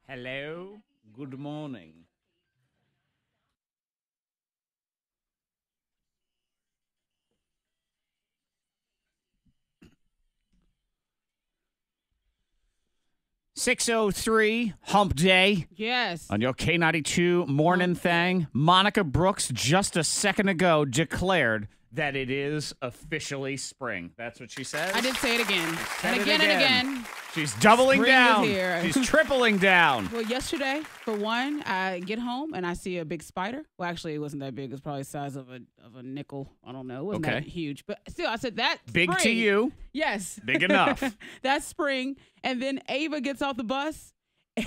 Hello. Good morning. .603 Hump Day Yes. on your K92 Mornin Thang. Monica Brooks just a second ago declared that it is officially spring. That's what she said. I did say it again. Said And it again and again. She's doubling Spring is down. here. She's tripling down. Well, yesterday, for one, I get home and I see a big spider. Well, actually, it wasn't that big. It was probably the size of a nickel. I don't know. It wasn't that huge. But still, I said, that's Big spring. to you. Yes. Big enough. That's spring. And then Ava gets off the bus.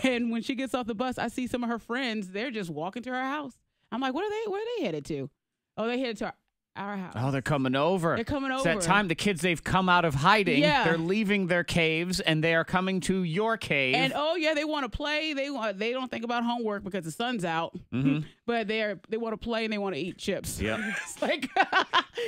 And when she gets off the bus, I see some of her friends. They're just walking to her house. I'm like, where are they headed to? Oh, they headed to our house. Oh, they're coming over. They're coming It's over. that time the kids, they've come out of hiding. Yeah. They're leaving their caves, and they are coming to your cave. And they want to play. They don't think about homework because the sun's out. But they want to play and they want to eat chips. Yep. It's like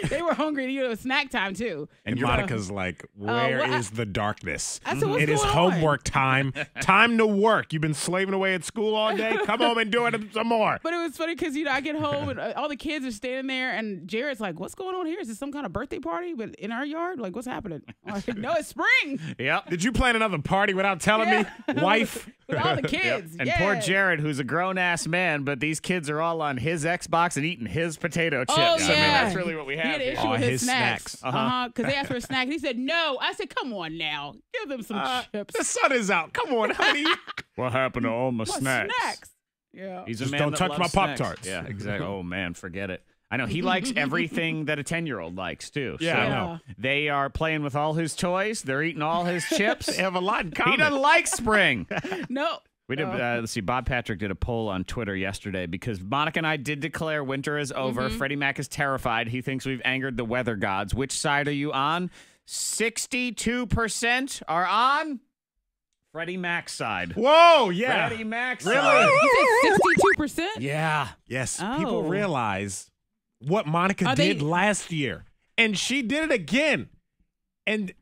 they were hungry. You know, snack time too. And Monica's like, where is the darkness? I said, what's It is going on? homework time. Time to work. You've been slaving away at school all day. Come home and do it some more. But it was funny because I get home and all the kids are standing there, and Jared's like, "What's going on here? Is this some kind of birthday party? But in our yard? Like, what's happening?" I'm like, "No, it's spring." Yep. Did you plan another party without telling me? Wife? With all the kids. And poor Jared, who's a grown-ass man, but these kids are all on his Xbox and eating his potato chips. Oh, I mean, yeah. that's really what we He have had an here. issue with his his snacks. snacks. Because they asked for a snack. And he said, no. I said, come on now. Give them some chips. The sun is out. Come on, honey. What happened to all my What snacks? Yeah. He's Just a man don't that touch loves my snacks. Pop-Tarts. Yeah, exactly. Oh, man, forget it. I know. He likes everything that a 10-year-old likes, too. Yeah, So I know. They are playing with all his toys. They're eating all his chips. They have a lot in common. He doesn't like spring. No. We did. Let's see. Bob Patrick did a poll on Twitter yesterday because Monica and I did declare winter is over. Freddie Mac is terrified. He thinks we've angered the weather gods. Which side are you on? 62% are on Freddie Mac's side. Whoa, yeah. Freddie Mac's Really? side. You said 62%? Yeah. Yes, Oh. people realize what Monica Are did they- last year. And she did it again. And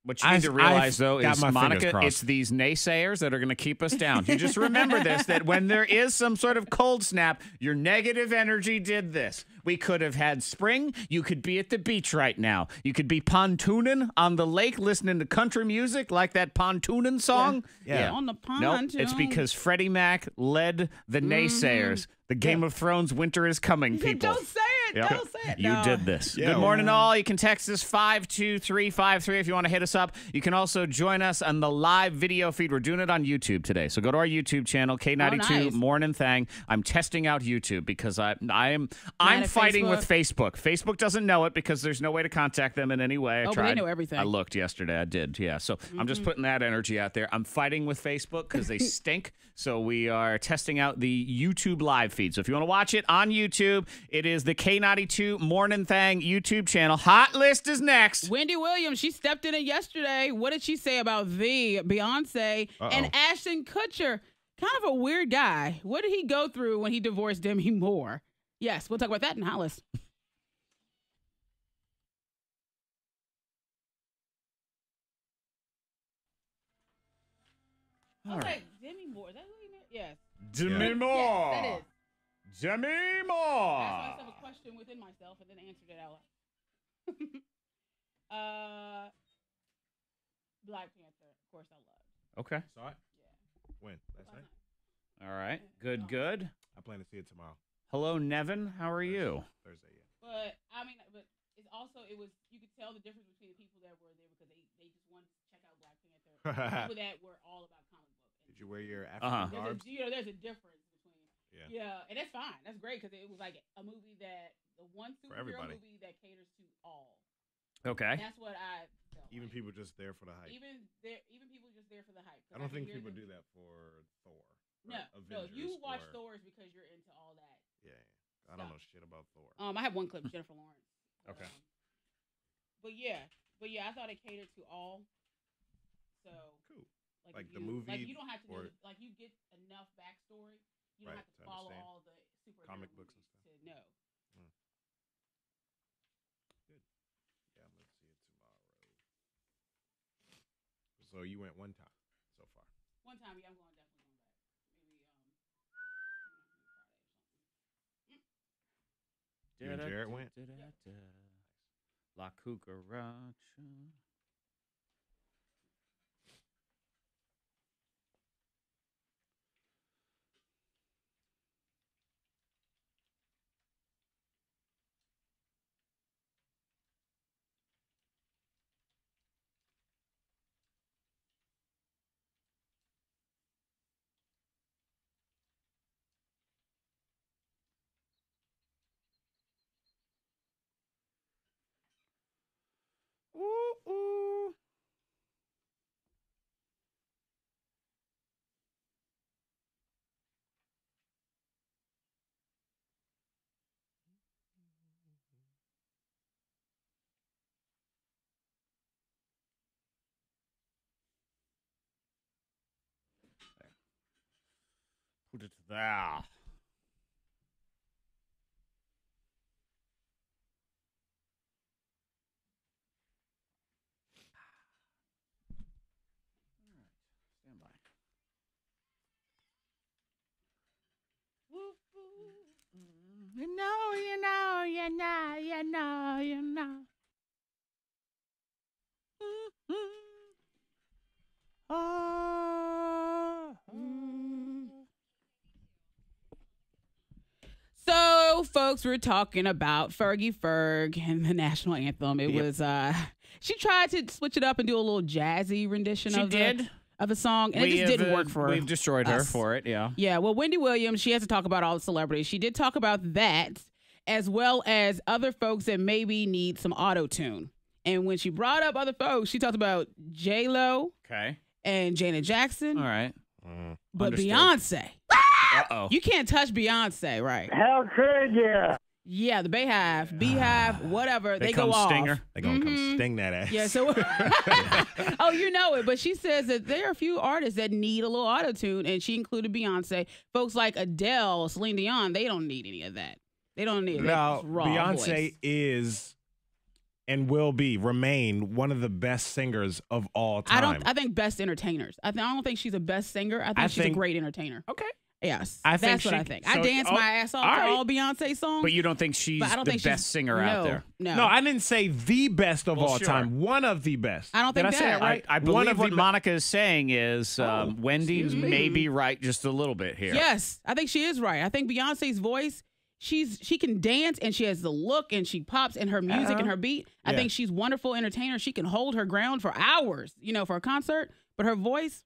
What you need to realize, though, got is, my fingers Monica, crossed. it's these naysayers that are going to keep us down. You just remember this, that when there is some sort of cold snap, your negative energy did this. We could have had spring. You could be at the beach right now. You could be pontooning on the lake listening to country music like that pontooning song. Yeah. On the pond. Nope, it's because Freddie Mac led the naysayers. The Game of Thrones winter is coming, people. Don't say it. Yep. Don't say it. You No. did this. Yeah. Good morning, all. You can text us 52353 if you want to hit us up. You can also join us on the live video feed. We're doing it on YouTube today. So go to our YouTube channel, K92 nice. Mornin Thang. I'm testing out YouTube because I'm at fighting with Facebook. Facebook doesn't know it because there's no way to contact them in any way. I Oh, but tried. they know everything. I looked yesterday. I did. Yeah. So I'm just putting that energy out there. I'm fighting with Facebook because they stink. So we are testing out the YouTube live feed. So if you want to watch it on YouTube, it is the K92 Mornin Thang YouTube channel. Hot list is next. Wendy Williams, she stepped in it yesterday. What did she say about the Beyonce and Ashton Kutcher? Kind of a weird guy. What did he go through when he divorced Demi Moore? Yes, we'll talk about that in Hot List. All right. Demi Moore. Is that who he meant? Yes. Demi Moore. Yes, that is. Demi I Moore. asked myself a question within myself and then answered it out loud. Black Panther, of course, I love. Okay. Saw it? Yeah. When? Last night? All right. Good, good. I plan to see it tomorrow. Hello, Nevin. How are you? Thursday, yeah. But I mean, but it's also you could tell the difference between the people that were there because they just wanted to check out Black Panther. People that were all about comic book. Did you wear your African garbs? There's a difference between Yeah. and that's fine. That's great because it was like a movie that the one superhero everybody. movie that caters to all. Okay. That's what I felt. Even people just there for the hype. Even people just there for the hype. 'Cause I don't can think hear people them- do that for Thor. No, or no. You Avengers watch or- Thor's because you're into all that. Yeah. I don't know shit about Thor. I have one clip, Jennifer Lawrence. Okay. But yeah, I thought it catered to all. So Cool. like Like if the you, movie like you don't have to or- know, like you get enough backstory. You don't Right, have to to follow understand. all the superhero Comic books and movies stuff. to know. Good. Yeah, I'm gonna see it tomorrow. So you went one time so far. One time, yeah, I'm going definitely going back. Maybe You and Jared went? La Cucaracha. Ooh, ooh. Put it there. Stand by. You know, you know, you know, you know, you know. Oh. So, folks, we're talking about Fergie Ferg and the national anthem. It was, she tried to switch it up and do a little jazzy rendition of the song, and it just didn't work for her. We've destroyed her for it, yeah. Yeah, well, Wendy Williams, she has to talk about all the celebrities. She did talk about that, as well as other folks that maybe need some auto-tune. And when she brought up other folks, she talked about J-Lo and Janet Jackson. All right. But Understood. Beyonce. Uh-oh. You can't touch Beyonce, right? How could you? Yeah, the Beehive, whatever, they go come off. stinger. They're going to come sting that ass. Yeah, so, oh, you know it. But she says that there are a few artists that need a little auto-tune, and she included Beyonce. Folks like Adele, Celine Dion, they don't need any of that. They don't need Now, that raw Beyonce voice. is and will remain one of the best singers of all time. I think best entertainers. I don't think she's a best singer. I think she's a great entertainer. Okay. Yes, I think that's what she- I think. so- I dance my ass off to right. all Beyonce songs. But you don't think she's but I don't the think best singer out there? No, I didn't say the best of all sure. time. One of the best. I don't think Did I say that. that right? I One believe of what the Monica is saying is Wendy may be right just a little bit here. Yes, I think she is right. I think Beyonce's voice, she can dance and she has the look and she pops and her music and her beat. I think she's wonderful entertainer. She can hold her ground for hours, for a concert. But her voice,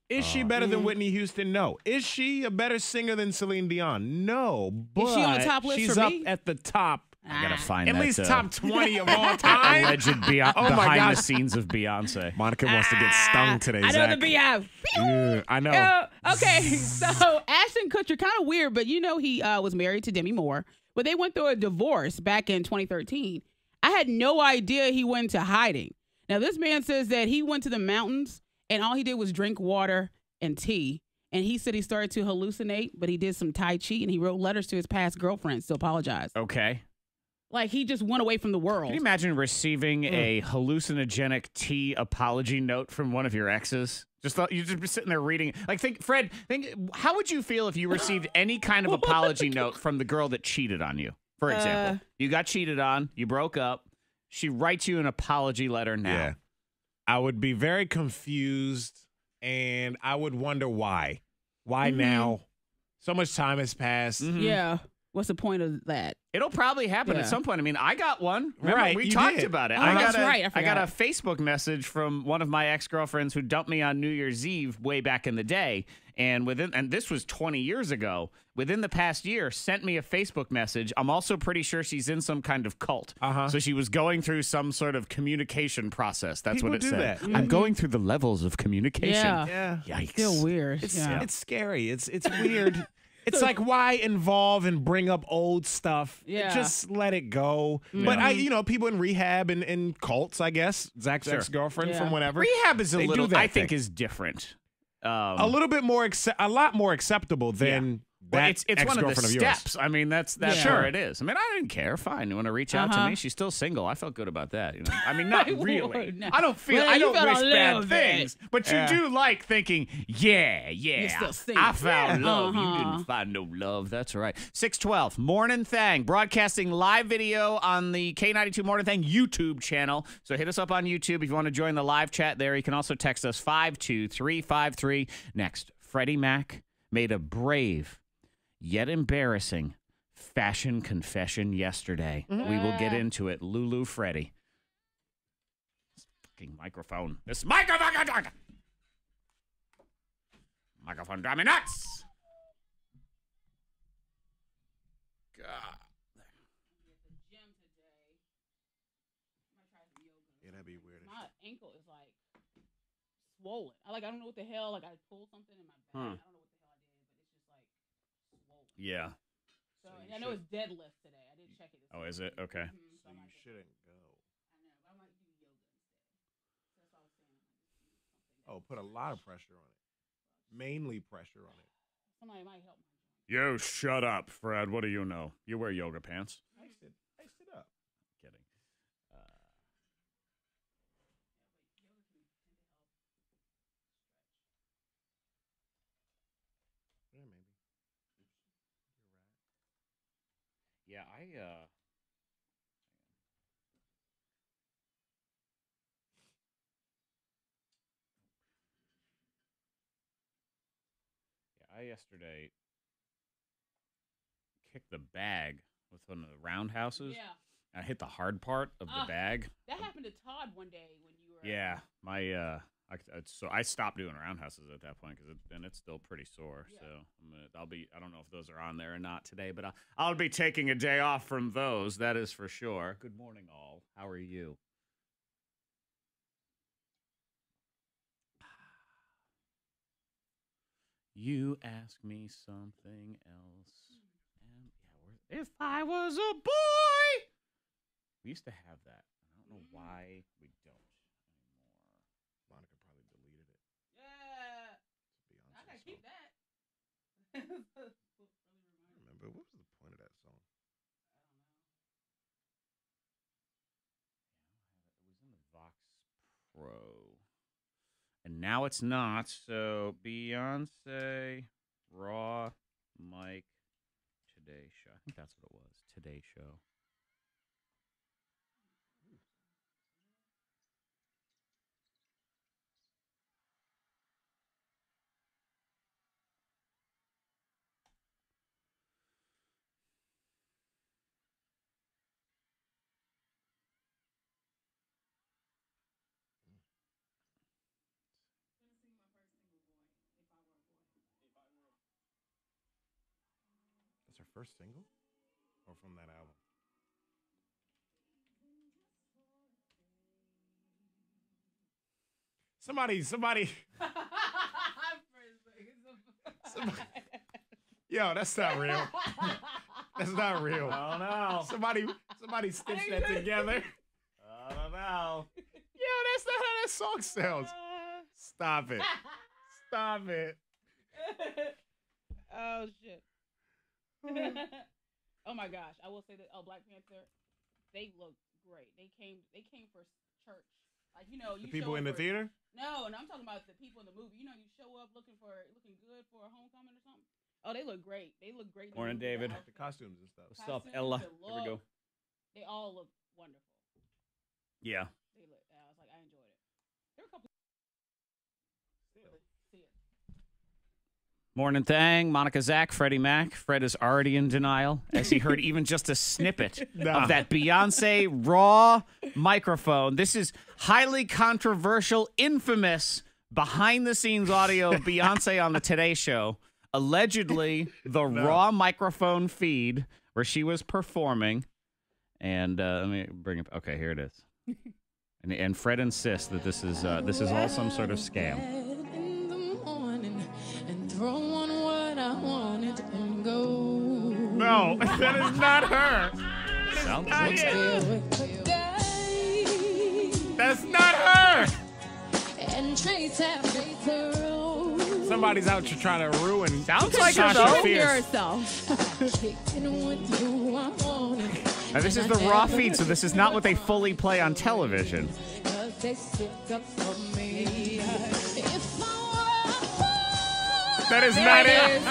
Is she better than Whitney Houston? No. Is she a better singer than Celine Dion? No. But Is she on the top list she's for up me? at the top. I gotta find At that, least top 20 of all time. alleged Oh my behind God. the scenes of Beyonce. Monica wants to get stung today, I know Zach. the Beehive. Yeah, I know. Okay, so Ashton Kutcher, kind of weird, but he was married to Demi Moore, but they went through a divorce back in 2013. I had no idea he went into hiding. Now, this man says that he went to the mountains and all he did was drink water and tea. And he said he started to hallucinate, but he did some Tai Chi and he wrote letters to his past girlfriends to apologize. Okay. Like he just went away from the world. Can you imagine receiving a hallucinogenic tea apology note from one of your exes? You just be sitting there reading. Like, Fred, how would you feel if you received any kind of apology note from the girl that cheated on you? For example, you got cheated on, you broke up. She writes you an apology letter now. Yeah. I would be very confused, and I would wonder why. Why now? So much time has passed. Yeah. What's the point of that? It'll probably happen at some point. I mean, I got one. Remember, Right, we you talked did. about it. Oh, I got that's right. I I got a forgot. Facebook message from one of my ex-girlfriends who dumped me on New Year's Eve way back in the day. And this was 20 years ago. Within the past year, sent me a Facebook message. I'm also pretty sure she's in some kind of cult. So she was going through some sort of communication process. That's People what it do said. that. I'm going through the levels of communication. Yeah. Yeah. Yikes. Still weird. It's yeah. it's scary. It's weird. It's like, why involve and bring up old stuff? Yeah. Just let it go. But people in rehab and cults, I guess. Zach's ex-girlfriend Yeah. from whatever. Rehab is They do a that I think thing. is different. A little bit more, a lot more acceptable than Well, it's one of the ex-girlfriend steps. I mean, that's Yeah. where it is. I mean, I didn't care. Fine, you want to reach out to me? She's still single. I felt good about that. You know? I mean, not really. No. I don't feel. Well, I you don't felt a wish bad little bit. things, but you do like thinking, yeah, You're still single. I found Yeah. love. You didn't find no love. That's right. 612 Mornin Thang, broadcasting live video on the K92 Mornin Thang YouTube channel. So hit us up on YouTube if you want to join the live chat there. You can also text us 52353. Next, Freddie Mac made a brave yet embarrassing fashion confession yesterday. We will get into it. LuluFreddy. This fucking microphone. This microphone drive me nuts. God. Yeah, that'd be weird. My ankle is like swollen. I don't know what the hell. Like I pulled something in my back. I don't know what the hell I did, but it's just like swollen. Yeah. So I know it's deadlift today. I did check it. Oh, is it? Okay. So you shouldn't go. I know. I might do yoga instead. That's what I was saying. Oh, put a lot of pressure on it. Mainly pressure on it. Somebody might help me. Yo, shut up, Fred. What do you know? You wear yoga pants. I sit up. Kidding. Yeah, maybe. Yeah, I yesterday kicked the bag with one of the roundhouses. Yeah. And I hit the hard part of the bag. That happened to Todd one day when you were. Yeah, so I stopped doing roundhouses at that point and it's still pretty sore. Yeah. So I don't know if those are on there or not today, but I'll be taking a day off from those. That is for sure. Good morning, all. How are you? You ask me something else. And if I was a boy. We used to have that. I don't know why we don't anymore. Monica probably deleted it. Yeah. Beyonce I gotta song. keep that. I remember. What was the point of that song? It was in the Vox Pro. And now it's not. So Beyonce, Raw, Mike, Today Show. I think that's what it was. Today Show. That's her first single? Or from that album? Somebody. Yo, that's not real. That's not real. I don't know. Somebody stitched that together. I don't know. Yo, that's not how that song sounds. Stop it. Stop it. Oh shit. Oh my gosh. I will say that Black Panther, they look great. They came for church. Like, you The people in the theater? No, I'm talking about the people in the movie. You know, you show up looking good for a homecoming or something. Oh, they look great. They look great. Morning, David. The costumes and stuff. What's up, Ella? Here we go. They all look wonderful. Yeah. They look. I was like, I enjoyed it. There were a couple. See it. Morning Thang, Monica Zach, Freddie Mac. Fred is already in denial as he heard even just a snippet of that Beyonce raw microphone. This is highly controversial, infamous, behind-the-scenes audio of Beyonce on the Today Show. Allegedly, the raw microphone feed where she was performing. And let me bring it. Okay, here it is. And Fred insists that this is all some sort of scam. In the morning and throw on what I wanted and go. No, that is not her. Sounds Not like it. Day That's not her. and trace after pearls. somebody's out to try to ruin. Sounds like Sasha her, She though. can hear Fierce. herself. Now, this is the raw feed, so this is not what they fully play on television. That is not it.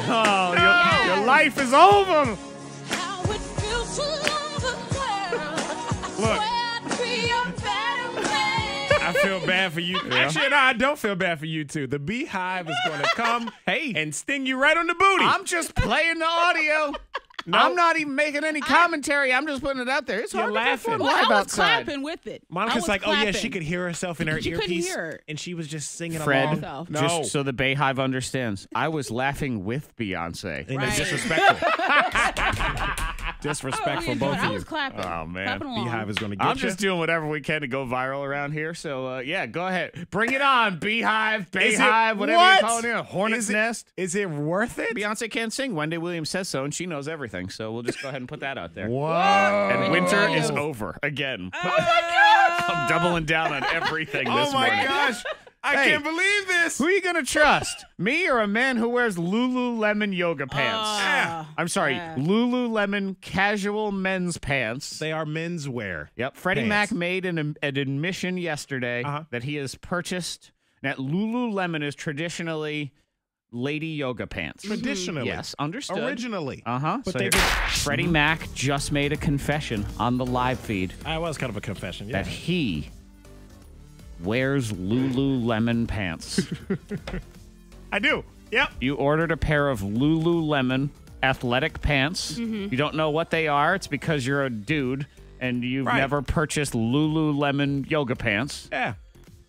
Oh, your life is over. Look. I feel bad for you. Actually, no, I don't feel bad for you two. The beehive is going to come and sting you right on the booty. I'm just playing the audio. No. I'm not even making any commentary. I'm just putting it out there. It's You're hard laughing. to perform Well, live I was outside. clapping with it. Monica's like, oh yeah, she could hear herself in her She couldn't earpiece, hear it. and she was just singing Fred, along. just so the Bayhive understands, I was laughing with Beyonce. And Right. it's disrespectful. Disrespectful, both I of was you. clapping. Oh, man. Clapping along. Beehive is going to get I'm you. just doing whatever we can to go viral around here. So, yeah, go ahead. Bring it on, Beehive, Is it- Bayhive, whatever what? you're calling it. Hornet's Nest. Is it worth it? Beyonce can't sing. Wendy Williams says so, and she knows everything. So we'll just go ahead and put that out there. Whoa. And winter Whoa. is over again. Oh my God! I'm doubling down on everything Oh this my morning. gosh. I Hey. can't believe this. Who are you going to trust? Me or a man who wears Lululemon yoga pants? I'm sorry, yeah. Lululemon casual men's pants. They are menswear. Yep. Freddie Pants. Mac made an admission yesterday that he has purchased. Now, Lululemon is traditionally lady yoga pants. Traditionally. Yes, understood. Originally. Uh-huh. But So they've Freddie Mac just made a confession on the live feed I was kind of a confession, yeah. that he wears Lululemon pants. I do. Yep. You ordered a pair of Lululemon athletic pants. Mm-hmm. You don't know what they are. It's because you're a dude and you've Right. never purchased Lululemon yoga pants. Yeah.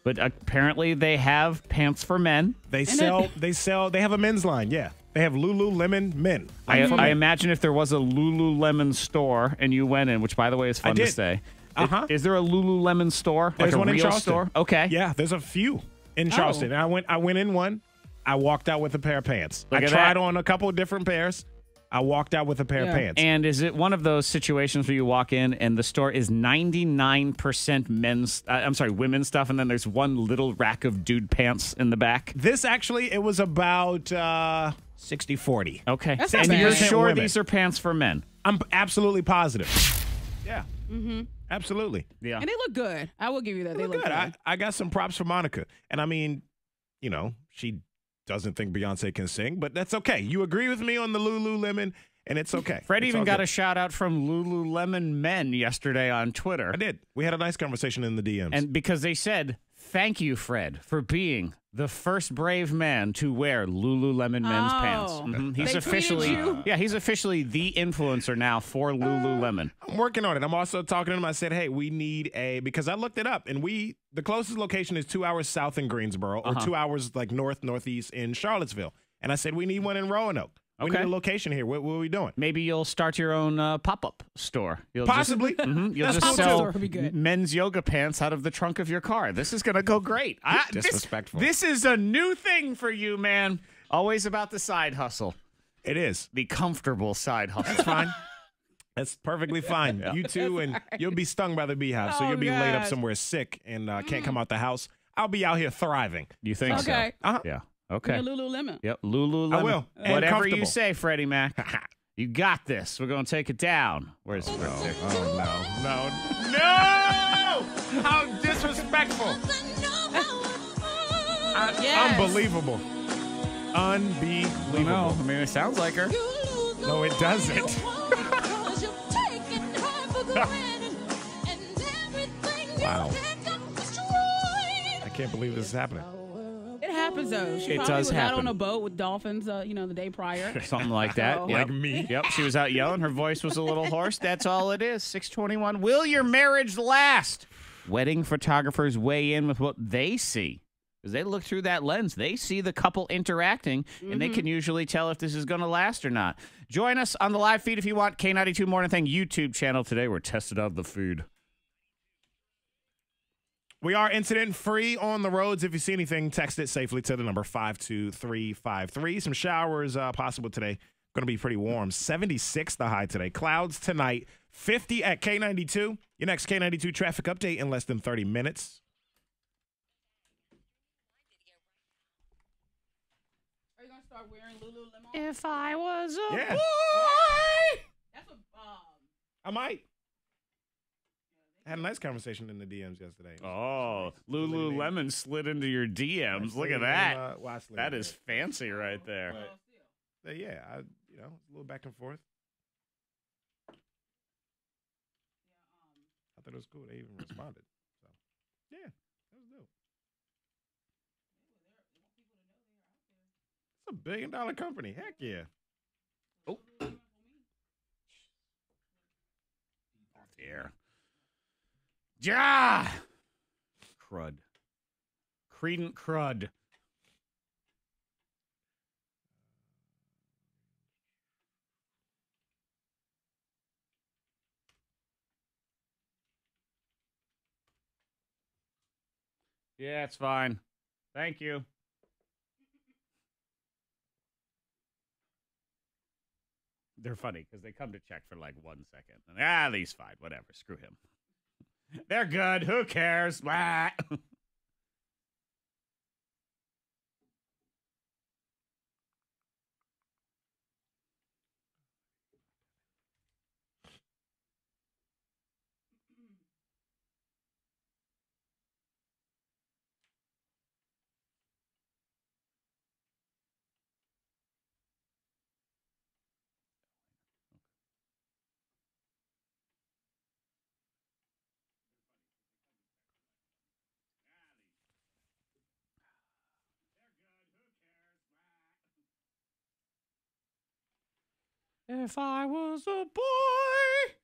But apparently they have pants for men. They have a men's line, yeah. They have Lululemon men. I imagine if there was a Lululemon store and you went in, which by the way is fun to did. say. Uh-huh. Is there a Lululemon store? There's like a one in real Charleston. store? Okay. Yeah, there's a few in Charleston. And I went in one. I walked out with a pair of pants. Look I at tried that. on a couple of different pairs. I walked out with a pair of pants. And is it one of those situations where you walk in and the store is 99% women's stuff, and then there's one little rack of dude pants in the back? This actually, it was about 60-40. Okay. That's not And bad. you're 60% sure women. these are pants for men? I'm absolutely positive. Yeah. Absolutely. Yeah. And they look good. I will give you that. They look good. I got some props for Monica. And I mean, you know, she doesn't think Beyonce can sing, but that's okay. You agree with me on the Lululemon, and it's okay. Fred It's even all got good. a shout out from Lululemon men yesterday on Twitter. I did. We had a nice conversation in the DMs. And because they said, thank you, Fred, for being the first brave man to wear Lululemon men's pants. Mhm. He's They officially, tweeted you? he's officially the influencer now for Lululemon. I'm working on it. I'm also talking to them. I said, hey, we need because I looked it up, and the closest location is 2 hours south in Greensboro or 2 hours like northeast in Charlottesville. And I said, we need one in Roanoke. We Okay. need a location here. What are we doing? Maybe you'll start your own pop-up store. You'll Possibly. You'll That's just possible. sell Store would be good. men's yoga pants out of the trunk of your car. This is going to go great. Disrespectful. This is a new thing for you, man. Always about the side hustle. It is. The comfortable side hustle. That's fine. That's perfectly fine. You too, and you'll be stung by the beehive, so Oh, you'll be laid up God. somewhere sick and can't come out the house. I'll be out here thriving. You think Okay. so? Uh-huh. Yeah. Okay. Lululemon. Yep. Lululemon. I will. And Whatever you comfortable. say, Freddie Mac. You got this. We're going to take it down. Where's Fred? Oh, no. How disrespectful. Yes. Unbelievable. Unbelievable. No, I mean, it sounds like her. No, it doesn't. Wow. I can't believe this is happening. It happens though. She It probably does was out happen. on a boat with dolphins, the day prior. Something like that. Oh. Yep. Like me. Yep. She was out yelling. Her voice was a little hoarse. That's all it is. 621. Will your marriage last? Wedding photographers weigh in with what they see. Because they look through that lens. They see the couple interacting, and they can usually tell if this is going to last or not. Join us on the live feed if you want. K92 Morning Thang YouTube channel today. We're tested out the food. We are incident free on the roads. If you see anything, text it safely to the number 52353. Some showers possible today Going to be pretty warm. 76 the high today. Clouds tonight. 50 at K92. Your next K92 traffic update in less than 30 minutes. Are you going to start wearing Lululemon? If I was a Yeah. boy. That's what, I might. I had a nice conversation in the DMs yesterday. Oh, Lululemon slid into your DMs. Look at that. That is fancy right there. But yeah, a little back and forth. I thought it was cool. They even responded. So, yeah, that was dope. It's a $1 billion company. Heck yeah. Oh. There. Yeah. Crud. Credent crud. Yeah, it's fine. Thank you. They're funny because they come to check for like 1 second. And, he's fine. Whatever. Screw him. They're good. Who cares? Wah. If I was a boy.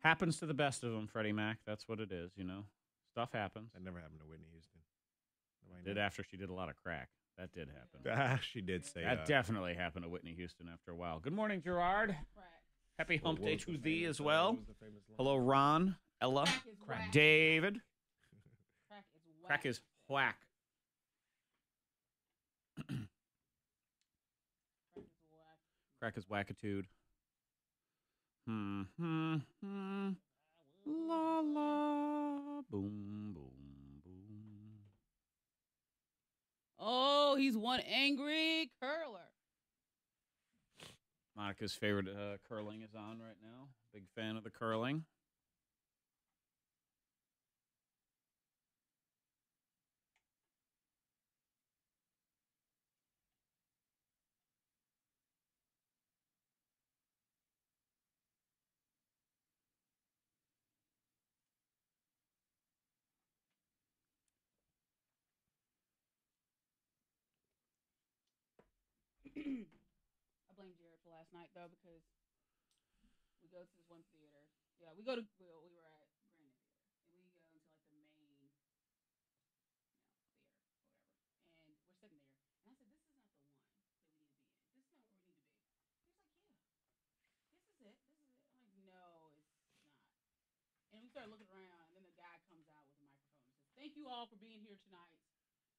Happens to the best of them, Freddie Mac. That's what it is, Stuff happens. That never happened to Whitney Houston. Did after she did a lot of crack. That did happen. She did say that. Definitely happened to Whitney Houston after a while. Good morning, Gerard. Happy Hump Day to thee as well. Hello, Ron, Ella, David. Crack is whack. Crack is wackitude. La la, boom, boom, boom. Oh, he's one angry curler. Monica's favorite curling is on right now. Big fan of the curling. I blame Jared for last night though because we go to this one theater. Yeah, we were at Brandon Theater, and we go into like the main, theater, whatever. And we're sitting there, and I said, "This is not the one that we need to be in. This is not where we need to be." He was like, "Yeah, this is it. This is it." I'm like, "No, it's not." And we started looking around, and then the guy comes out with a microphone and says, "Thank you all for being here tonight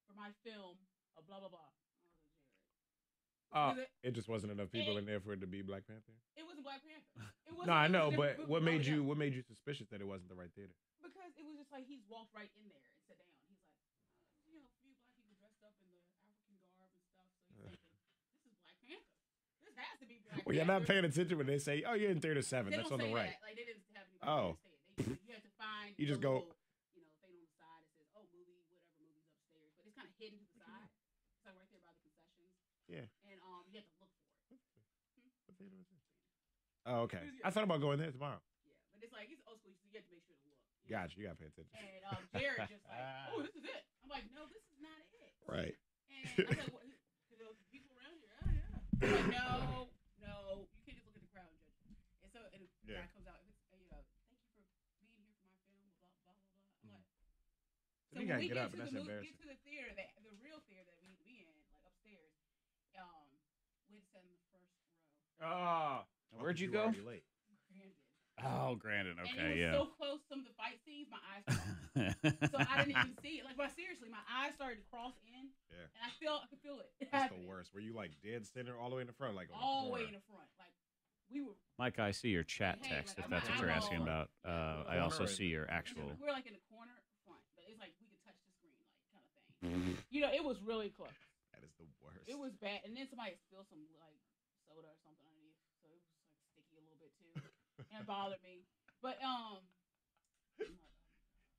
for my film of blah blah blah." It just wasn't enough people in there for it to be Black Panther. It wasn't Black Panther. No, I know, but what made you suspicious that it wasn't the right theater? Because it was just like he's walked right in there and sat down. He's like, a few black people dressed up in the African garb and stuff. So he's thinking, this is Black Panther. This has to be Black Panther. Well, you're not paying attention when they say, "Oh, you're in theater 7." That's on the right. Like they didn't have any you have to find. You just go. Thing on the side that says, "Oh, movie's upstairs," but it's kind of hidden to the side. It's like right there by the concessions. Yeah. And you have to look for it. What theater was this? Oh, okay. I thought about going there tomorrow. Yeah, but it's like he's old school, so you have to make sure to look. Gotcha. You gotta pay attention. And Jared just like, "Oh, this is it." I'm like, "No, this is not it." Right. And I'm like, "What? Those people around here? Oh yeah." I'm like, no, you can't just look at the crowd and judge. And so, and the guy comes out, thank you for being here for my film, blah blah blah blah. I'm like, so you when gotta we get up, to and that's embarrassing. get to the theater, the real theater that we need to be in, like upstairs, we had to sit in the first row. Oh, where'd you go? Brandon. Oh, Grandin. Okay, and it was so close to some of the fight scenes, my eyes crossed. So I didn't even see it. Like, but seriously, my eyes started to cross in. Yeah. And I could feel it. That's the worst. Were you like dead center all the way in the front, like on all the the way corner? in the front, like we were. Mike, I see your chat Hey, text, like, if that's what you're asking about. I also Corner. see your actual. We're like in the corner front, but it's like we could touch the screen, like kind of thing. You know, it was really close. That is the worst. It was bad, and then somebody spilled some like soda or something underneath, so it was like sticky a little bit too, and it bothered me. But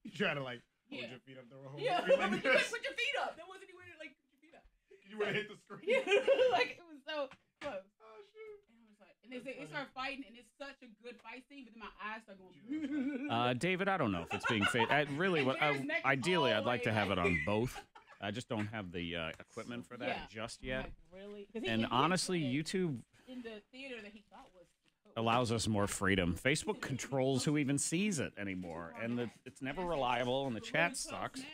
You try to like hold Yeah. your feet up the whole yeah, way. but you couldn't put your feet up. There wasn't anywhere to like put your feet up. You would have hit the screen. Yeah, like it was so close. Oh shoot. And I was like, and they start fighting, and it's such a good fight scene, but then my eyes start going. David, I don't know if it's being fake. Ideally, I'd like to have it on both. I just don't have the equipment for that just yet. Like, really? 'Cause And honestly, YouTube in the theater that he thought was allows us more freedom. Facebook controls who even sees it anymore, and it's never reliable, and the chat sucks. Now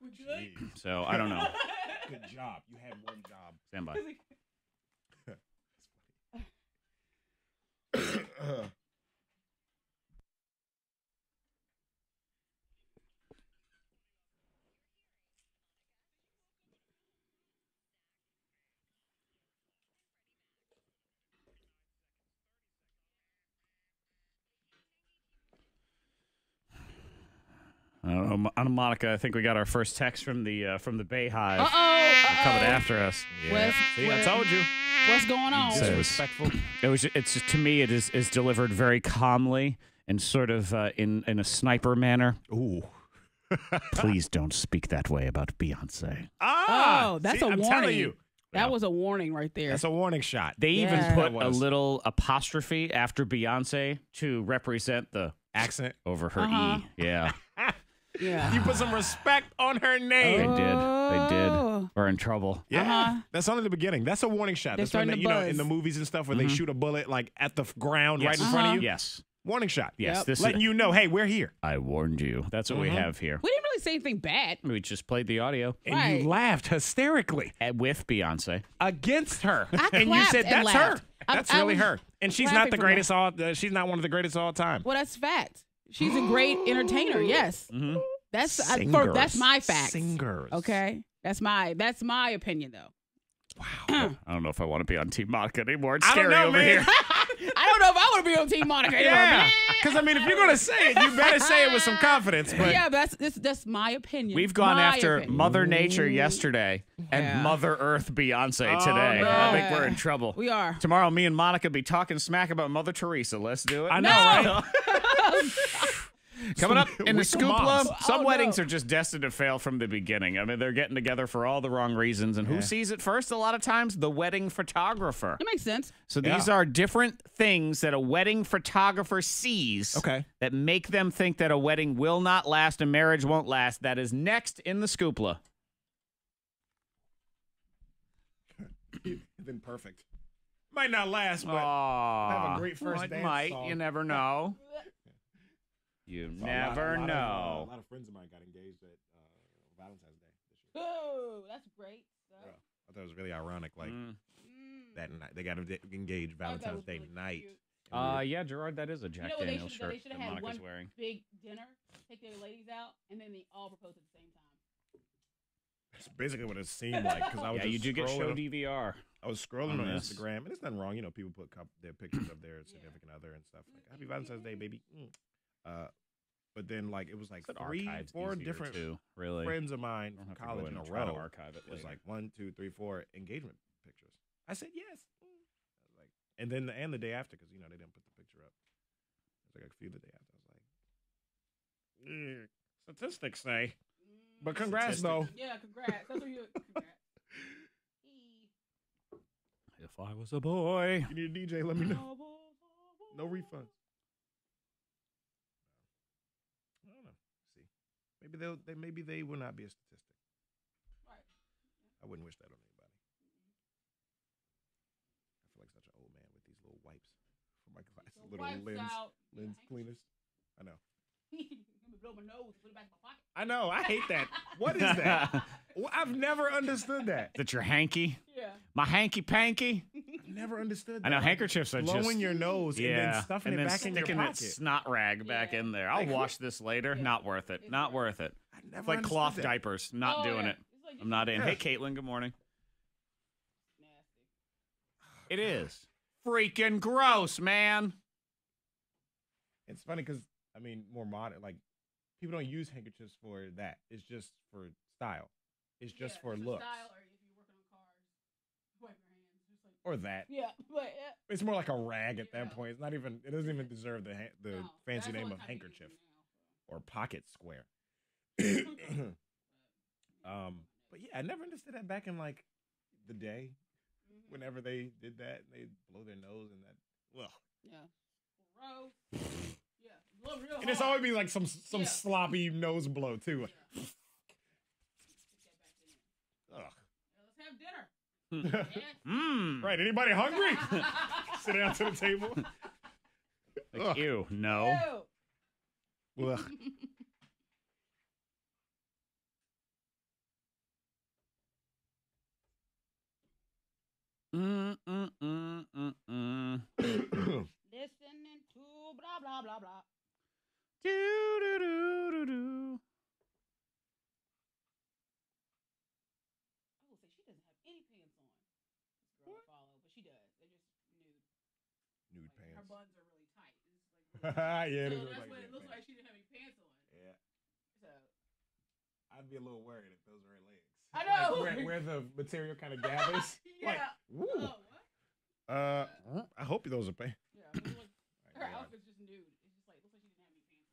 we're good. Jeez. So I don't know. Good job. You had one job. Stand by. I don't know, Monica. I think we got our first text from the Bay Hive. Coming after us. Yeah. See, I told you. What's going on? Disrespectful. It's just, to me, it is delivered very calmly and sort of in a sniper manner. Ooh. Please don't speak that way about Beyonce. Oh, that's a I'm warning. telling you. That was a warning right there. That's a warning shot. They even Yeah. put That a was. little apostrophe after Beyonce to represent the Accent. over her Uh-huh. E. Yeah, Yeah. You put some respect on her they name. did. They did. Oh. We're in trouble. Yeah, Uh-huh. that's only the beginning. That's a warning shot. They're That's when starting to you know buzz. in the movies and stuff where they shoot a bullet like at the ground Yes. right in front of you. Yes. Warning shot. Yes. Yep. This Letting is. you know, hey, we're here. I warned you. That's what we have here. We didn't really say anything bad. We just played the audio And Right. you laughed hysterically with Beyonce. against her, I and you clapped said and that's her. laughed. That's I really was her, and she's not clapping the for greatest all. She's not one of the greatest all time. Well, that's fact. She's a great entertainer. Yes. Mm-hmm. That's Singers. that's my fact. Singers. Okay. That's my opinion though. I don't know if I want to be on Team Monica anymore. It's I don't scary know, over man. here. I don't know if I want to be on Team Monica anymore. Yeah, because I mean, if you're gonna say it, you better say it with some confidence. But Yeah, that's my opinion. We've gone My after opinion. Mother Nature yesterday and Yeah. Mother Earth Beyonce Oh, today. no. I think we're in trouble. We are. Tomorrow, me and Monica be talking smack about Mother Teresa. Let's do it. I know, No. right? Coming up in the Weak moms. Scoopla, some Oh, weddings no. are just destined to fail from the beginning. I mean, they're getting together for all the wrong reasons. And who sees it first? A lot of times, the wedding photographer. That makes sense. So these are different things that a wedding photographer sees Okay. that make them think that a wedding will not last, a marriage won't last. That is next in the Scoopla. Then perfect. Might not last, but Aww. have a great first It dance might. song. You never know. You never a know. lot of friends of mine got engaged at Valentine's Day this year. Oh, that's great. Yeah. I thought it was really ironic. Like Mm. that night, they got engaged Valentine's Day night. Yeah, Gerard, that is a Jack You know what they Daniels should have done? They shirt should that have had Monica's one wearing. big dinner, take their ladies out, and then they all propose at the same time. That's basically what it seemed like. Because I was Yeah, just you do get show scrolling- DVR. I was scrolling on on this. Instagram, and there's nothing wrong. You know, people put their pictures of their significant other and stuff. Like, Happy Valentine's Day, baby. But then, like, it was like But 3, archive's 4 easier, different too, really. friends of mine Don't from have to go college in in a and try to row. archive it It was later. like 1, 2, 3, 4 engagement pictures. I said yes. I was like, and then the day after, because you know they didn't put the picture up. It was like a few the day after. I was like, statistics say. But congrats though. Yeah, congrats. That's what you. Congrats. If I was a boy. You need a DJ, let me know. No refunds. I don't know. See, maybe they will not be a statistic. Right. I wouldn't wish that on anybody. I feel like such an old man with these little wipes for my glasses, So little wipes out. lens cleaners. I know. Let me blow my nose. Put it back in my pocket. I know. I hate that. What is that? Well, I've never understood that. That your hanky? Yeah. My hanky panky? I've never understood that. I know Like, handkerchiefs are blowing just your nose and then stuffing and it then back in your sticking that pocket. snot rag back Yeah. in there. I'll wash this later. Not worth it. It's Not worth it. I never It's like understood cloth that. diapers. Not Oh, doing yeah. it. It's like I'm not in. Hey, Caitlin, good morning. It is. Freaking gross, man. It's funny because, I mean, more modern, like, people don't use handkerchiefs for that. It's just for style. It's just for looks. Style, or if you're working on cars, wipe your hands. Just like, or that. yeah, but It's more like a rag at that point. It's not even, it doesn't even deserve the fancy name of what handkerchief now, or pocket square. But yeah, I never understood that back in like the day. Whenever they did that, they blow their nose and that. Well, yeah, gross. Yeah, blow real hard. and it's always be like some sloppy nose blow too. Yeah. Ugh. Let's have dinner. Right? Anybody hungry? Sit down to the table. Like, ew, no. Ew. Ugh. Listening to blah blah blah blah. Do, do, do, do, do. I will say she doesn't have any pants on. This girl I follow, but she does. They're just nude. Nude Like, her pants. buns are really tight. It's like Yeah, so it that's like what it that looks pants. like. She didn't have any pants on. Yeah. So I'd be a little worried if those were her legs. I know. Like where the material kind of gathers. yeah. Like, woo. Oh, what? I hope those are pants. Yeah. It was like, her outfit's just nude. It's just like looks like she didn't have any pants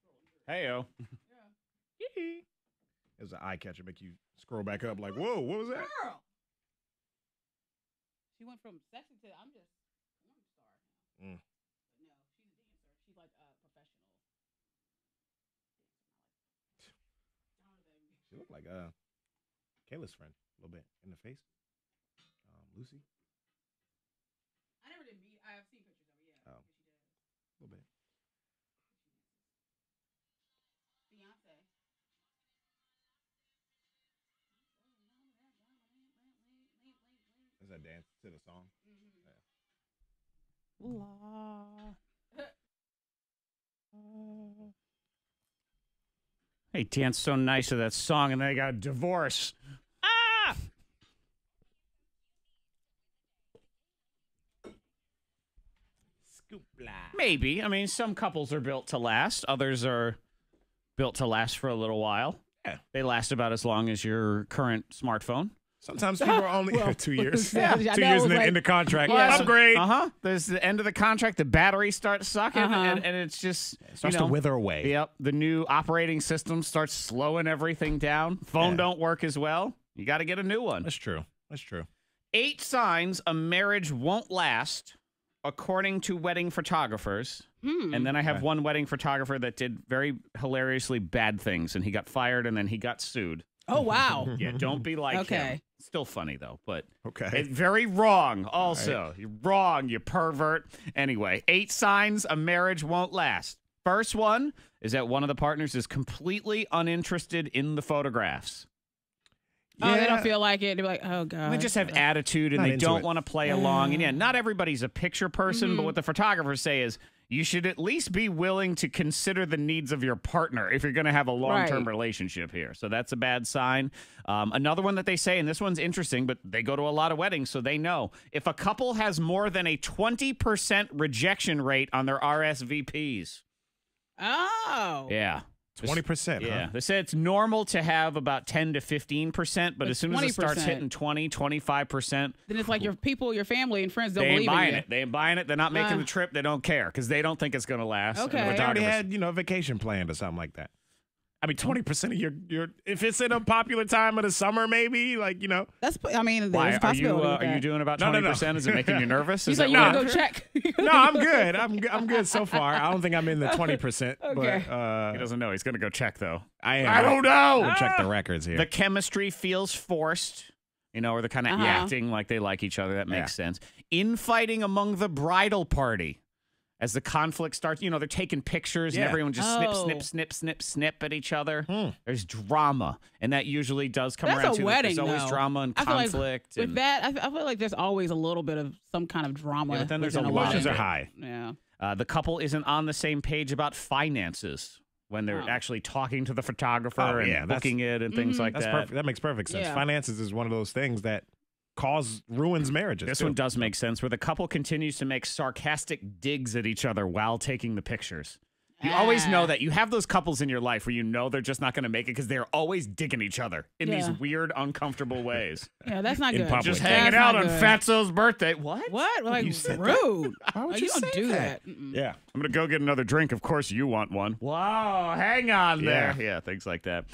on. Heyo. Yeah. There's an eye catcher, make you scroll back up like, whoa, what was that? Girl. She went from sexy to I'm just porn star now. Mm. But no, she's a dancer. She's like professional. She looked like Kayla's friend a little bit in the face. Lucy. I never did meet. I've seen pictures of her. Yeah. Oh. She does. A little bit. Beyonce. Is that dance to the song? Hey, danced so nice to that song, and then they got a divorce. Ah! Maybe. I mean, some couples are built to last. Others are built to last for a little while. Yeah. They last about as long as your current smartphone. Sometimes people are only 2 years. Yeah. 2 I know, years it and was then like- end the contract. Yeah, so- Upgrade. There's the end of the contract. The battery starts sucking, Uh-huh. and it's just Starts to wither away. Yep. The new operating system starts slowing everything down. Phone don't work as well. You got to get a new one. That's true. That's true. 8 signs a marriage won't last, according to wedding photographers. And then I have one wedding photographer that did very hilariously bad things, and he got fired, and then he got sued. Oh wow. Yeah, don't be like him. Okay. Still funny, though, but Okay. it's very wrong also. You're wrong, you pervert. Anyway, 8 signs a marriage won't last. First one is that one of the partners is completely uninterested in the photographs. Oh, they don't feel like it. They're like, oh god. They just have attitude and Not they into don't it. want to play along. And yeah, not everybody's a picture person, but what the photographers say is you should at least be willing to consider the needs of your partner if you're going to have a long-term relationship here. So that's a bad sign. Another one that they say, and this one's interesting, but they go to a lot of weddings, so they know. If a couple has more than a 20% rejection rate on their RSVPs. Oh. Yeah. 20%. Yeah, Huh? they say it's normal to have about 10 to 15%, but as soon as it starts 20%. hitting 20, 25%, Then it's like your people, your family, and friends don't they ain't believe in buying you. it. They ain't buying it. They're not making the trip. They don't care because they don't think it's going to last. Okay. And the They already photographers- had, a vacation planned or something like that. I mean, 20% of your if it's in a popular time of the summer, maybe That's. I mean, Why there's a are possibility. you with are you that. doing about No, no, 20%? no. Is it making you nervous? He's Is like, that you what- gotta go check. No, I'm good. I'm good so far. I don't think I'm in the 20%. Okay. But He doesn't know. He's going to go check though. I am. I don't know. We'll check the records here. The chemistry feels forced. Or they're kind of acting like they like each other. That makes sense. Infighting among the bridal party. As the conflict starts, they're taking pictures and everyone just snip at each other. There's drama. And that usually does come That's around a to wedding, there's always though. drama and I feel like conflict. with and, that, I feel like there's always a little bit of some kind of drama. but then there's within a a lot wedding. Emotions are high. Yeah. the couple isn't on the same page about finances. when they're Oh. actually talking to the photographer Oh, and yeah, that's- booking it and things like That's that. perfect. That makes perfect sense. Yeah. Finances is one of those things that ruins marriages. This too. one does make sense, where the couple continues to make sarcastic digs at each other while taking the pictures. You always know that you have those couples in your life where you know they're just not going to make it because they're always digging each other in these Yeah. weird, uncomfortable ways. Yeah, that's not In good. public. Just That's hanging not out on good. Fatso's birthday. What? What? Like, You said that? rude. Why would Oh, you don't say do that? that. Mm-mm. Yeah. I'm going to go get another drink. Of course, you want one. Wow, hang on there. Yeah. Yeah, things like that.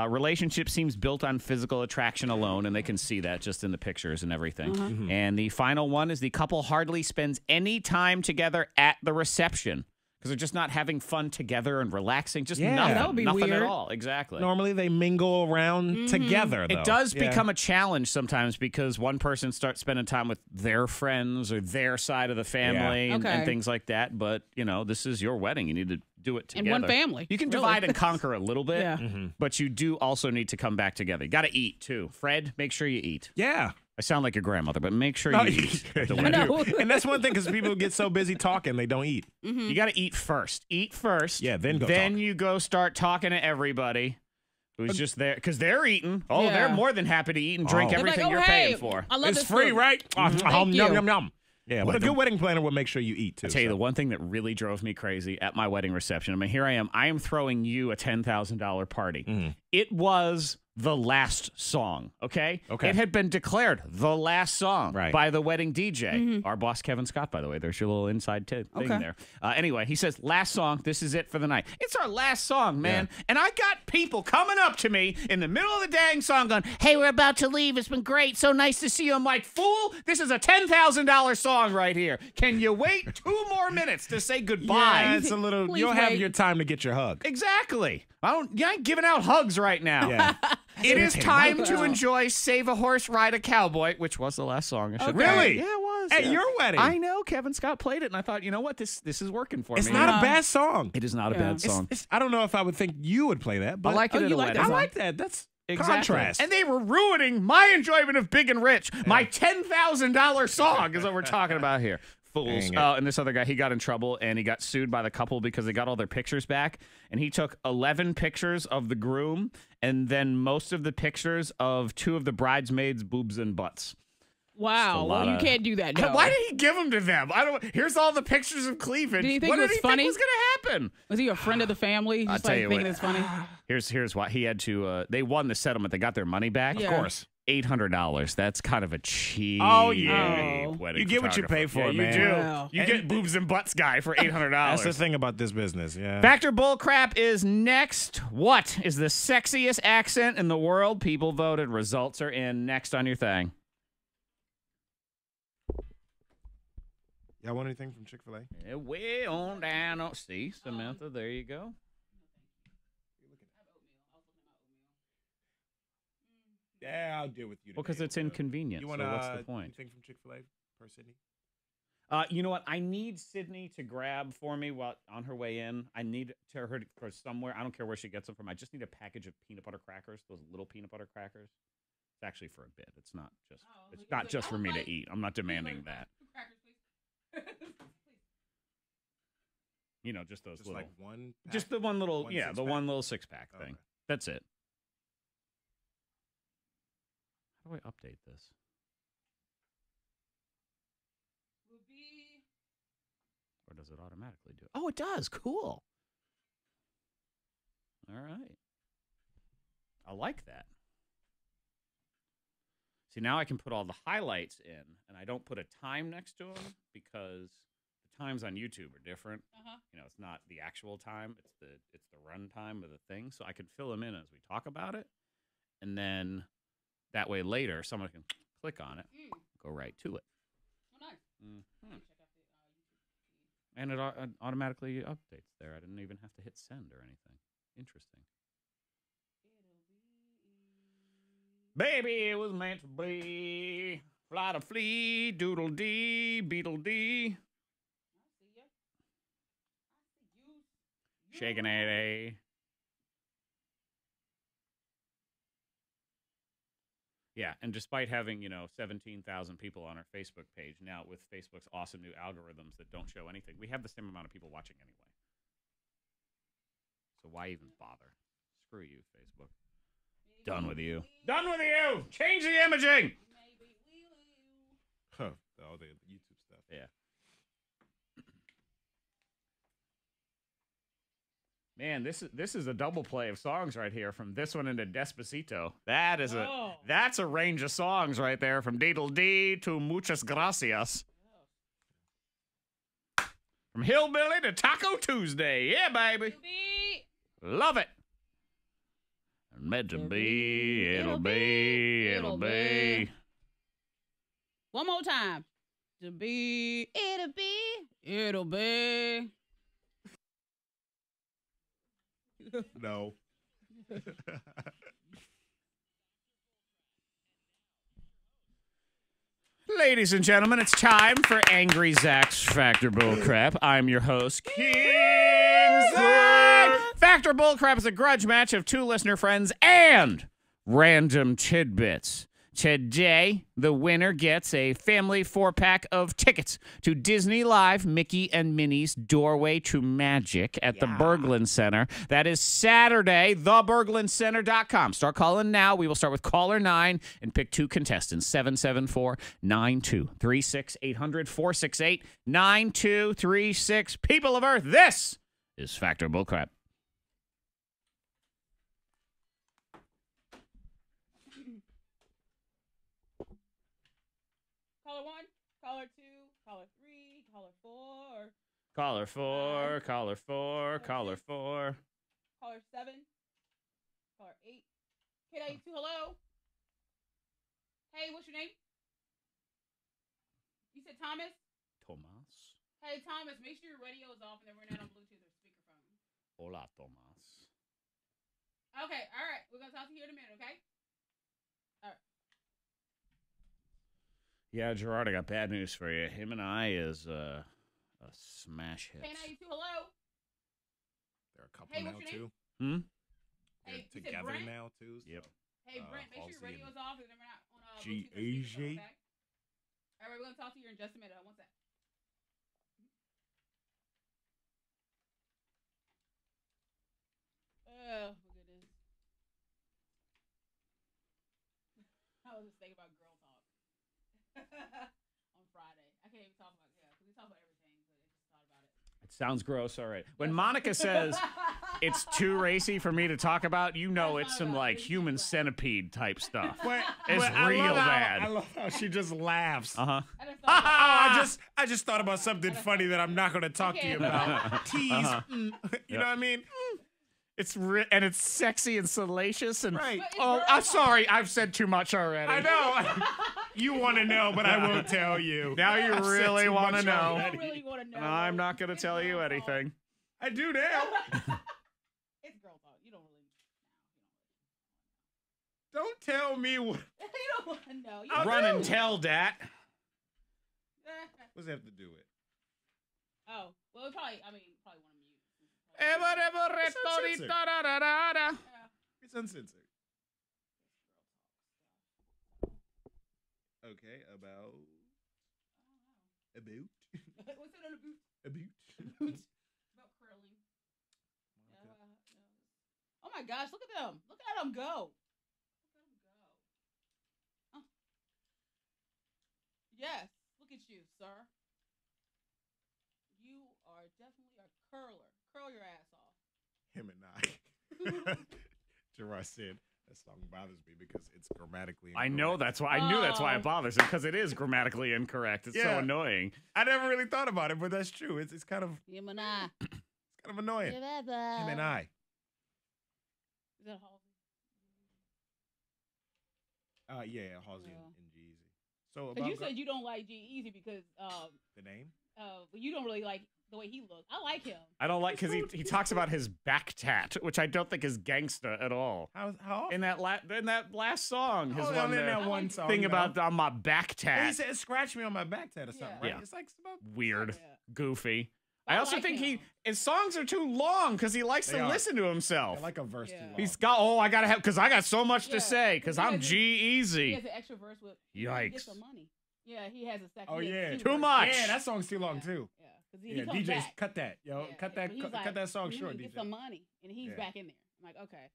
Relationship seems built on physical attraction alone, and they can see that just in the pictures and everything. And the final one is the couple hardly spends any time together at the reception because they're just not having fun together and relaxing. Just Yeah. nothing. That would be nothing at weird. all. Exactly. Normally they mingle around together, though. It does Yeah. become a challenge sometimes because one person starts spending time with their friends or their side of the family Yeah. and Okay. things like that. But, you know, this is your wedding. You need to do it In together. one family. You can really. divide and conquer a little bit, Yeah. but you do also need to come back together. You got to eat, too. Fred, make sure you eat. Yeah. I sound like your grandmother, but make sure you No, eat. at the you wedding. do. And that's one thing because people get so busy talking, they don't eat. You got to eat first. Eat first. Yeah, then go Then talk. you go start talking to everybody who's just there because they're eating. Oh, Yeah. they're more than happy to eat and drink Oh. They're like, everything oh, you're hey, paying for. I love It's this free, food. right? Thank Yum, you. yum, yum. Yeah, but a the- good wedding planner will make sure you eat, too. I tell you, so. the one thing that really drove me crazy at my wedding reception. I mean, here I am throwing you a $10,000 party. It was the last song, okay? Okay. It had been declared the last song Right. by the wedding DJ. Our boss, Kevin Scott, by the way. There's your little inside thing Okay. there. Anyway, he says, last song. This is it for the night. It's our last song, man. And I got people coming up to me in the middle of the dang song going, hey, we're about to leave. It's been great. So nice to see you. I'm like, fool, this is a $10,000 song right here. Can you wait 2 more minutes to say goodbye? Yeah, it's a little. Please You'll have wait. your time to get your hug. Exactly. I ain't giving out hugs right now. Yeah. It is time to Wow. enjoy Save a Horse, Ride a Cowboy, which was the last song. I should Okay. Really? Yeah, it was. At yeah. your wedding? I know. Kevin Scott played it, and I thought, you know what? This is working for It's me. not Yeah. a bad song. It is not a Yeah. bad song. I don't know if I would think you would play that, but I like it Oh, at you a like wedding. I that like that. That's Exactly. contrast. And they were ruining my enjoyment of Big and Rich. My $10,000 song is what we're talking about here. Fools. Dang it. And this other guy, he got in trouble and he got sued by the couple because they got all their pictures back. And he took 11 pictures of the groom and then most of the pictures of 2 of the bridesmaids' boobs and butts. Wow. Just a Well, lot you of- can't do that. No. Why did he give them to them? I don't. Here's all the pictures of cleavage. Did he think what it did was he funny? think was going to happen? Was he a friend of the family? I'll Just tell like you thinking what. it's funny. Here's why he had to. They won the settlement. They got their money back. Yeah. of course. $800. That's kind of a cheap. Oh, yeah. wedding You get what you pay photographer. for, Yeah, man. You do. Wow. You get boobs and butts guy for $800. That's the thing about this business. Yeah. Factor Bullcrap is next. What is the sexiest accent in the world? People voted. Results are in. Next on your thing. Y'all want anything from Chick-fil-A? Yeah, way on down. Oh, see, Samantha, there you go. Yeah, I'll deal with you. Well, because today. it's inconvenient. You So want what's the point? anything from Chick-fil-A for Sydney? You know what? I need Sydney to grab for me while on her way in. I need her to for somewhere. I don't care where she gets them from. I just need a package of peanut butter crackers. Those little peanut butter crackers. It's actually for a bit. It's not just. It's not just for me to eat. I'm not demanding that. You know, just those Just little. like one. Just the one little. One Yeah, the six-pack? one little 6-pack thing. Okay. That's it. How do I update this? Or does it automatically do it? Oh, it does. Cool. All right. I like that. See, now I can put all the highlights in, and I don't put a time next to them because the times on YouTube are different. You know, it's not the actual time; it's the run time of the thing. So I can fill them in as we talk about it, and then that way later someone can click on it, go right to it. Mhm. And it automatically updates there. I didn't even have to hit send or anything. Interesting. Baby, it was meant to be. Fly to flea, doodle dee, beetle dee. Shaking it, eh? Yeah, and despite having, 17,000 people on our Facebook page, now with Facebook's awesome new algorithms that don't show anything, we have the same amount of people watching anyway. So why even bother? Screw you, Facebook. Done with you. Done with you. Change the imaging. Huh. All the YouTube stuff. Yeah. Man, this is a double play of songs right here from this one into Despacito. That's a range of songs right there from Diddle Dee to Muchas Gracias. From Hillbilly to Taco Tuesday. Yeah, baby. Love it. Meant to be, it'll be. One more time. To be, it'll be. No. Ladies and gentlemen, it's time for Angry Zach's Factor Bullcrap. I'm your host, King Zach. Factor Bullcrap is a grudge match of two listener friends and random tidbits. Today, the winner gets a family 4-pack of tickets to Disney Live Mickey and Minnie's Doorway to Magic at the Berglund Center. That is Saturday, theberglundcenter.com. Start calling now. We will start with caller 9 and pick 2 contestants, 774-9236, 800-468-9236. People of Earth, this is Factor Bullcrap. Caller 1, caller 2, caller 3, caller 4. Caller 4, caller 4, caller 4. Caller 7, caller 8. K92, hello. Hey, what's your name? You said Thomas? Tomas. Hey, Thomas, make sure your radio is off and that we're not on Bluetooth or speakerphone. Hola, Tomas. Okay, all right. We're going to talk to you in a minute, okay? All right. Yeah, Gerard, I got bad news for you. Him and I is a smash hit. K92, hello. They're a couple Hey, now, what's your too. Hmm? They're Hey, you said together Brent? now, too. So. Yep. Hey, Brent, make sure your Halsey radio and is off and then we're not on G-A-J? Bluetooth or speakerphone, okay? All right, we're going to talk to you in just a minute. One sec. Oh, my goodness. I was just thinking about girl talk on Friday. I can't even talk about because we talk about everything, but I just thought about it. It sounds gross. All right. When Monica says it's too racy for me to talk about, you know it's some like human centipede type stuff. It's real bad. I love how she just laughs. Uh-huh. I just thought about it. I just thought about something funny that I'm not going to talk to you about. Tease. You know what I mean? It's and it's sexy and salacious and Right. oh, I'm sorry, I've said too much already. I know. You want to know, but I won't tell you. Now you I've said really too want to much know. I already. really want to know. And I'm not going to tell you girl talk. anything. I do now. It's girl talk. You don't really. Don't tell me what. You don't want to know. You Run and tell, Dat. What's that have to do with? Oh, well, probably one of you. It's uncensored. Okay, about. What's it on a boot? About. About curling. Oh my gosh, look at them. Look at them go. Oh. Yes, look at you, sir. You are definitely a curler. Curl your ass off. Him and I. Gerard said that song bothers me because it's grammatically incorrect. I know that's why. I knew that's why it bothers him because it is grammatically incorrect. It's so Yeah. annoying. I never really thought about it, but that's true. It's kind of Him and I. it's kind of annoying. Him and I. Is that Halsey? Yeah, Halsey and G-Eazy. So Because about you said you don't like G-Eazy because the name? but you don't really like the way he looks. I like him. I don't like because he talks about his back tat, which I don't think is gangsta at all. How often? In that last song, his Oh, one in there, that one song. thing no. about on my back He tat. said, "Scratch me on my back tat" or something, Yeah. right? Yeah. It's like about Weird, Yeah. goofy. I I also like think him. his songs are too long because he likes They to are. listen to himself. like a verse Yeah. too long. He's got I gotta have because I got so much Yeah, to say because he I'm has a- He G-Eazy. has an extra verse with. He Yikes. gets some money. Yeah, he has a second. Oh, he has yeah. two Too verses. much. Yeah, that song's too long too. Yeah. He Yeah, comes DJs, back. cut that, yo. Yeah, Cut but that. he's Cut like, that song "Let me short, get DJ. some money," and he's Yeah. back in there. I'm like, okay,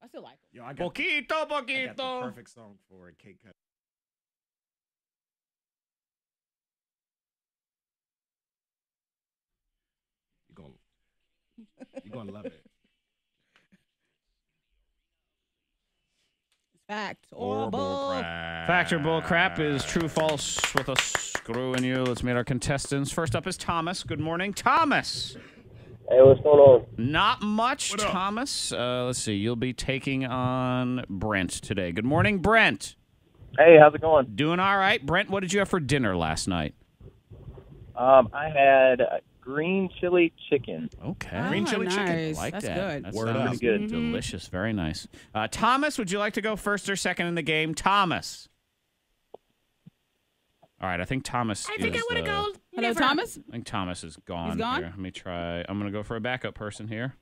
I still like him. Yo, I got Poquito, I got the poquito. perfect song for a cake cut. You're gonna love it. Fact or bull. Fact or bull crap is true, false with a screw in you. Let's meet our contestants. First up is Thomas. Good morning, Thomas. Hey, what's going on? Not much, What up? Thomas. Let's see. You'll be taking on Brent today. Good morning, Brent. Hey, how's it going? Doing all right. Brent, what did you have for dinner last night? I had green chili chicken. Okay. Green chili chicken. Nice. Like That's that. good. That Word sounds up. Pretty good. delicious. Very nice. Thomas, would you like to go first or second in the game? Thomas. All right, I think Thomas I think I want to go. Hello, never. Thomas. I think Thomas is gone. He's gone? Here. Let me try. I'm going to go for a backup person here.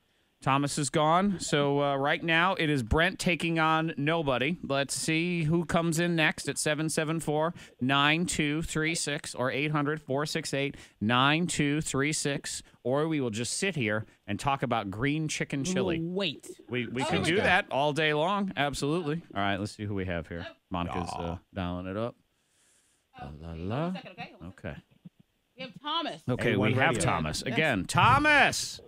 Thomas is gone. So right now it is Brent taking on nobody. Let's see who comes in next at 774-9236 or 800-468-9236. Or we will just sit here and talk about green chicken chili. Wait. We Oh, can my do God. that all day long. Absolutely. All right, let's see who we have here. Monica's dialing it up. La, la, la. Second, okay? Okay. We have Thomas. Okay, A1 we have radio. Thomas. Again, Thomas.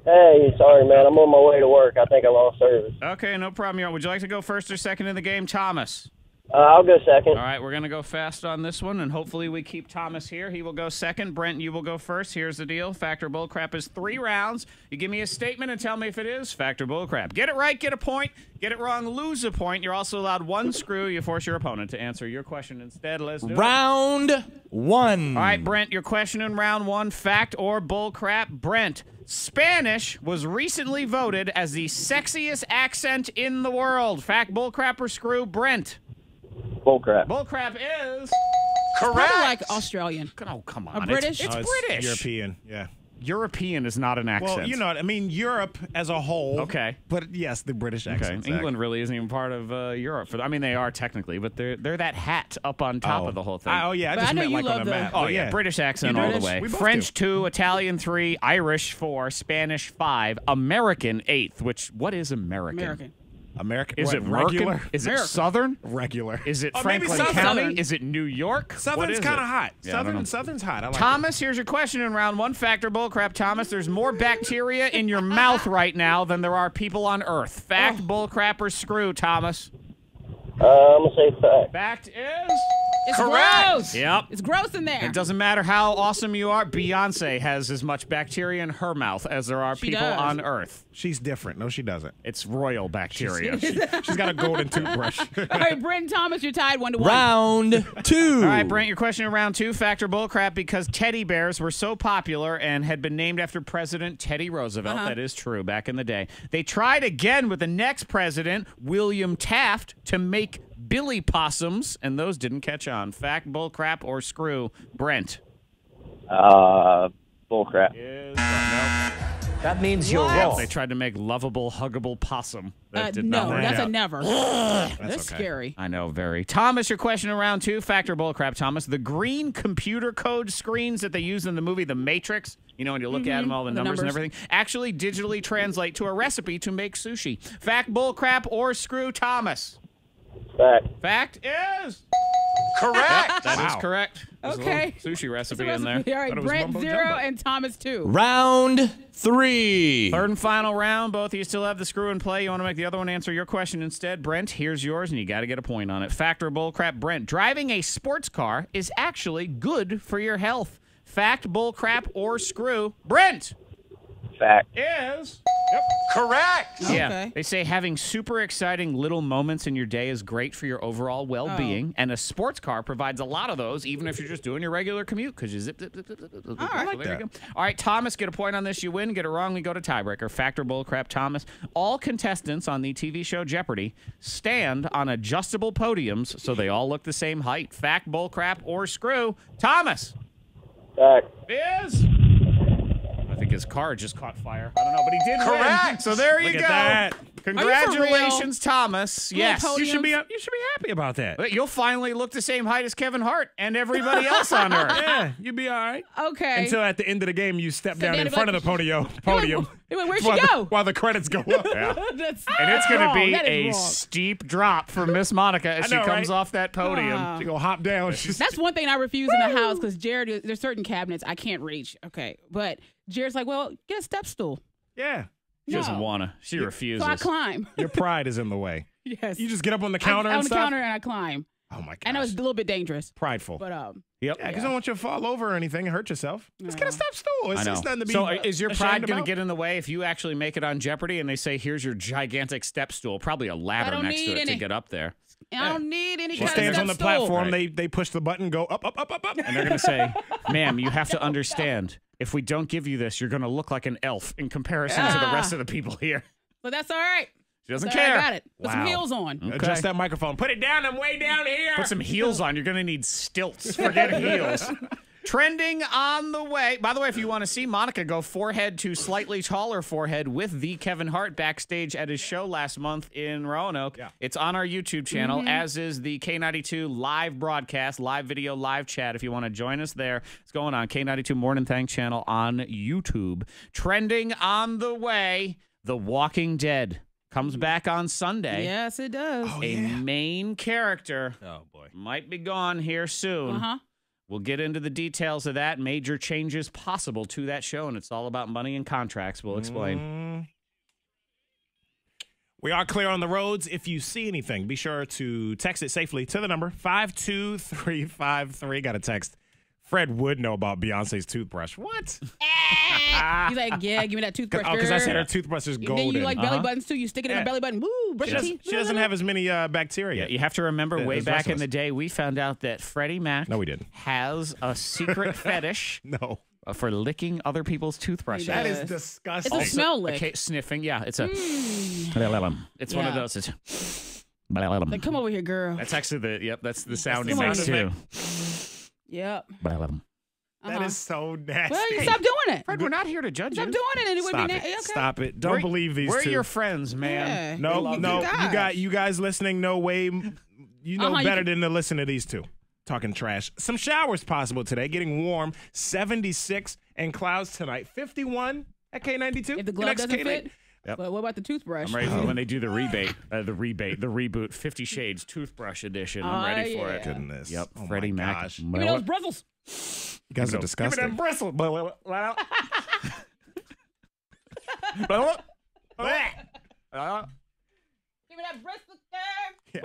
Hey, sorry, man. I'm on my way to work. I think I lost service. Okay, no problem. Would you like to go first or second in the game, Thomas? I'll go second. All right, we're going to go fast on this one, and hopefully we keep Thomas here. He will go second. Brent, you will go first. Here's the deal. Fact or bullcrap is 3 rounds. You give me a statement and tell me if it is fact or bullcrap. Get it right, get a point. Get it wrong, lose a point. You're also allowed 1 screw. You force your opponent to answer your question instead. Let's do it. Round 1. All right, Brent, your question in round 1, fact or bullcrap. Brent, Spanish was recently voted as the sexiest accent in the world. Fact, bullcrap, or screw? Brent. Bullcrap. Bullcrap is Probably like Australian. Oh, come on. Or British? It's Oh, British. European. Yeah. European is not an accent. Well, you know what I mean. Europe as a whole. Okay. But yes, the British Okay. accent. England really isn't even part of Europe. I mean, they are technically, but they're that hat up on top of the whole thing. Oh yeah, I But just I know meant you like love on the the- map. Oh, But yeah. British accent You all British? the way. We both French do. 2, Italian 3, Irish 4, Spanish 5, American 8th, which, what is American? American. American. Is what, it regular? American? Is it American. Southern? Regular. Is it Oh, maybe Franklin Southern. County? Southern. Is it New York? What Southern's is kind of it? hot. Yeah, I don't know. Southern's hot. I like Thomas, here's your question in round 1. Fact or bullcrap, Thomas? There's more bacteria in your mouth right now than there are people on Earth. Fact, bullcrap, or screw, Thomas? I'm going to say fact. Fact is It's correct. gross. Yep. It's gross in there. It doesn't matter how awesome you are. Beyonce has as much bacteria in her mouth as there are She people does. on Earth. She's different. No, she doesn't. It's royal bacteria. She's got a golden toothbrush. All right, Brent and Thomas, you're tied 1-1. Round 2. All right, Brent, your question in round 2, fact or bullcrap, because teddy bears were so popular and had been named after President Teddy Roosevelt. That is true, back in the day. They tried again with the next president, William Taft, to make Billy possums, and those didn't catch on. Fact, bullcrap, or screw? Brent. Bullcrap. That means you're What? wrong. They tried to make lovable, huggable possum. That did not No, work that's out. a never. That's okay. scary. I know, very. Thomas, your question in round 2, fact or bullcrap, Thomas. The green computer code screens that they use in the movie The Matrix, you know, when you look at them, all the numbers and everything, actually digitally translate to a recipe to make sushi. Fact, bullcrap, or screw, Thomas? Fact. Fact is Correct. that is Wow. correct. There's a Okay. little sushi recipe It's in a there. recipe. All right, Thought it was Brent mumbo 0 jumbo. and Thomas 2. Round 3. Third and final round. Both of you still have the screw in play. You want to make the other one answer your question instead. Brent, here's yours, and you got to get a point on it. Fact or bullcrap, Brent. Driving a sports car is actually good for your health. Fact, bullcrap, or screw? Brent Fact. is... Correct. Yeah, Okay. they say having super exciting little moments in your day is great for your overall well-being, and a sports car provides a lot of those, even if you're just doing your regular commute, because you zip, zip, zip, zip, zip, zip. All right. So there you go. All right, Thomas, get a point on this. You win. Get it wrong, we go to tiebreaker. Fact or bullcrap, Thomas. All contestants on the TV show Jeopardy stand on adjustable podiums, so they all look the same height. Fact, bullcrap, or screw? Thomas Fact. is... I think his car just caught fire. I don't know, but he did win. Correct. So there you Look go. at that. Congratulations, Thomas. Yes. Little You should be happy about that. But you'll finally look the same height as Kevin Hart and everybody else on Earth. Yeah, you'll be all right. Okay. Until at the end of the game, you step down down in and front of like- the podium. Where'd she while go? while the credits go up. Yeah. That's And it's going to wrong. be That is a wrong. steep drop for Miss Monica as she know, comes right? off that podium. She gonna hop down. That's one thing I refuse in the house because Jared, there's certain cabinets I can't reach. Okay. But Jared's like, well, get a step stool. Yeah. She doesn't No. want to. She refuses. So I climb. Your pride is in the way. Yes. You just get up on the counter on and the stuff. counter and I climb. Oh my god. I know it's a little bit dangerous, prideful. but Yep. Yeah, because I don't want you to fall over or anything and hurt yourself. Just get a step stool. It's, I know. it's nothing to be So is your ashamed pride going to about. get in the way if you actually make it on Jeopardy and they say, here's your gigantic step stool, probably a ladder don't next to need it to any. get up there. I don't need any She kind stands of on the step stool. platform. Right. They push the button, go up. And they're going to say, ma'am, you have to understand, if we don't give you this, you're going to look like an elf in comparison to the rest of the people here. But that's all right. She doesn't That's all right, care. I got it. Put some Wow. heels on. Okay. Adjust that microphone. Put it down. I'm way down here. Put some heels on. You're going to need stilts. Forget heels. Trending on the way. By the way, if you want to see Monica go forehead to slightly taller forehead with the Kevin Hart backstage at his show last month in Roanoke, it's on our YouTube channel, as is the K92 live broadcast, live video, live chat. If you want to join us there, it's going on K92 Mornin Thang channel on YouTube. Trending on the way, The Walking Dead comes back on Sunday. Yes, it does. A main character Oh boy. might be gone here soon. Uh-huh. We'll get into the details of that. Major changes possible to that show, and it's all about money and contracts. We'll explain. We are clear on the roads. If you see anything, be sure to text it safely to the number 52353. Got a text. Fred would know about Beyonce's toothbrush. What? He's like, yeah, give me that toothbrush. Oh, because I said her girl. toothbrush is And golden. then you like belly buttons too. You stick it in Yeah. her belly button. Woo, brush she, your doesn't, teeth. she doesn't have as many bacteria. Yeah, you have to remember The- way the back rest of in the us. day, we found out that Freddie Mac No, we didn't. has a secret fetish No. for licking other people's toothbrushes. He That is does. disgusting. It's a smell lick. Okay, sniffing, yeah. It's a. It's one of Yeah. those. It's Like, come over here, girl. That's actually that's the sound he the makes sound too. Yep. That is so nasty. Well, you stop doing it. Fred, we're not here to judge Stop you. doing it, and it would Stop be it. okay. Stop it. Don't believe these We're two. your friends, man. Yeah. No, love no. you You guys. you guys listening know way you know You better can- than to listen to these two. Talking trash. Some showers possible today. Getting warm. 76 and clouds tonight. 51 at K92. If the glove next doesn't K9 fit. Yep. But what about the toothbrush? I'm ready for when they do the reboot, 50 Shades toothbrush edition. I'm ready for it. Goodness. Yep, Oh Freddie my Mac. gosh. Give me those bristles. You guys are Give me disgusting. them bristles. Give me that bristle there. Yeah,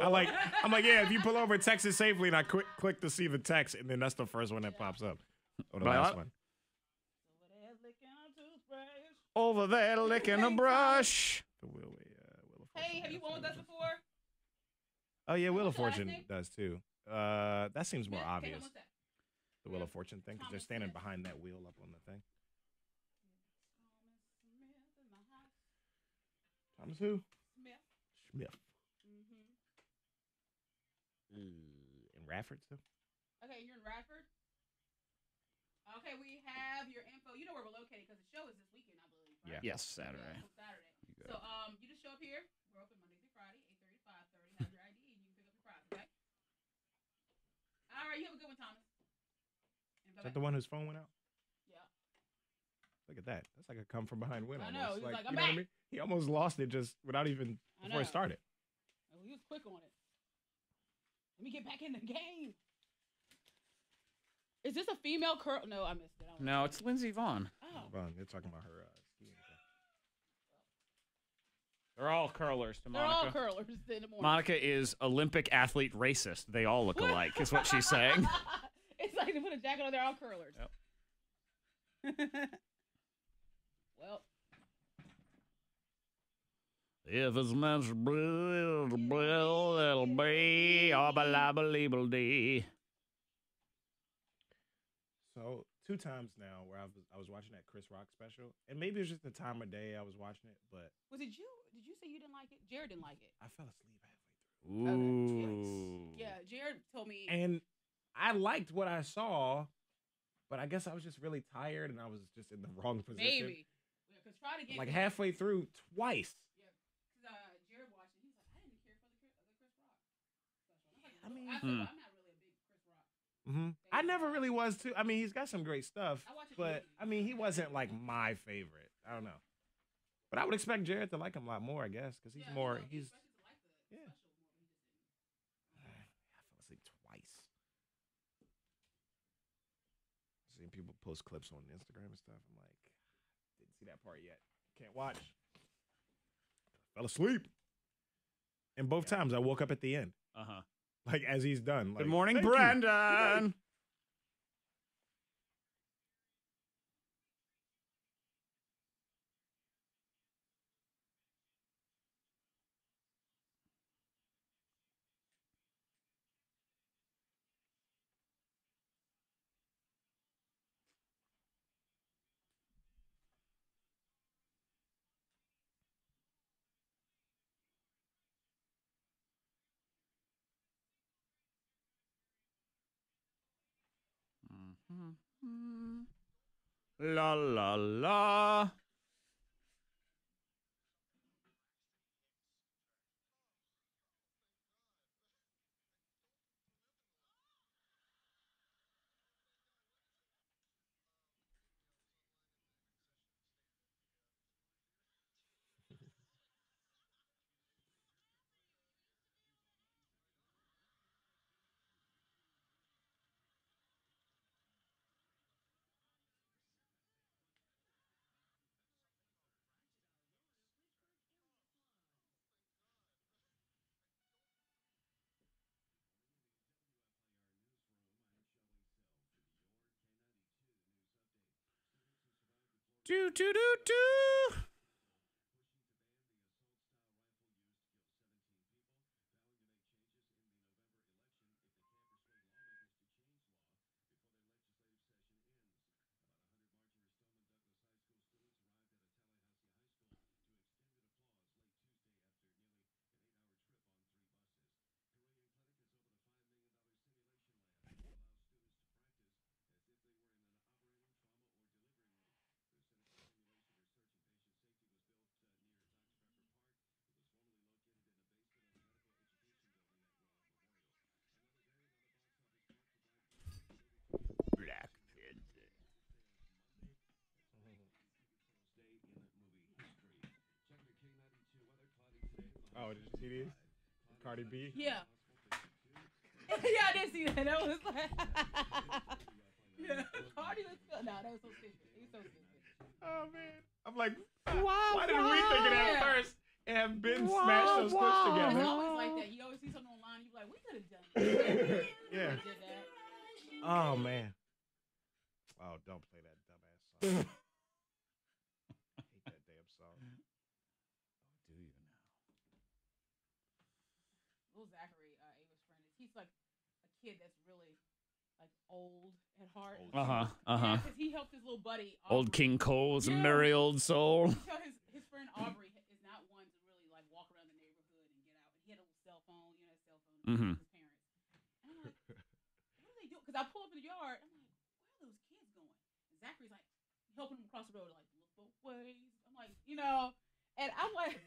I'm like, yeah, if you pull over, text it safely, and I click to see the text, and then that's the first one that pops up. Or the last one. Over there licking a brush. The Wheel of Hey, have you won with us before? Oh, yeah, Wheel of What's your last Fortune name? does too. That seems more Hang on obvious. one sec. The Wheel of Fortune thing, because they're standing behind that wheel up on the thing. Thomas who? Smith. In Radford too? Okay, you're in Radford? Okay, we have your info. You know where we're located because the show is this weekend, I believe. Right? Yes, Saturday. Yeah, Saturday. So you just show up here. We're open Monday through Friday, 8:30 to 5:30. Have your ID and you can pick up your prize, okay? All right, you have a good one, Thomas. Is that the one whose phone went out? Yeah. Look at that. That's like a come from behind win I almost. know. He was like, I'm you know what I back. mean? He almost lost it just without even I before it know. started. Oh, he was quick on it. Let me get back in the game. Is this a female curl? No, I missed it. No, it's Lindsey Vaughn. Oh. Well, they're talking about her skiing. They're all curlers to They're all Monica. curlers in the morning. Monica is Olympic athlete racist. They all look alike, is what she's saying. It's like they put a jacket on, they're all curlers. Well, If it's meant to be, it'll be. Dee. So 2 times now where I was watching that Chris Rock special, and maybe it was just the time of day I was watching it, but was it you? Did you say you didn't like it? Jared didn't like it. I fell asleep halfway through. Ooh. Yeah, Jared told me. And I liked what I saw, but I guess I was just really tired and I was just in the wrong position. Maybe. Yeah, 'cause try to get Like halfway through twice. I mean, I'm not really a big Chris Rock. I never really was too. I mean, he's got some great stuff, I watch it but I mean, he wasn't like my favorite. I don't know, but I would expect Jared to like him a lot more, I guess, because he's more. He's yeah. I fell asleep twice. Seeing people post clips on Instagram and stuff. I'm like, didn't see that part yet. Can't watch. Fell asleep. And both times I woke up at the end. Like as he's done. Like, Good morning, "Thank you. Brandon. La la la. Do do do do. Black Panther. Oh, did you see these? Cardi B? Yeah. Yeah, I did see that. That was like, yeah. Cardi was no, that was so stupid. He's so stupid. Oh man. I'm like, why didn't we think of that first? And Ben smashed those clips It's together. always like that. You always see something online, you be like, we could have done that. Yeah. We did that. Oh man. Oh, don't play that dumbass song. I hate that damn song. Oh, do you now? Little Zachary, Ava's friend, he's like a kid that's really like old at heart. Yeah, because he helped his little buddy. Aubrey. Old King Cole was a merry old soul. So his friend Aubrey is not one to really like walk around the neighborhood and get out. And he had a little cell phone, his cell phone with his parents. And I'm like, what are they doing? Because I pull up in the yard. I'm like, where are those kids going? And Zachary's like helping him across the road, like look both ways. I'm like, and I'm like.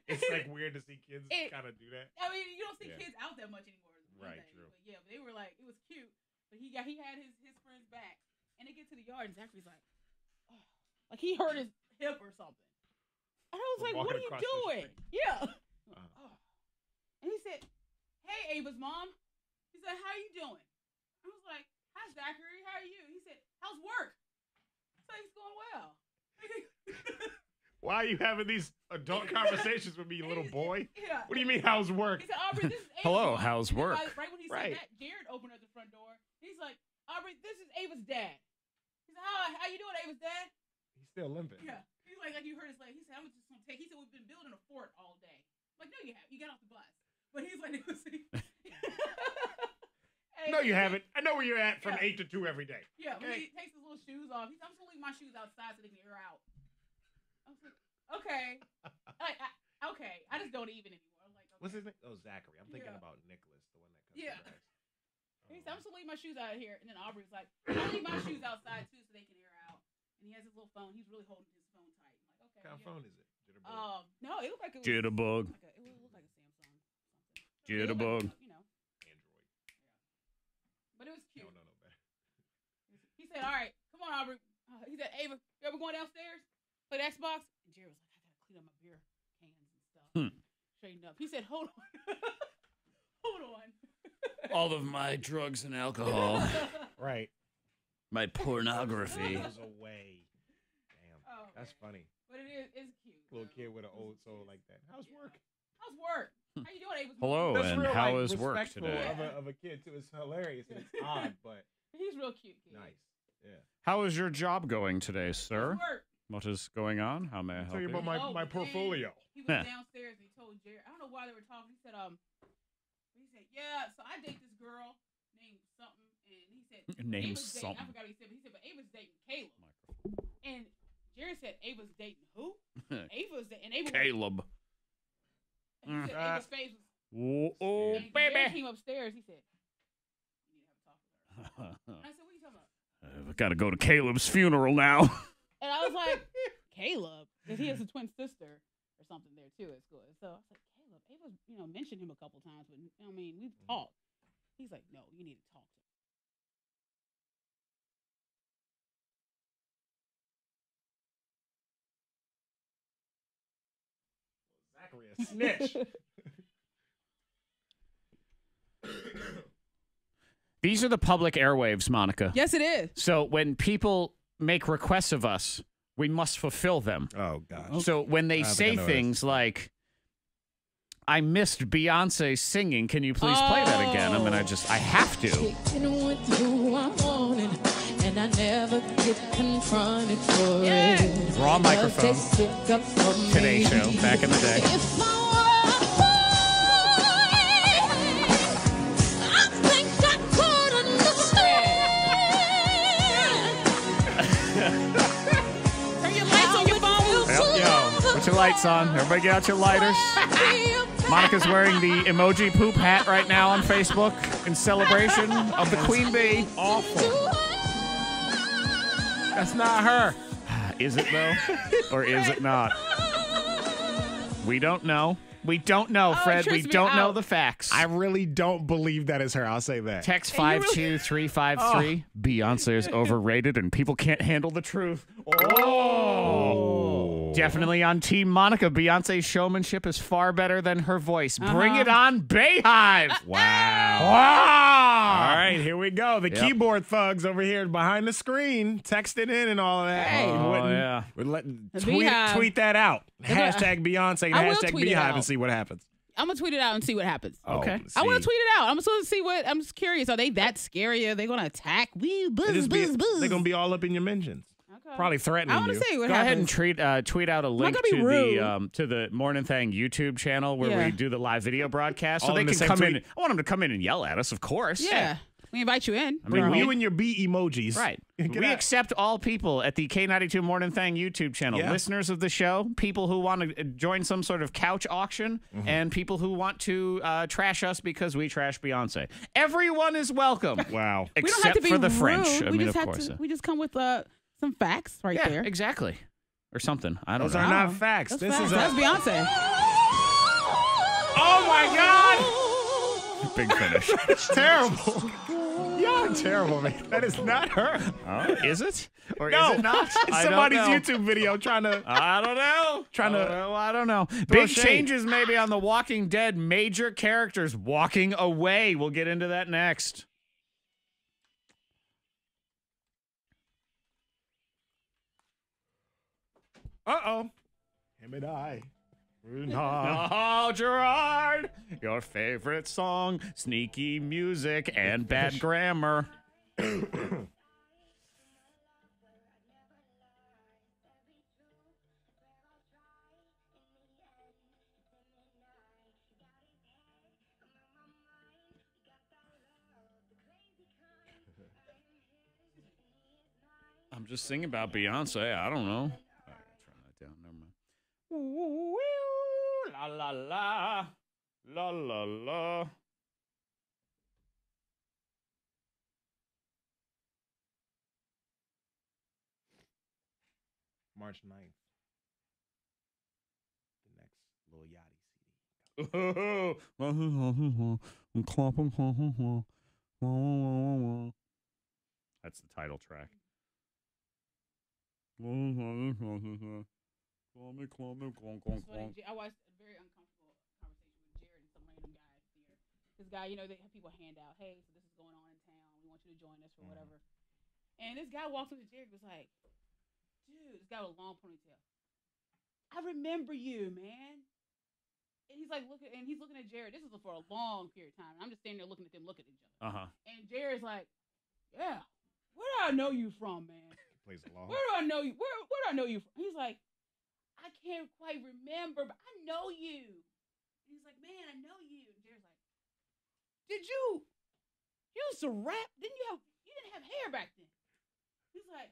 It's like weird to see kids kind of do that. I mean, you don't see kids out that much anymore. Right, true. But yeah, but they were like, it was cute. But he had his friends back, and they get to the yard, and Zachary's like, oh, like he hurt his hip or something. And I was like, what are you doing? Yeah. Oh. And he said, hey, Ava's mom. He said, how are you doing? I was like, hi, Zachary. How are you? He said, how's work? I said, it's going well. Why are you having these adult conversations with me, little boy? Yeah. What do you mean, how's work? He said, Aubrey, this is Ava's Hello, mom. how's And then work? Right when he said that, Jared opened up the front door. He's like, Aubrey, this is Ava's dad. He said, how you doing, Ava's dad? He's still limping. Yeah. He's like you heard his leg. He said, I'm just gonna take. He said, we've been building a fort all day. I'm like, no, you haven't. You got off the bus. But he's like, no, you haven't. I know where you're at from 8 to 2 every day. Yeah, when he takes his little shoes off. He said, I'm just gonna leave my shoes outside so they can air out. I was like, okay. Okay. I just don't even anymore. I'm like, okay. What's his name? Oh, Zachary. I'm thinking about Nicholas, the one that comes back. He said, I'm just gonna leave my shoes out here. And then Aubrey's like, I'll leave my shoes outside too so they can air out. And he has his little phone. He's really holding his phone tight. I'm like, okay. What kind of phone is it? Jitterbug? No, it looked like it was Jitterbug. it looked like a Samsung. Jitterbug. Like, said, all right, come on, Aubrey. He said, Ava, you ever going downstairs? Play the Xbox? And Jerry was like, I gotta clean up my beer cans and stuff. Straighten up. He said, hold on. Hold on. All of my drugs and alcohol. Right. My pornography. Goes away. Damn. Oh, That's funny. But it's cute. Little kid with an old soul like that. How's work? How's work? How you doing, Ava? Hello, That's and real, how like, is work respectful today? Of a kid too. It's hilarious and it's odd, but He's real cute. Kid. nice. Yeah. How is your job going today, sir? How's work? What is going on? How may I help Tell you you? about my but portfolio. then He was downstairs and he told Jerry. I don't know why they were talking. He said, yeah. So I date this girl named something, and he said Name Ava's dating, something. I forgot what he said, but he said, but Ava's dating Caleb. And Jerry said, Ava's dating who? Ava's dating. And Ava Caleb. and he said, Ava's face was. Oh, And Jerry baby. came upstairs. He said, "You need to have a talk with her." I said, "What are you talking about?" I gotta go to Caleb's funeral now. And I was like, Caleb, because he has a twin sister or something there too at school. So I was like, Caleb, Ava's, mentioned him a couple times, but I mean, we've talked. He's like, no, you need to talk to Zachary a snitch. These are the public airwaves, Monica. Yes, it is. So when people make requests of us, we must fulfill them. Oh gosh. So when they I think say I know things like, I missed Beyonce singing, can you please play that again? I mean, I have to. Kicking with who I wanted, and I never get confronted for it. Raw microphone. Today Today Show, back in the day. If I were a boy, I think I could understand. Turn your lights on your phone. Yo, put your lights on. Everybody get out your lighters. Monica's wearing the emoji poop hat right now on Facebook in celebration of the Queen Bee. Awful. That's not her. Is it, though? Or is it not? We don't know. We don't know, Fred. We trips me don't know out. the facts. I really don't believe that is her. I'll say that. Text And you really- 52353. Beyonce is overrated and people can't handle the truth. Oh. Definitely on Team Monica. Beyonce's showmanship is far better than her voice. Bring it on, Bayhive. Wow. Wow. All right, here we go. The keyboard thugs over here behind the screen, texting in and all of that. Hey. And Oh, yeah. tweet that out. Hashtag Beyonce and I will hashtag tweet it Beehive out. and see what happens. I'm gonna tweet it out and see what happens. Okay. I want to tweet it out. I'm supposed to see what. I'm just curious. Are they that scary? Are they gonna attack? Wee buzz buzz buzz. They're going to be all up in your mentions. Okay. Probably threatening I want you. to see what Go ahead and happens. tweet out a link gonna be to the Morning Thang YouTube channel where Yeah. we do the live video broadcast, so All they in the can same come tweet? in. I want them to come in and yell at us, of course. Yeah. We invite you in. I mean, You and your bee emojis. Right. Get We out. accept all people at the K92 Mornin Thang YouTube channel. Yeah. Listeners of the show, people who want to join some sort of couch auction, and people who want to trash us because we trash Beyonce. Everyone is welcome. Wow. We don't have Except to be for the rude. French. I We mean, just of have course. to. We just come with some facts right Yeah, there. exactly. Or something. I don't Those know. are not facts. That's This facts. is That's Beyonce. Oh my God! Big finish. It's terrible. Y'all are terrible, man. That is not her. Is it? Or No, is it not? it's I don't somebody's know. YouTube video trying to. I don't know. I don't know. Big shade. changes maybe on The Walking Dead. Major characters walking away. We'll get into that next. Uh-oh. Him and I. Oh, Gerard, your favorite song, sneaky music, and bad grammar. I'm just singing about Beyonce. I don't know. I gotta turn that down. Never mind. Ooh, la la la, la la la. March 9th. The next Lil Yachty CD. That's the title track. I watched a very uncomfortable conversation with Jared and some random guy at the theater. This guy, they have people hand out, hey, so this is going on in town. We want you to join us for whatever. And this guy walks up to Jared and was like, dude, this guy with a long ponytail. I remember you, man. And he's like, he's looking at Jared. This is for a long period of time. And I'm just standing there looking at them, looking at each other. And Jared's like, yeah, where do I know you from, man? Plays along. Where do I know you? Where do I know you from? He's like, I can't quite remember, but I know you. And he's like, man, I know you. And Jared's like, did you used to rap? You didn't have hair back then. He's like,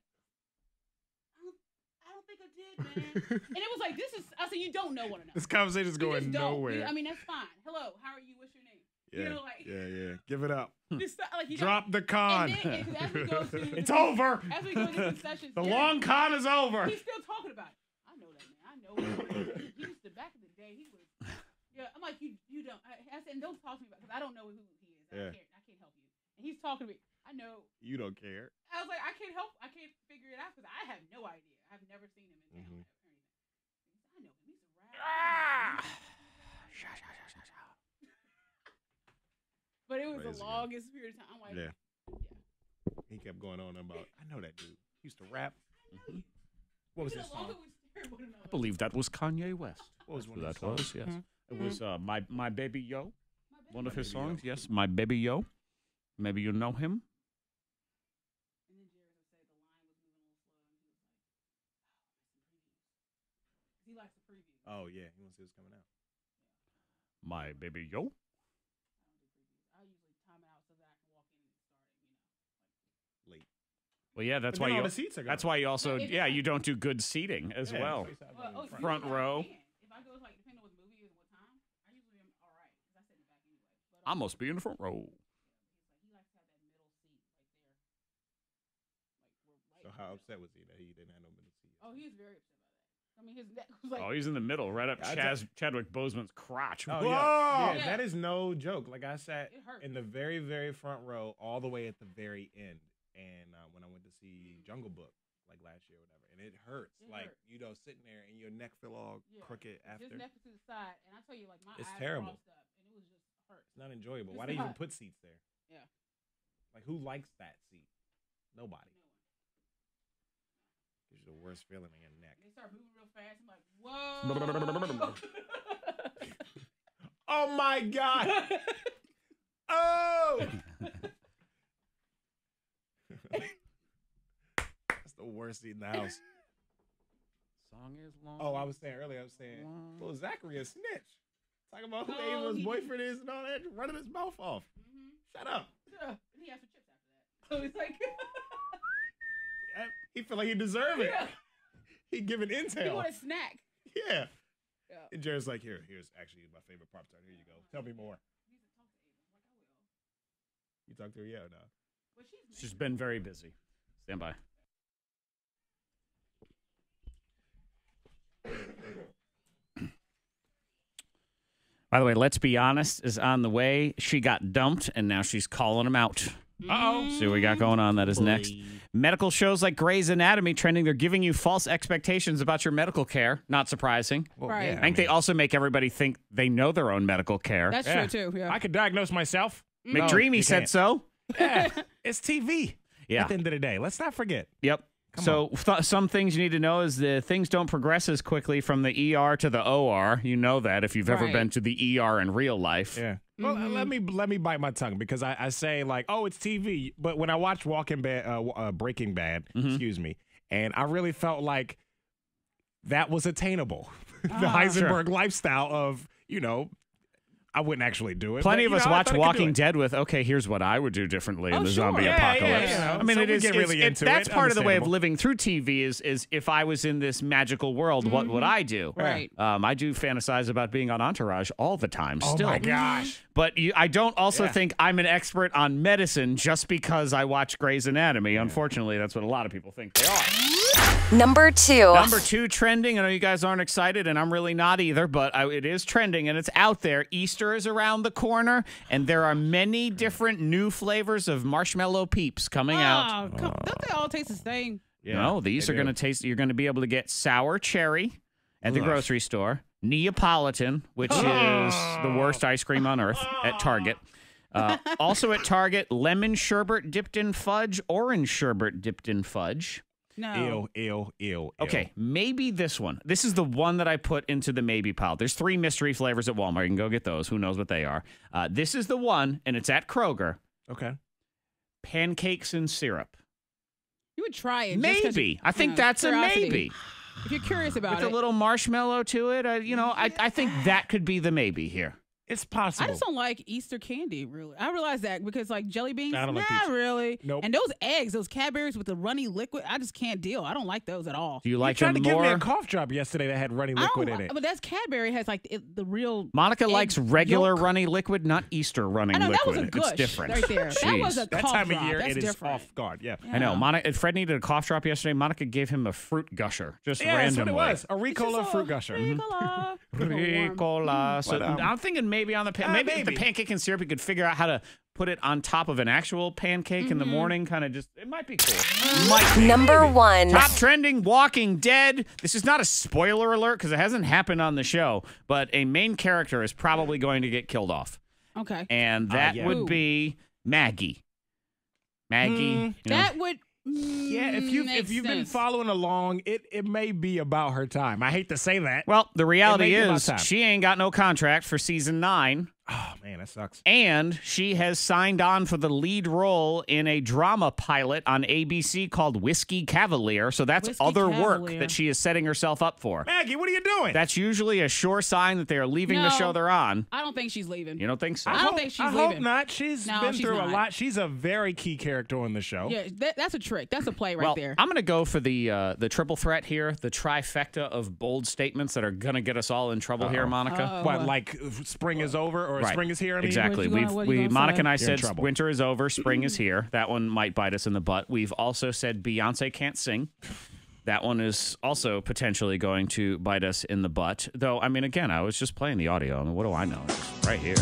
I don't think I did, man. And it was like, I said, you don't know one another. This conversation's going nowhere. I mean, that's fine. Hello, how are you? What's your name? Yeah, yeah. Give it up. Just, Drop the con. And then, as we go through, it's over. As we go through the sessions, the long con is over. He's still talking about it. I know that, man. I know him. He used to, back in the day, he was, I'm like, you don't. I said, don't talk to me about it because I don't know who he is. I can't help you. And he's talking to me. I know. You don't care. I was like, I can't figure it out because I have no idea. I've never seen him in town or anything. I know him. He's a rapper. But it was the longest period of time. I'm like, He kept going on about, I know that dude. He used to rap. What was his song? I believe that was Kanye West. What was one that of his songs? was, yes. It was My Baby Yo. One of his songs, yes. My Baby Yo. Maybe you know him. And then Jared would say the line was moving a little slow, and he was like, he likes the previews. Oh, yeah. He wants to see what's coming out. My Baby Yo. I usually time it out so that I can walk in and start it, Late. Well, yeah, that's but why all the seats are gone. That's why you also, you don't do good seating as well. Front row. If I go, depending on what the movie is and what time, I usually am all right because I sit in the back anyway. But, I must be in the front row. He likes to have that middle seat right there. So how upset was he that he didn't have no middle seat? Oh, he was very upset about that. I mean, his neck was like. Oh, he's in the middle, right up Chadwick Boseman's crotch. Oh, Whoa! Yeah, that is no joke. Like I sat in the very, very front row, all the way at the very end. And when I went to see Jungle Book, like last year or whatever, and it hurts. Sitting there and your neck feel all crooked after. His neck was to the side, and I tell you, my it's eyes terrible. crossed up, and it was just hurt. It's not enjoyable. Why do you even put seats there? Yeah. Like, who likes that seat? Nobody. Gives you the worst feeling in your neck. They start moving real fast. I'm like, whoa. Oh my God. Oh. That's the worst seat in the house. Song is long. Oh, I was saying, well, Zachary a snitch. Talking about who Ava's boyfriend is and all that, running his mouth off. Shut up. And he asked for chips after that. So it's like. He feel like he deserve it. Yeah. He giving intel. He want a snack. Yeah. And Jared's like, here's actually my favorite Pop-Tart. Here you go. Tell me more. You talked to her yet or not? Well, she's been very busy. Stand by. By the way, Let's Be Honest is on the way. She got dumped, and now she's calling him out. Uh-oh. See what we got going on. That is next. Medical shows like Grey's Anatomy trending. They're giving you false expectations about your medical care. Not surprising. Well, right. Yeah, I think they also make everybody think they know their own medical care. That's true, too. Yeah. I could diagnose myself. McDreamy said so. Yeah. It's TV. Yeah. At the end of the day. Let's not forget. Yep. Some things you need to know is that things don't progress as quickly from the ER to the OR. You know that if you've ever been to the ER in real life. Yeah. Well, let me bite my tongue because I say like, oh, it's TV. But when I watched Breaking Bad, excuse me, and I really felt like that was attainable. The Heisenberg lifestyle of, I wouldn't actually do it. Plenty of us watch Walking Dead with, okay, here's what I would do differently in the zombie apocalypse. Yeah. I mean, that's part of the way of understandable. living through TV is if I was in this magical world, what would I do? Right. I do fantasize about being on Entourage all the time still. Oh, my gosh. But I don't also think I'm an expert on medicine just because I watch Grey's Anatomy. Unfortunately, that's what a lot of people think they are. Number 2. Number 2 trending. I know you guys aren't excited, and I'm really not either, but it is trending, and it's out there. Easter is around the corner, and there are many different new flavors of marshmallow peeps coming out. Don't they all taste the same? Yeah, No, these they are going to do. taste. You're going to be able to get sour cherry at the grocery store, Neapolitan, which is the worst ice cream on earth, at Target. Also at Target, lemon sherbet dipped in fudge, orange sherbet dipped in fudge. No. Ew. Okay, maybe this one. This is the one that I put into the maybe pile. There's 3 mystery flavors at Walmart. You can go get those. Who knows what they are? This is the one, and it's at Kroger. Okay. Pancakes and syrup. You would try it. just 'cause Maybe. I think that's curiosity. a maybe. If you're curious about With it. a little marshmallow to it. I think that could be the maybe here. It's possible. I just don't like Easter candy, really. I realize that because, like, jelly beans, I don't like not these. really. Nope. And those eggs, those Cadbury's with the runny liquid, I just can't deal. I don't like those at all. Do you like tried them to give me more? a cough drop yesterday that had runny I liquid don't, in it. But that's Cadbury has like the real. Monica egg likes regular yolk. runny liquid, not Easter running I know liquid. that was a gush It's different. right there. That was a That cough time drop. of year, That's it is different. off guard. Yeah. I know. Fred needed a cough drop yesterday. Monica gave him a fruit gusher, just Yeah, that's randomly. what it was. A It's just Ricola fruit gusher. Ricola. Ricola. So But, I'm thinking maybe on the maybe the maybe. pancake and syrup, you could figure out how to put it on top of an actual pancake in the morning. Kind of just, it might be cool. Might be. Number 1. Top trending, Walking Dead. This is not a spoiler alert because it hasn't happened on the show, but a main character is probably going to get killed off. Okay. And that yeah. would Ooh. be Maggie. Maggie. you know. That would. Yeah, if you've been sense. following along, it may be about her time. I hate to say that. Well, the reality It may be about is time. she ain't got no contract for season 9. Oh man, that sucks. And she has signed on for the lead role in a drama pilot on ABC called Whiskey Cavalier. So that's Whiskey other work Cavalier. that she is setting herself up for. Maggie, what are you doing? That's usually a sure sign that they are leaving the No. show they're on. I don't think she's leaving. You don't think so? I don't think she's I leaving. hope not. She's No, been she's through a not. lot. She's a very key character on the show. Yeah, that's a trick. That's a play right Well, there. I'm going to go for the triple threat here, the trifecta of bold statements that are going to get us all in trouble here, Monica. Oh. Like spring is over or Right. spring is here? I mean? Exactly. What you gonna Monica say? and I You're in said trouble. winter is over, spring is here. That one might bite us in the butt. We've also said Beyonce can't sing. That one is also potentially going to bite us in the butt. Though, I mean, again, I was just playing the audio. I mean, what do I know? It's right here.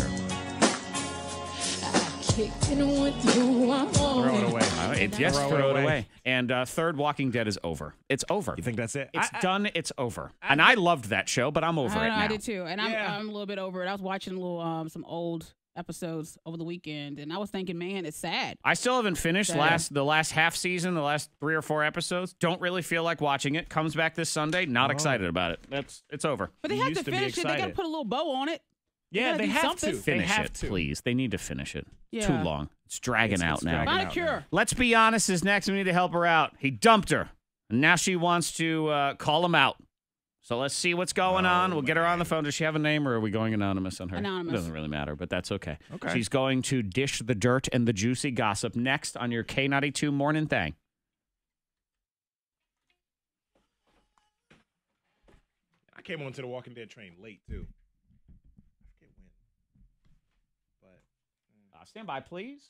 Kicked and went through. I'm Throw it on away. Yes, Throw it throw it away. away. And third Walking Dead is over. It's over. You think that's it? It's done. It's over. And I loved that show, but I'm over I it know, now. I did too, and Yeah. I'm a little bit over it. I was watching some old episodes over the weekend, and I was thinking, man, it's sad. I still haven't finished Yeah. the last half season, the last 3 or 4 episodes. Don't really feel like watching it. Comes back this Sunday. Not excited about it. It's over. But they You have used to to be finish it. They got to excited. put a little bow on it. Yeah, gotta they do have something. to. Finish they have it, to. please. They need to finish it. Yeah. Too long. It's dragging out now. dragging Find a out cure. now. Let's be honest is next. We need to help her out. He dumped her. And now she wants to call him out. So let's see what's going on. We'll get her on the phone. Does she have a name or are we going anonymous on her? Anonymous. It doesn't really matter, but that's okay. Okay. She's going to dish the dirt and the juicy gossip next on your K92 Morning Thang. I came onto the Walking Dead train late too. I forget when. But Stand by, please.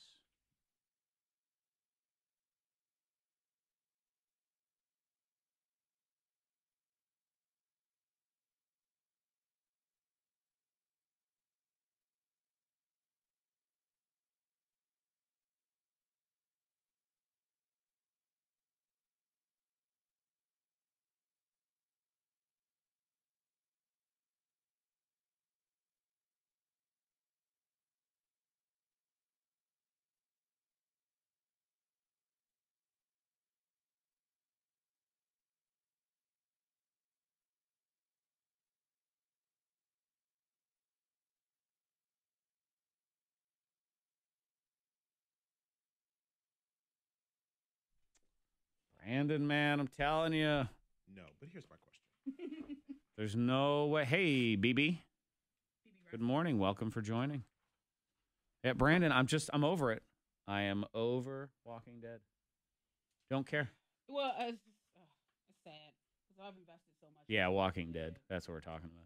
Brandon, man, I'm telling you, no. But here's my question. there's no way. Hey, BB. Good morning. Welcome for joining. Yeah, Brandon, I'm over it. I am over Walking Dead. Don't care. Well, it's sad because I've invested so much. Yeah, Walking Dead. That's what we're talking about.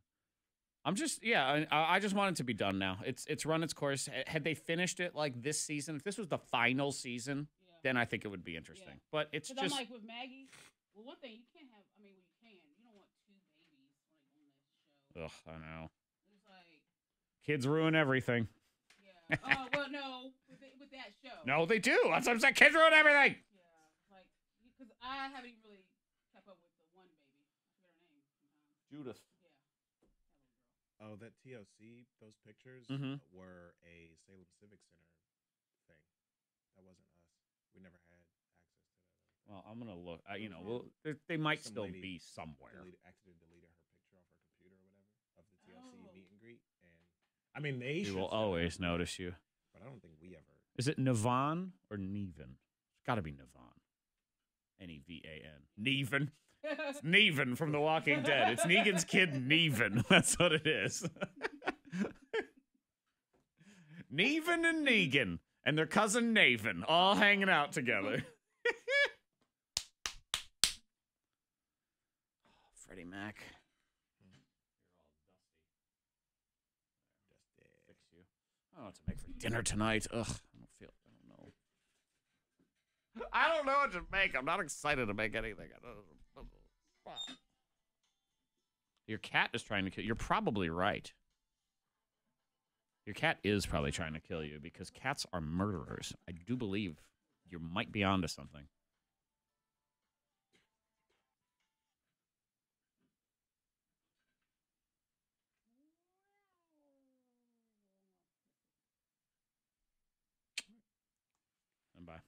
I just want it to be done now. It's run its course. Had they finished it like this season, if this was the final season, then I think it would be interesting. Yeah. But it's Because just I'm like with Maggie. Well, one thing you can't have. I mean, well, you can. You don't want 2 babies like on this show. ugh, I know. It's like, Kids ruin everything. yeah. Oh well, no, with that show. No, they do. That's what I'm saying. Kids ruin everything. Yeah, like because I haven't even really kept up with the one baby. I forget her name sometimes. Judith. Yeah. Oh, that TLC, those pictures were a Salem Civic Center thing. That wasn't us. We never had access to that. Well, I'm gonna look. They might Some still lady be somewhere. Accidentally deleted her picture off her computer or whatever of the TLC meet and greet, and I mean they She will always notice you. but I don't think we ever. Is it Navon or Neven? It's got to be Navon. Nevan. Neven. It's Neven from The Walking Dead. It's Negan's kid, Neven. That's what it is. Neven and Negan and their cousin Naven all hanging out together. Freddie Mac. Fix you. I don't know what to make for dinner tonight. Ugh, I don't know what to make. I'm not excited to make anything. Your cat is trying to kill you. You're probably right. Your cat is probably trying to kill you because cats are murderers. I do believe you might be onto something. And bye.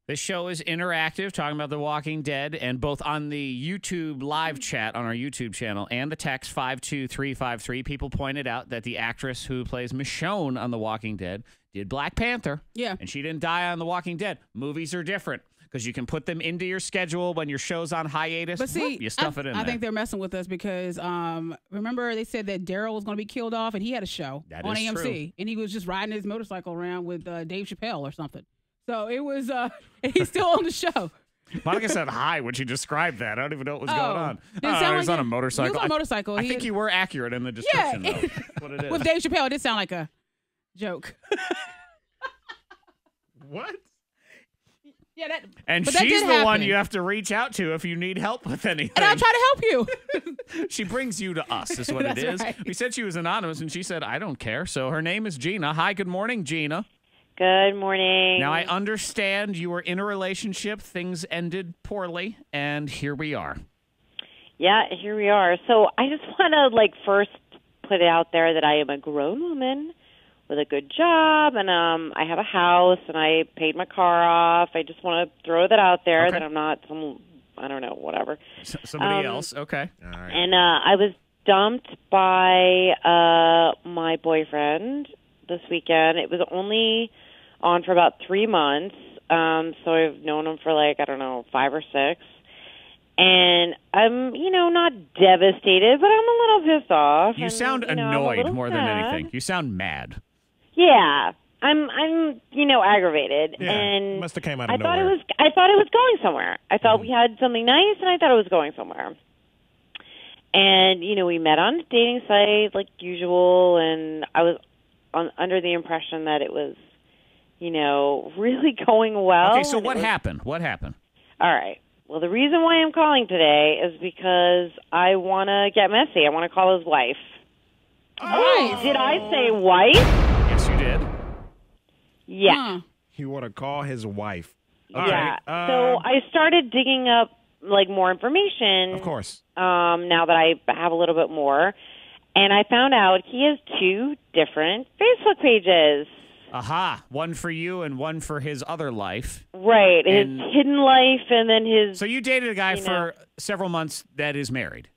This show is interactive, talking about The Walking Dead, and both on the YouTube live chat on our YouTube channel and the text 52353, people pointed out that the actress who plays Michonne on The Walking Dead did Black Panther. Yeah. And she didn't die on The Walking Dead. Movies are different because you can put them into your schedule when your show's on hiatus. But see, you stuff it in there. I think they're messing with us because remember they said that Daryl was going to be killed off, and he had a show on AMC, true. and he was just riding his motorcycle around with Dave Chappelle or something. So it was, and he's still on the show. Monica said hi when she described that. I don't even know what was going on. Did it sound He was like on a motorcycle. He was on a motorcycle. I think you were accurate in the description, though. That's what it is. With Dave Chappelle, it did sound like a joke. What? Yeah, and but that she's did the one happen. you have to reach out to if you need help with anything. And I'll try to help you. She brings you to us, is what it That's is. right. We said she was anonymous, and she said, I don't care. So her name is Gina. Hi, good morning, Gina. Good morning. Now, I understand you were in a relationship. Things ended poorly, and here we are. Yeah, here we are. So I just want to, first put it out there that I am a grown woman with a good job, and I have a house, and I paid my car off. I just want to throw that out there, that I'm not some, I don't know, whatever. Somebody else, okay. All right. And I was dumped by my boyfriend this weekend. It was only on for about 3 months, so I've known him for 5 or 6. And I'm, not devastated, but I'm a little pissed off. You and, sound I'm a annoyed little more than sad. anything. You sound mad. Yeah, I'm aggravated, Yeah, and must have came out of I thought nowhere. I thought it was going somewhere. I thought we had something nice, and I thought it was going somewhere. And we met on a dating site like usual, and I was under the impression that it was, really going well. Okay, so what happened? What happened? All right. Well, the reason why I'm calling today is because I want to get messy. I want to call his wife. Oh. Did I say wife? Yes, you did. Yeah. Huh. You want to call his wife? All Yeah. right. So I started digging up more information. Of course. Now that I have a little bit more, and I found out he has 2 different Facebook pages. Aha. One for you and one for his other life. Right. And- His hidden life, and then his. So you dated a guy for several months that is married,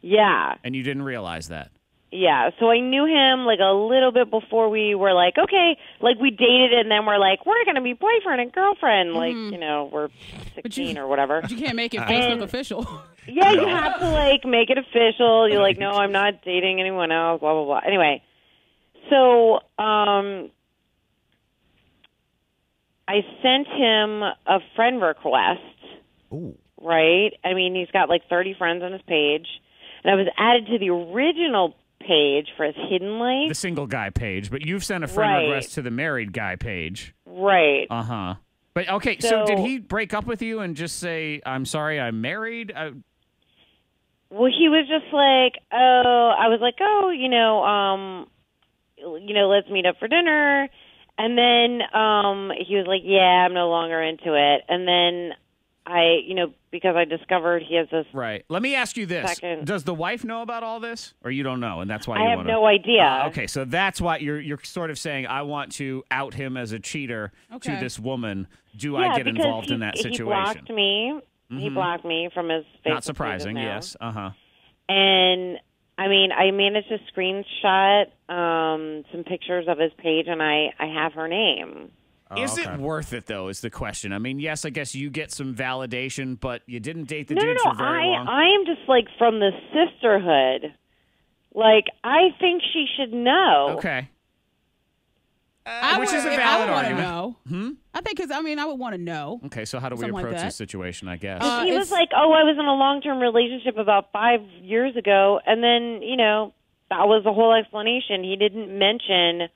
Yeah. and you didn't realize that. Yeah, so I knew him a little bit before we were okay, we dated, and then we're we're going to be boyfriend and girlfriend, we're 16 or whatever. But you can't make it Facebook official. Yeah, you have to make it official. You're no, I'm not dating anyone else, blah, blah, blah. Anyway, so I sent him a friend request. Ooh. Right? I mean, he's got 30 friends on his page, and I was added to the original page for his hidden life. The single guy page, but you've sent a friend Right. request to the married guy page. Right. Uh-huh. But, okay, so did So- he break up with you and just say, I'm sorry, I'm married? Well, he was just I was let's meet up for dinner. And then he was like, yeah, I'm no longer into it. And then because I discovered he has this. Right. Let me ask you this. Second. Does the wife know about all this? Or you don't know, and that's why I you have want no idea. Okay, so that's why you're sort of saying, I want to out him as a cheater to this woman. Do I get involved in that situation? He blocked me. Mm-hmm. He blocked me from his Facebook. Not surprising, yes. And I managed to screenshot some pictures of his page, and I have her name. Is it worth it, though, is the question. I mean, yes, I guess you get some validation, but you didn't date the dude for very long. I am just, from the sisterhood. I think she should know. Okay. Which is a valid argument. Know. I think I would want to know. Okay, so how do we approach this situation, I guess? He was like, I was in a long-term relationship about 5 years ago, and then, that was the whole explanation. He didn't mention,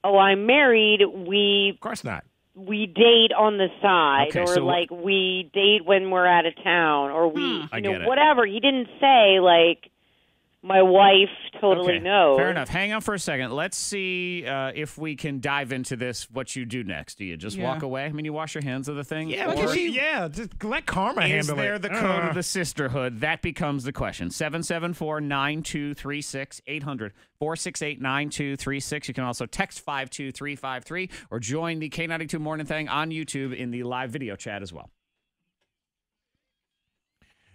I'm married. Of course not. We date on the side, okay, or so we date when we're out of town, or we, whatever. He didn't say, my wife totally knows. Fair enough. Hang on for a second. Let's see if we can dive into this, what you do next. Do you just walk away? I mean, you wash your hands of the thing? Yeah, just let karma handle it. Is there the code of the sisterhood? That becomes the question. 774-9236, 800-468-9236. You can also text 52353 or join the K92 Mornin Thang on YouTube in the live video chat as well.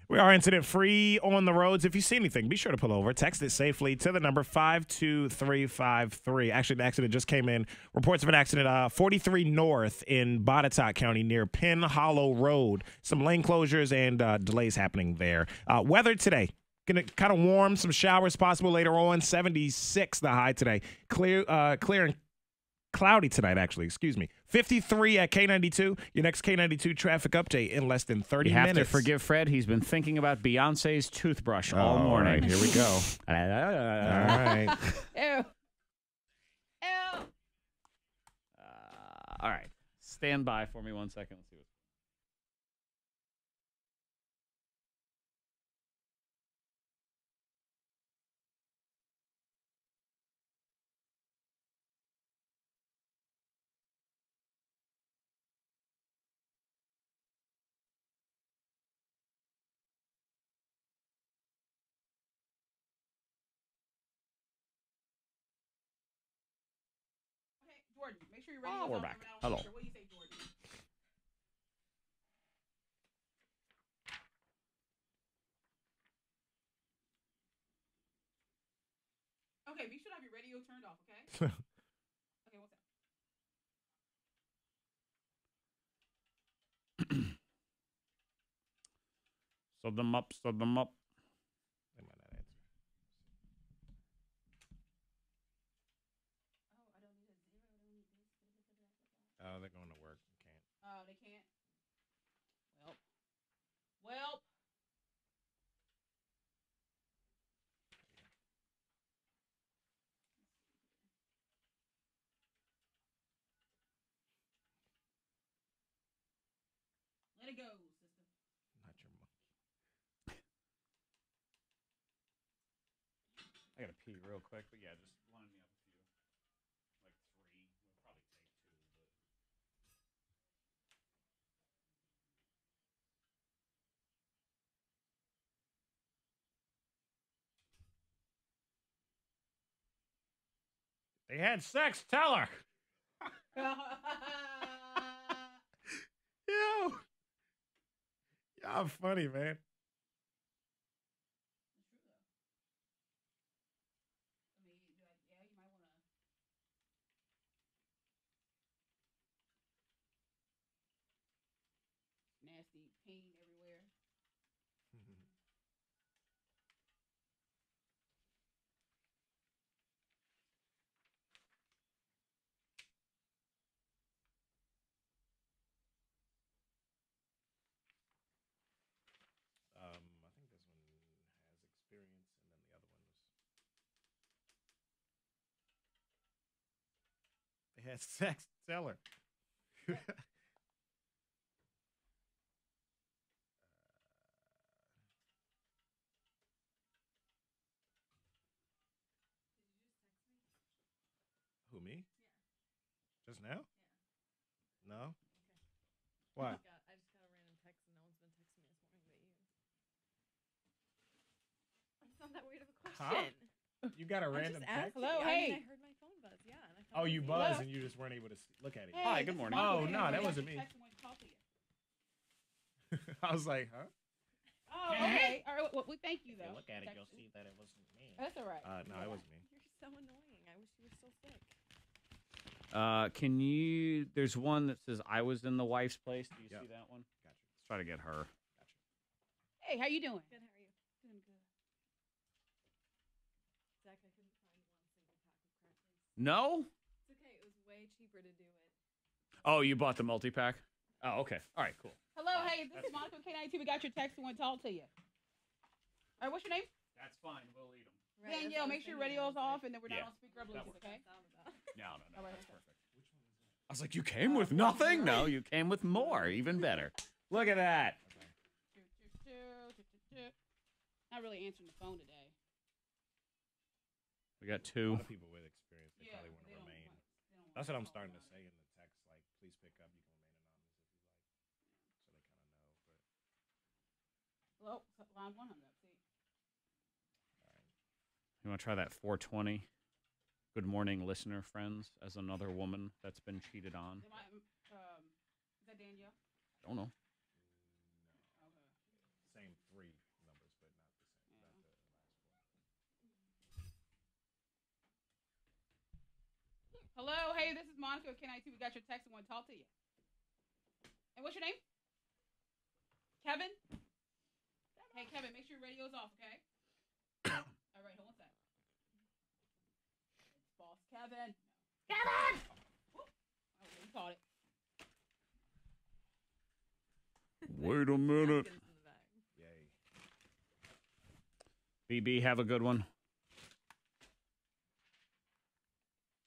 We are incident-free on the roads. If you see anything, be sure to pull over. Text it safely to the number 52353. Actually, the accident just came in. Reports of an accident 43 North in Botetourt County near Penn Hollow Road. Some lane closures and delays happening there. Weather today. Going to kind of warm, some showers possible later on. 76 the high today. Clear and cloudy tonight, actually. Excuse me. 53 at K92. Your next K92 traffic update in less than 30 minutes. You have to forgive Fred. He's been thinking about Beyonce's toothbrush all morning. All right, here we go. All right. Ew. All right. Stand by for me 1 second. Let's see what's Jordan, make sure you're ready. we're back. Hello. What do you say, Jordan? Okay, be sure to have your radio turned off, okay? Okay, what's that? Sub them up, sub them up. They might not answer. Oh, they're going to work. Can't. Oh, they can't? Well. Let it go, sister. Not your monkey. I got to pee real quick, but yeah, just line me up a few. Like 3. We'll probably take 2, but... They had sex. Tell her. Yo. Y'all funny, man. Nasty pain everywhere. I think this one has experience, and then the other one was. They had sex. Tell her. me? Just now? No? Why? I just got a random text and no one's been texting me this morning but you. It's not that weird of a question. You got a random text? Hello, I hey. mean, I heard my phone buzz, yeah. And I thought Oh, you Hello. buzzed and you just weren't able to look at it. Hey, Hi, this good is morning. Monica. Oh, no, that We wasn't got me. your text and wanted to talk to you. I was like, huh? Oh, okay. All right. Well, we thank you, though. Look at it, Text you'll you. see that it wasn't me. That's all right. No, it wasn't me. You're so annoying. I wish you were still sick. Can you? There's one that says I was in the wife's place. Do you Yep. see that one? Gotcha. Let's try to get her. Hey, how you doing? Good, how are you? Doing good. Zach, I couldn't find one single pack of crackers. No. It's okay. It was way cheaper to do it. Oh, you bought the multi-pack? Oh, okay. All right, cool. Hello, hey, this is Monica K92. We got your text and want to talk to you. All right, what's your name? That's fine. We'll eat them. Right, Danielle, make sure your radio's off and then we're Yeah. not on speaker Bluetooth, okay? No. All right, That's perfect. I was like, you came with nothing? No, you came with more. Even better. Look at that. Not really answering the phone today. We got A two. lot of people with experience, they probably want to remain. That's what I'm starting to say in the text, like, please pick up. You can remain anonymous if you like. So they kind of know. But Well, line 100. See. You want to try that 420? Good morning, listener friends, as another woman that's been cheated on. Is that Danielle? Don't know. Okay. same three numbers, but not the same. Not the last four. Hello, hey, this is Monica with K92. We got your text and want to talk to you. And what's your name? Kevin? Hey, Kevin, make sure your radio's off, okay? All right, hold on a sec. It's boss Kevin. Kevin! Oh, you caught it. Wait a minute. Yay. BB, have a good one.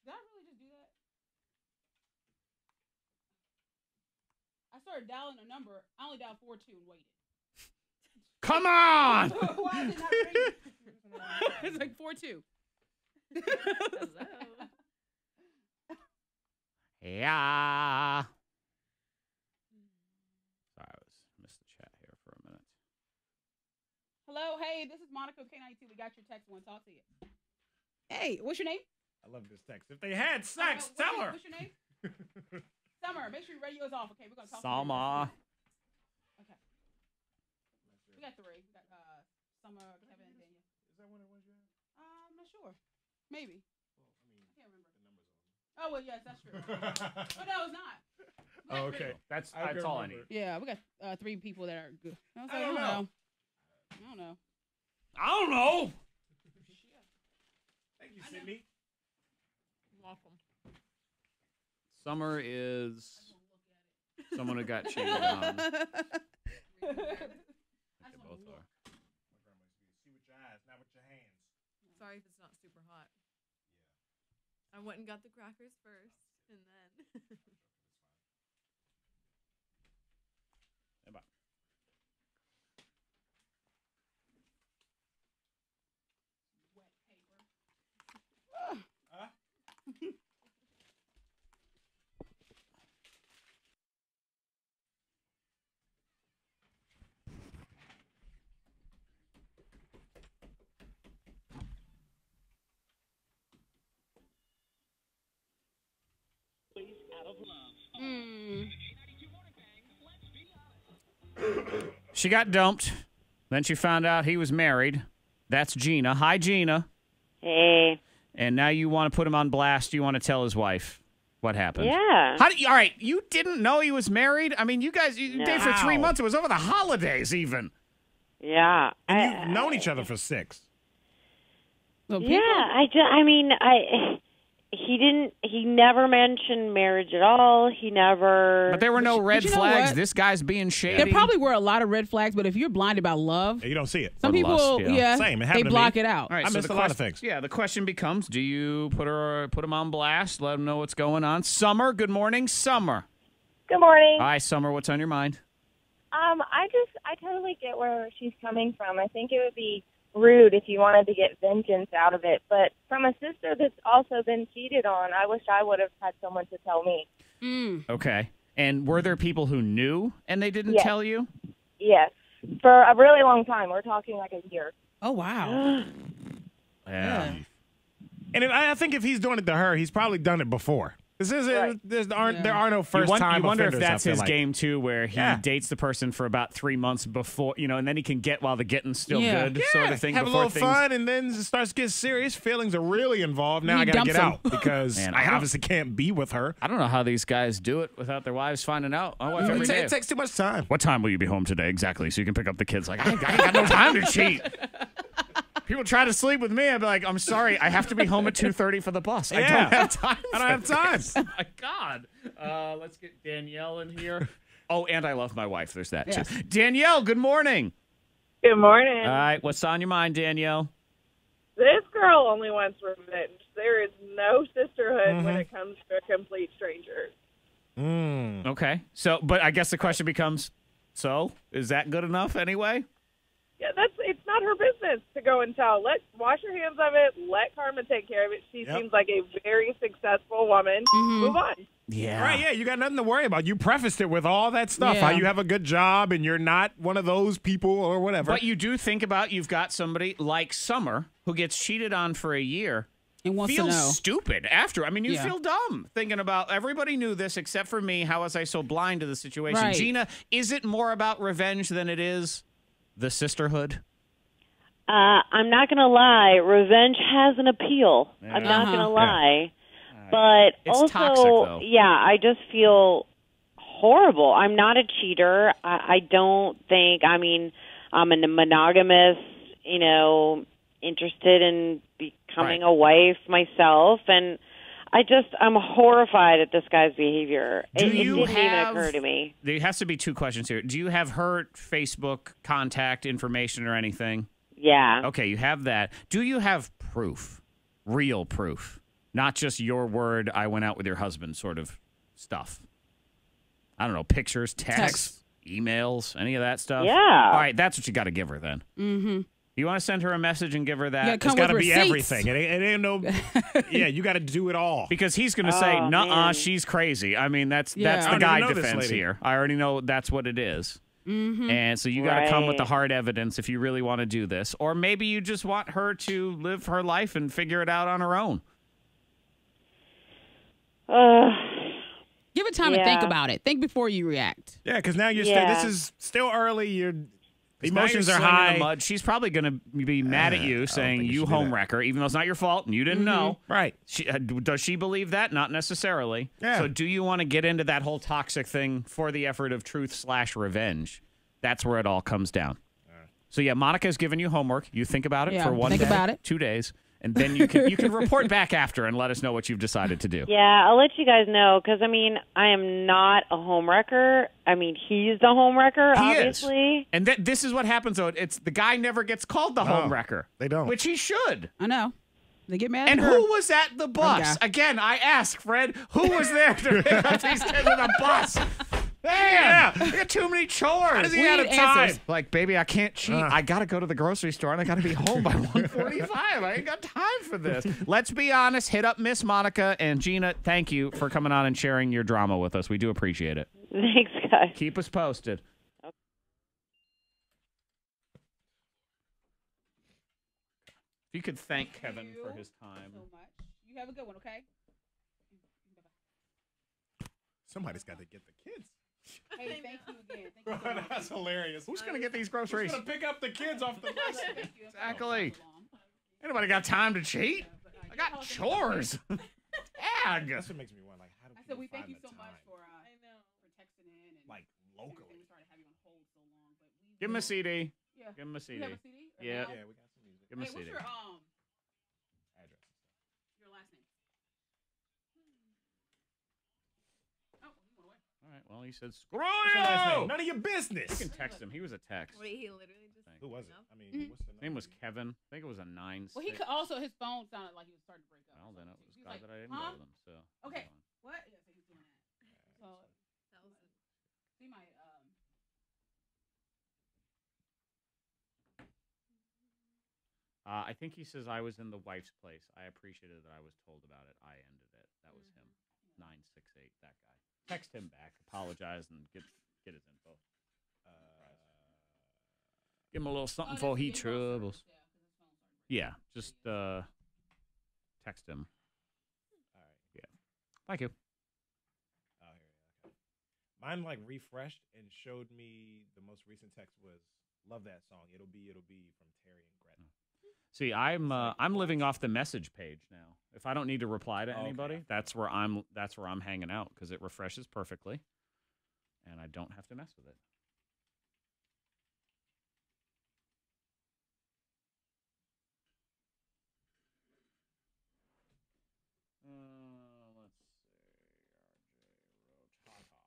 Did I really just do that? I started dialing a number. I only dialed 42 and waited. Come on! Why is it not ringing? It's like 42. Hello. Yeah. Sorry, I missed the chat here for a minute. Hello, hey, this is Monica K92. We got your text. Want to talk to you. Hey, what's your name? I love this text. If they had sex, tell her. What's your name? Summer. Make sure your radio's off. Okay, we're gonna talk. Sama. Okay. We got three. We got Summer, Kevin, and Daniel. Is that what it was you had? I'm not sure. Maybe. Well, I mean, I can't remember. the numbers on. Oh well, yes, that's true. Oh no, it's not. We got Oh, three. okay. That's I can all I remember. need. Yeah, we got three people that are good. I was I like, don't know. I don't know. I don't know. Thank you, Sydney. Welcome. Summer is someone who got cheated on. I think they both are. My grandma used to be, see with your eyes, not with your hands. Sorry if it's not super hot. I went and got the crackers first, and then. Hey, bye. Wet paper. Huh? She got dumped. Then she found out he was married. That's Gina. Hi, Gina. Hey. And now you want to put him on blast. You want to tell his wife what happened. Yeah. How do you, all right, you didn't know he was married? I mean, you guys, you dated for 3 No. months. It was over the holidays even. Yeah. And you've known each other for 6. Well, Yeah, he never mentioned marriage at all. He never. But there were no red you know flags. what? This guy's being shady. There probably were a lot of red flags, but if you're blinded by love, You don't see it. some Or people, lust, yeah. Same, it they happened to block me. it out. All right, I so missed the a lot of question- things. Yeah, the question becomes, do you put him on blast, let him know what's going on? Summer, good morning, Summer. Good morning. Hi, Summer, what's on your mind? I totally get where she's coming from. I think it would be rude if you wanted to get vengeance out of it. But from a sister that's also been cheated on, I wish I would have had someone to tell me. Okay. And were there people who knew and they didn't Yes. tell you? Yes. For a really long time. We're talking like a year. Oh, wow. Yeah. And I think if he's doing it to her, he's probably done it before. There are no first time You wonder if offenders, that's I feel his like. game too, where he dates the person for about 3 months before, and then he can get while the getting's still good, sort of thing. Have a before little fun, and then it starts to get serious. Feelings are really involved. Now I got to get out because Man, I obviously can't be with her. I don't know how these guys do it without their wives finding out. My wife every day. It takes too much time. What time will you be home today exactly so you can pick up the kids? Like, I ain't got no time to cheat. People try to sleep with me. I'd be like, I'm sorry, I have to be home at 2:30 for the bus. I don't have time. I don't have time. Oh, my God. Let's get Danielle in here. Oh, and I love my wife. There's that, too. Danielle, good morning. Good morning. All right, what's on your mind, Danielle? This girl only wants revenge. There is no sisterhood when it comes to a complete stranger. Okay. So, but I guess the question becomes, so is that good enough anyway? Yeah, it's not her business to go and tell. Wash your hands of it. Let Carmen take care of it. She seems like a very successful woman. Move on. Yeah. Right, yeah, you got nothing to worry about. You prefaced it with all that stuff, how you have a good job and you're not one of those people or whatever. But you do think about you've got somebody like Summer who gets cheated on for a year. And wants feels to know. stupid after. I mean, you feel dumb thinking about everybody knew this except for me. How was I so blind to the situation? Right. Gina, is it more about revenge than it is the sisterhood? I'm not going to lie. Revenge has an appeal. Yeah. I'm not going to lie. Yeah. But It's also, toxic, though. I just feel horrible. I'm not a cheater. I don't think, I'm a monogamous, interested in becoming a wife myself. And I'm horrified at this guy's behavior. It didn't even occur to me. There has to be two questions here. Do you have her Facebook contact information or anything? Yeah. Okay, you have that. Do you have proof? Real proof? Not just your word, I went out with your husband sort of stuff. I don't know, pictures, texts, emails, any of that stuff? Yeah. All right, that's what you got to give her then. Mm-hmm. You want to send her a message and give her that? It's got to be everything. It ain't no. Yeah, you got to do it all. Because he's going to say, "Nuh-uh, she's crazy." I mean, that's the guy defense here. I already know that's what it is. Mm-hmm. And so you got to come with the hard evidence if you really want to do this, or maybe you just want her to live her life and figure it out on her own. Give it time to think about it. Think before you react. Yeah, because now you're still. This is still early. Your emotions are slinging high. the mud. She's probably going to be mad at you, saying you homewrecker, even though it's not your fault and you didn't know. Right? Does she believe that? Not necessarily. Yeah. So do you want to get into that whole toxic thing for the effort of truth/revenge? That's where it all comes down. So yeah, Monica's given you homework. You think about it for 1 day, think about it. 2 days, and then you can report back after and let us know what you've decided to do. Yeah, I'll let you guys know because I am not a homewrecker. He's the homewrecker, obviously. Is. And this is what happens though. It's the guy never gets called the homewrecker. They don't. Which he should. I know. They get mad And at her. who was at the bus? Again, I ask, Fred, who was there to pick up these kids on the bus? Man, we got too many chores. How does he have time? Like, baby, I can't cheat. I got to go to the grocery store, and I got to be home by 1:45. I ain't got time for this. Let's be honest. Hit up Miss Monica and Gina. Thank you for coming on and sharing your drama with us. We do appreciate it. Thanks, guys. Keep us posted. Okay. If you could thank Kevin for his time. So much. You have a good one, okay? Somebody's got to get the kids. Hey, thank you again. Thank you so much. That's hilarious. Who's going to get these groceries? Who's going to pick up the kids off the bus? Exactly. Anybody got time to cheat? I got chores. Ag. That's what makes me wonder. Like, how do I said we people thank find you the so much time? for texting in and Like locally. we started having you on hold so long, but we Give him a CD. Yeah. Give him a CD. You have a CD? Or Yeah. no? Yeah, we got some music. Give him a Hey, CD. what's your Address. your last name? Oh, he went away. All right. Well, he said, screw What's your last name? you. None of your business. You can text him. He was a text. Wait, he literally just. Who was it? No? I mean, what's the His name was Kevin. I think it was a 9. Well, he could also his phone sounded like he was starting to break up. Well, then it was He God that I didn't huh? know them. So. Okay. What? Yeah, so he's doing that. So That was it. see my I think he says I was in the wife's place. I appreciated that I was told about it. I ended it. That was him. 968. That guy. Text him back. Apologize and get his info. Give him a little something for he troubles. Yeah, just text him. All right. Yeah. Thank you. Oh, here. Okay. Mine like refreshed and showed me the most recent text was love that song. It'll be from Terry and Gretna. See, I'm living off the message page now. If I don't need to reply to anybody, that's where I'm hanging out because it refreshes perfectly, and I don't have to mess with it. Let's see, RJ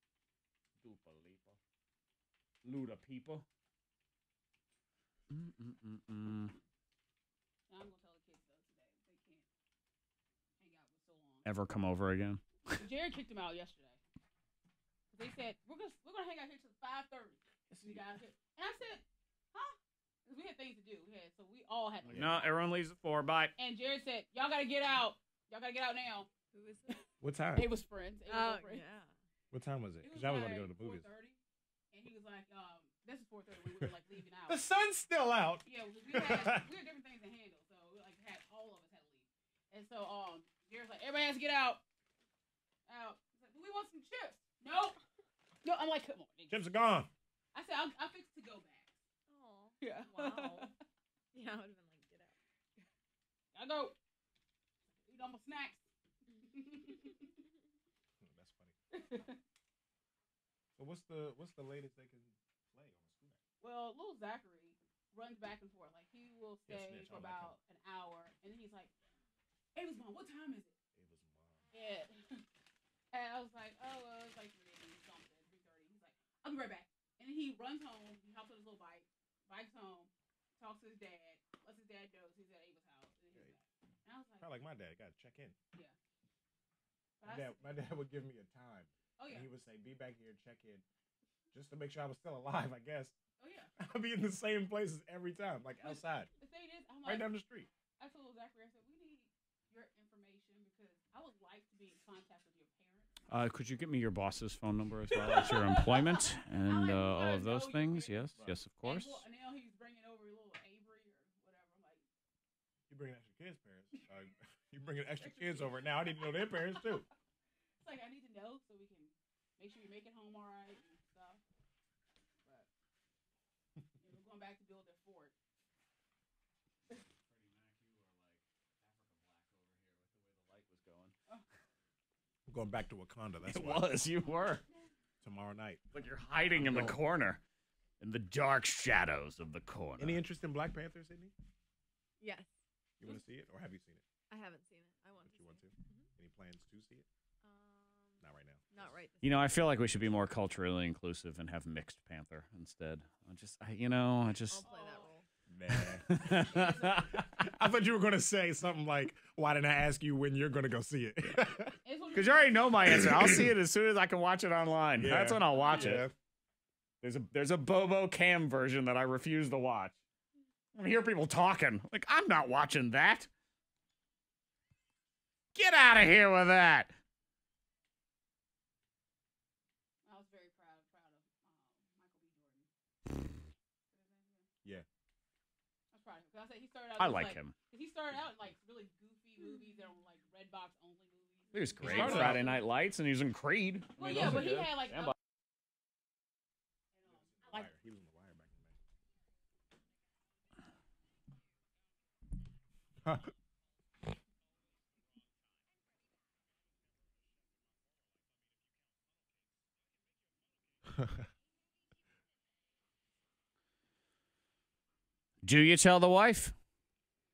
Roach Dupa Lipa. Luda people. I'm gonna tell the kids though today they can't hang out for so long. Ever come over again? Jared kicked them out yesterday. They said we're gonna hang out here till 5:30. You guys, and I said, huh? Because we had things to do. So we all had to. No, everyone leaves at 4. Bye. And Jared said, y'all gotta get out. Y'all gotta get out now. Who is it? What time? It was friends. Oh, yeah. What time was it? Because I I was about to go to the movies. 4:30, and he was like, this is 4:30 when we were like leaving out. The sun's still out. Yeah, we had different things to handle, so we like all of us had to leave. And so Jared's like, everybody has to get out. He's like, we want some chips. No, I'm like, come on. Chips are gone. I said, I'll fix to go back. Oh, yeah. Wow. Yeah, I would have been like, get out. I go eat all my snacks. That's funny. So what's the latest they can play on a school night? Well, little Zachary runs back and forth. Like he will stay for about an hour, and then he's like, "Ava's mom, what time is it?" Ava's mom. Yeah. And I was like, "Oh, well, it's like 3:30. He's like, "I'll be right back." And then he runs home. He hops on his little bike, bikes home, talks to his dad, lets his dad know he's at Ava's house, and then he's back. And I was like, kind of like my dad. Got to check in. Yeah. My dad would give me a time. Oh yeah. And he would say, "Be back here, check in," just to make sure I was still alive. I guess. Oh yeah. I'd be in the same places every time, like outside. The thing is, I'm right like, down the street. I told Zachary, I said, we need your information because I would like to be in contact with your parents. Could you give me your boss's phone number as well as your employment and all of those things? Yes, yes, of course. And now he's bringing over little Avery or whatever. I'm like, you bringing extra kids, parents? You bringing extra kids over now? I need to know their parents too. It's like I need to know so we can make sure you make it home all right and stuff. But we're going back to build that fort. I'm going back to Wakanda. That's it why. was. You were. Tomorrow night. Like you're hiding in the corner, in the dark shadows of the corner. Any interest in Black Panther, Sydney? Yes. You want to see it, or have you seen it? I haven't seen it. I want to. You want to? Any plans to see it? Not right now. Not right. You know, I feel like we should be more culturally inclusive and have mixed Panther instead. I just. I'll play that role. Nah. I thought you were going to say something like, why didn't I ask you when you're going to go see it? Because you already know my answer. I'll see it as soon as I can watch it online. Yeah. That's when I'll watch it. There's a Bobo Cam version that I refuse to watch. I hear people talking. Like, I'm not watching that. Get out of here with that. I was very proud of Michael B. Jordan. Yeah. I was proud of him. I said he started out. I like him. He started out in like really goofy movies that were like Redbox only movies. He was great. Friday Night Lights, and he was in Creed. Well, yeah, but he had like. He was in The Wire back in the day. Do you tell the wife?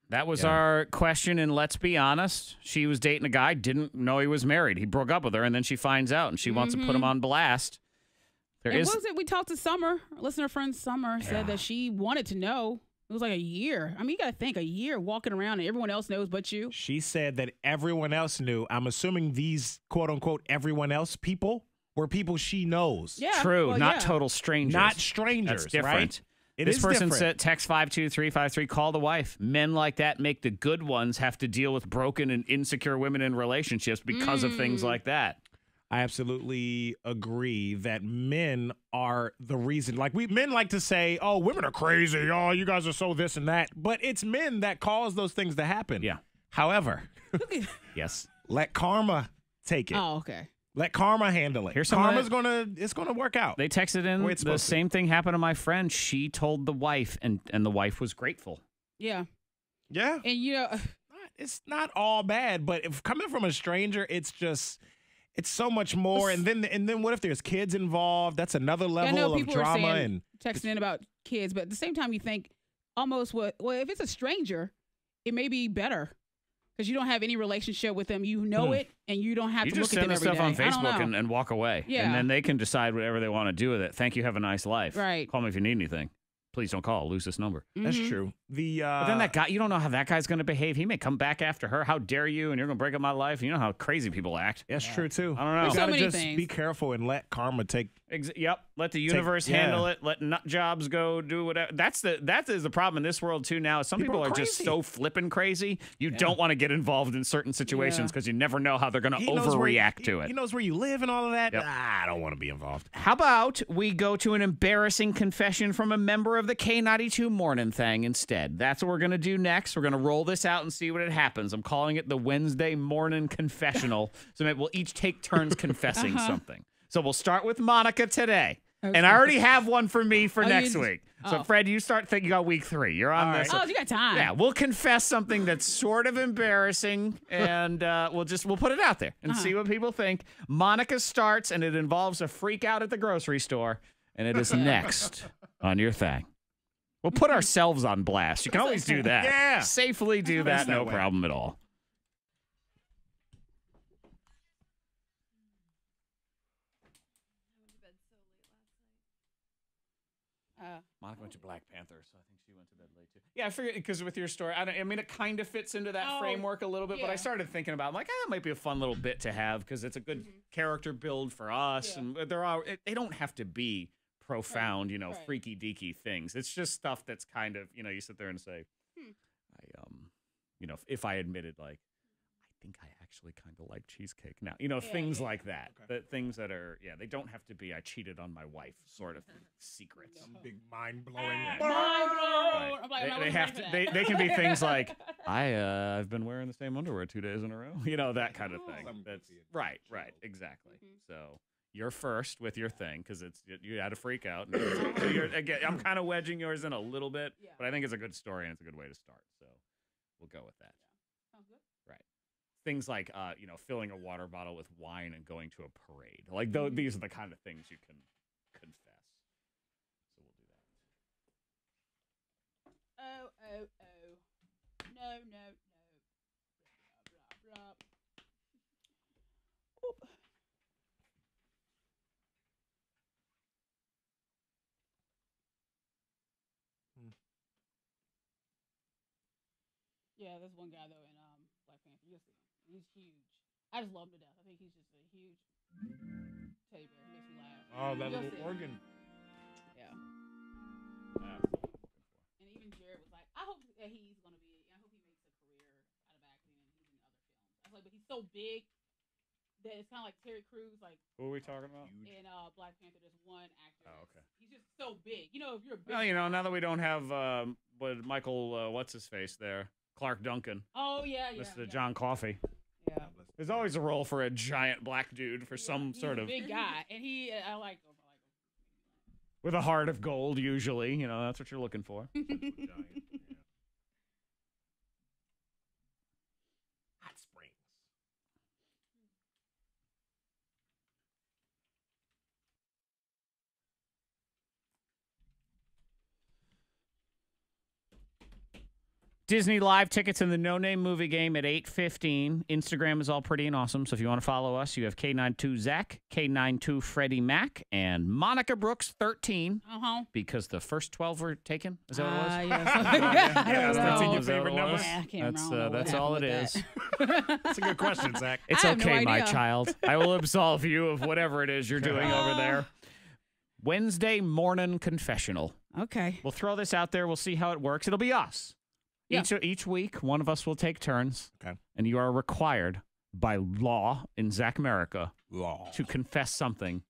That was our question, and let's be honest. She was dating a guy, didn't know he was married. He broke up with her, and then she finds out, and she wants to put him on blast. We talked to Summer, listener friend Summer, said that she wanted to know. It was like a year. I mean, you got to think, a year walking around, and everyone else knows but you. She said that everyone else knew. I'm assuming these, quote-unquote, everyone else people were people she knows. Yeah. True, well, not yeah. total strangers. Not strangers. That's different. Right? This person different. said, text 52353, call the wife. Men like that make the good ones have to deal with broken and insecure women in relationships because of things like that. I absolutely agree that men are the reason. Like men like to say, "Oh, women are crazy. Oh, you guys are so this and that." But it's men that cause those things to happen. Yeah. However, yes, let karma take it. Oh, okay. Let karma handle it. Here's Karma's it's gonna work out. They texted in the same thing happened to my friend. She told the wife, and the wife was grateful. Yeah. Yeah. And it's not all bad, but if coming from a stranger, it's so much more. And then what if there's kids involved? That's another level of drama. And texting in about kids, but at the same time, you think almost if it's a stranger, it may be better. Because you don't have any relationship with them. You know it, and you don't have to look at them every day. You just send the stuff on Facebook and walk away. Yeah. And then they can decide whatever they want to do with it. Thank you. Have a nice life. Right. Call me if you need anything. Please don't call. Lose this number. That's true. But then that guy, you don't know how that guy's going to behave. He may come back after her. How dare you? And you're going to break up my life. You know how crazy people act. That's true, too. I don't know. You got to many just things. be careful and let karma take. Yep. Let the universe handle it. Let nut jobs go do whatever. That is the problem in this world, too, now. Some people are just so flippin' crazy. You don't want to get involved in certain situations because you never know how they're going to overreact to it. He knows where you live and all of that. Yep. I don't want to be involved. How about we go to an embarrassing confession from a member of the K92 Mornin Thang instead? That's what we're going to do next. We're going to roll this out and see what happens. I'm calling it the Wednesday Morning Confessional. So maybe we'll each take turns confessing something. So we'll start with Monica today. Okay. And I already have one for me for next week. So, Fred, you start thinking. You got week 3. You're on this. Oh, you got time. Yeah, we'll confess something that's sort of embarrassing, and we'll put it out there and see what people think. Monica starts, and it involves a freak out at the grocery store, and it is next on your thing. We'll put ourselves on blast. You can always do that. Yeah. Safely do that, no problem at all. Monica went to Black Panther, so I think she went to bed late too. Yeah, I figured because with your story, I mean, it kind of fits into that framework a little bit. But I started thinking about, that might be a fun little bit to have because it's a good character build for us, and they don't have to be profound, freaky deaky things. It's just stuff that's kind of, you sit there and say, if I admitted I think I actually kind of like cheesecake now. Things like that. Okay. That things that are, they don't have to be I cheated on my wife sort of secrets. Some big mind-blowing. Mind blown. Right. They can be things like, I've been wearing the same underwear 2 days in a row. That kind of thing. That's right, exactly. So you're first with your thing because you had a freak out. Again, I'm kind of wedging yours in a little bit, but I think it's a good story and it's a good way to start. So we'll go with that. Sounds good. Right. Things like, filling a water bottle with wine and going to a parade. Like, these are the kind of things you can confess. So we'll do that. Oh. No. Blah, blah, blah. Oop. Yeah, there's one guy, though, in Black Panther. You'll see him. He's huge. I just love him to death. I think he's just a huge teddy bear. He makes me laugh. Oh, that little organ. Yeah. And even Jared was like, I hope that I hope he makes a career out of acting and he's in other films. I was like, but he's so big that it's kind of like Terry Crews. Like, who are we talking about? In Black Panther, there's one actor. Oh, okay. He's just so big. If you're a big Well, now that we don't have Michael, what's his face there? Clark Duncan. Oh, yeah. Mr. John Coffey. Yeah. There's always a role for a giant black dude for some sort of big guy, and I like him. With a heart of gold, usually. That's what you're looking for. Hot Springs. Disney Live tickets in the No Name movie game at 8:15. Instagram is all pretty and awesome. So if you want to follow us, you have K92 Zach, K92 Freddie Mac, and Monica Brooks 13. Because the first 12 were taken. Is that what it was? Yes. That's in your favorite number. I can't remember That's all it is. That's a good question, Zach. It's I have no okay, my idea. child. I will absolve you of whatever it is you're doing over there. Wednesday morning confessional. Okay. We'll throw this out there. We'll see how it works. It'll be us. Yeah. Each week, one of us will take turns. Okay. And you are required by law in Zach America Law. to confess something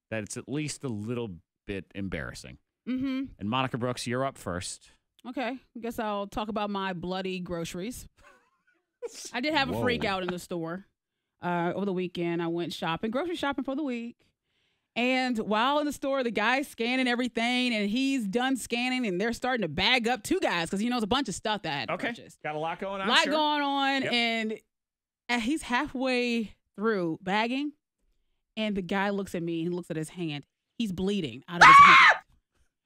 that it's at least a little bit embarrassing. Mm-hmm. And Monica Brooks, you're up first. Okay. I guess I'll talk about my bloody groceries. I did have a freak out in the store over the weekend. I went grocery shopping for the week. And while in the store, the guy's scanning everything, and he's done scanning, and they're starting to bag up two guys because he knows a bunch of stuff that I had purchased. Got a lot going on. Going on, and he's halfway through bagging, and the guy looks at me and looks at his hand. He's bleeding out of his hand.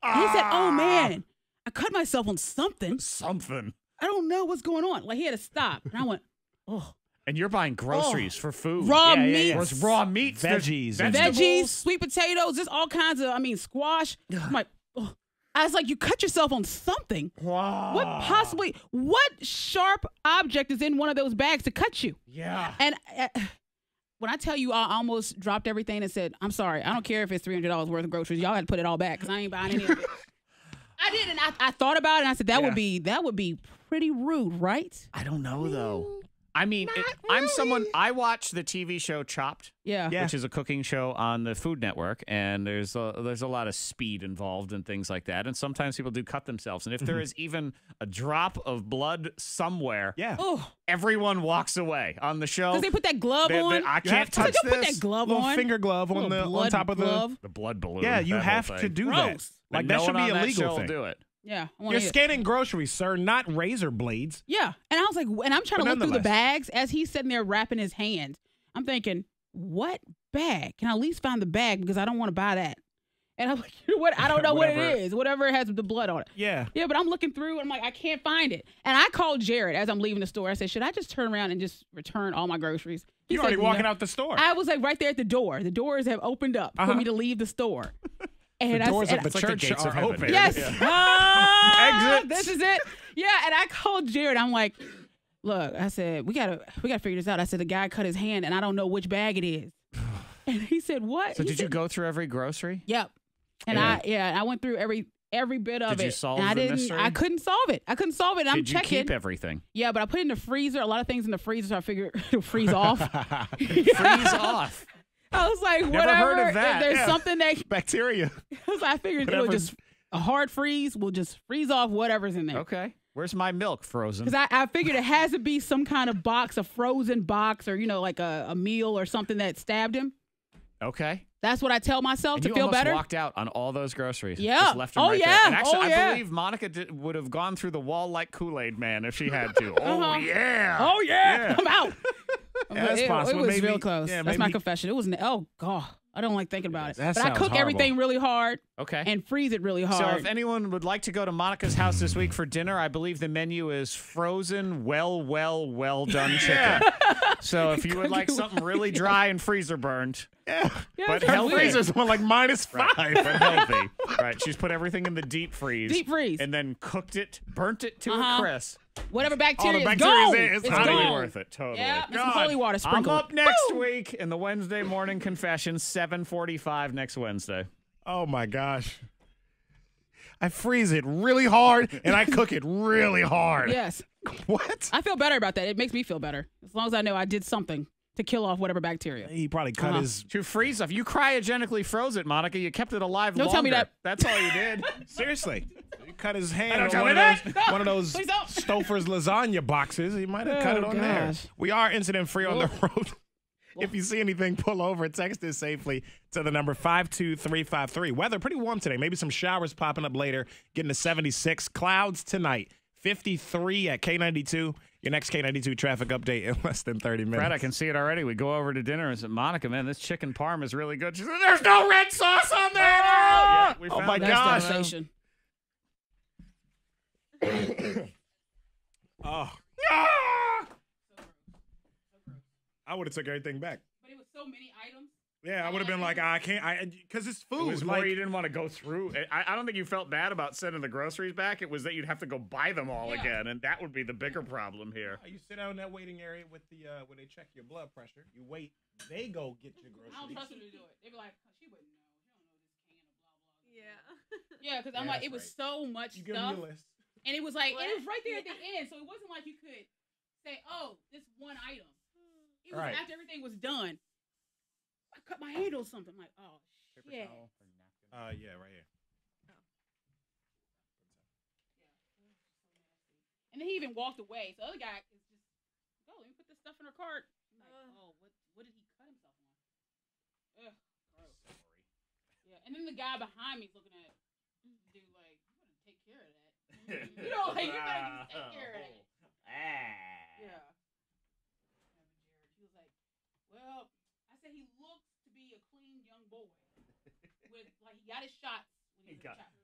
And he said, "Oh man, I cut myself on something. Something. I don't know what's going on." Like he had to stop, and I went, "Oh." And you're buying groceries for food. Raw meat. There's raw meat. Veggies. Veggies, sweet potatoes, just all kinds of, squash. I'm like, oh. I was like, you cut yourself on something. Wow. What sharp object is in one of those bags to cut you? Yeah. And when I tell you I almost dropped everything and said, I'm sorry, I don't care if it's $300 worth of groceries. Y'all had to put it all back because I ain't buying any of it. I did, and I thought about it, and I said, that would be pretty rude, right? I don't know, though. I mean, I watch the TV show Chopped, which is a cooking show on the Food Network, and there's a lot of speed involved and things like that, and sometimes people do cut themselves, and if there is even a drop of blood somewhere, everyone walks away on the show. Because they put that glove on. I can't touch this. This. Put that glove little on. finger glove on top of the blood balloon. Yeah, you have to do that. Like that should be a legal thing. Do it. Yeah. You're scanning groceries, sir, not razor blades. Yeah. And I was like, and I'm trying to look through the bags as he's sitting there wrapping his hand. I'm thinking, what bag? Can I at least find the bag because I don't want to buy that? And I'm like, you know what? I don't know what it is. Whatever has the blood on it. Yeah. Yeah, but I'm looking through and I'm like, I can't find it. And I called Jared as I'm leaving the store. I said, should I just turn around and just return all my groceries? You're already walking out the store. I was like right there at the door. The doors have opened up for me to leave the store. And the doors of the church are open. Yes. Exit. This is it. Yeah, and I called Jared. I'm like, look, I said, we gotta figure this out. I said, the guy cut his hand and I don't know which bag it is. And he said, what? So did you go through every grocery? Yep. And I went through every bit of it. Did you solve and the mystery? I couldn't solve it. And I'm Did you checking. keep everything? Yeah, but I put it in the freezer. A lot of things in the freezer, so I figured it'll freeze off. Freeze off. I was like, Never whatever. heard of that. If there's something that bacteria. I figured it'll just a hard freeze will just freeze off whatever's in there. Okay. Where's my milk frozen? Because I figured it has to be some kind of box, a frozen box, or like a meal or something that stabbed him. Okay. That's what I tell myself and to you feel almost better. Walked out on all those groceries. Yeah. Just left them right there. And actually, I believe Monica would have gone through the wall like Kool-Aid Man if she had to. Uh-huh. Oh yeah. I'm out. Yeah, that's possible. It was Maybe, real close. yeah, That's my maybe- confession. It was oh god. I don't like thinking about it. That but I sounds cook horrible. everything really hard. Okay. And freeze it really hard. So if anyone would like to go to Monica's house this week for dinner, I believe the menu is frozen, well done chicken. So if you would like something really dry and freezer burned, but Her healthy. freezer's on like -5. Right, but healthy. Right. She's put everything in the deep freeze. Deep freeze. And then cooked it, burnt it to a crisp. Whatever bacteria All the is bacteria's gone. in, it's It's totally gone. Worth it. Totally. Yeah, and some God. holy water sprinkled. I'm up next week in the Wednesday morning confession, 7:45 next Wednesday. Oh my gosh. I freeze it really hard and I cook it really hard. Yes. What? I feel better about that. It makes me feel better. As long as I know I did something to kill off whatever bacteria. He probably cut his. To freeze stuff. You cryogenically froze it, Monica. You kept it alive Don't longer. tell me that. That's all you did. Seriously. He cut his hand Don't on tell one me of those Please don't. Stouffer's lasagna boxes. He might have cut it on there. gosh. We are incident free on the road. If you see anything, pull over. Text it safely to the number 52353. Weather pretty warm today. Maybe some showers popping up later. Getting to 76. Clouds tonight. 53 at K92. Your next K92 traffic update in less than 30 minutes. Fred, I can see it already. We go over to dinner and say, Monica, man, this chicken parm is really good. She said, there's no red sauce on there. Yeah, we found my it. gosh. Devastation. Oh. I would have took everything back. But it was so many items. Yeah, I would have been like, I can't, because it's food. It was more you didn't want to go through. I don't think you felt bad about sending the groceries back. It was that you'd have to go buy them all again, and that would be the bigger problem here. You sit down in that waiting area with the where they check your blood pressure. You wait. They go get your groceries. I don't trust them to do it. They'd be like, she wouldn't know. She don't know this can of blah blah. Yeah. Yeah, because I'm like, it was so much You stuff, give them your list. and it was like it was right there at the end, so it wasn't like you could say, oh, this one item. It was after everything was done. I cut my hand or something. I'm like, oh shit. Yeah, right here. And then he even walked away. So the other guy is just, go, let me put this stuff in her cart. I'm like, oh, what did he cut himself on? Ugh, gross. Sorry. Yeah, and then the guy behind me is looking at the dude like, you better take care of that. You know, like, you better just take care of that. Yeah. He was like, well, I said he looks to be a clean young boy. With, like, he got his shots.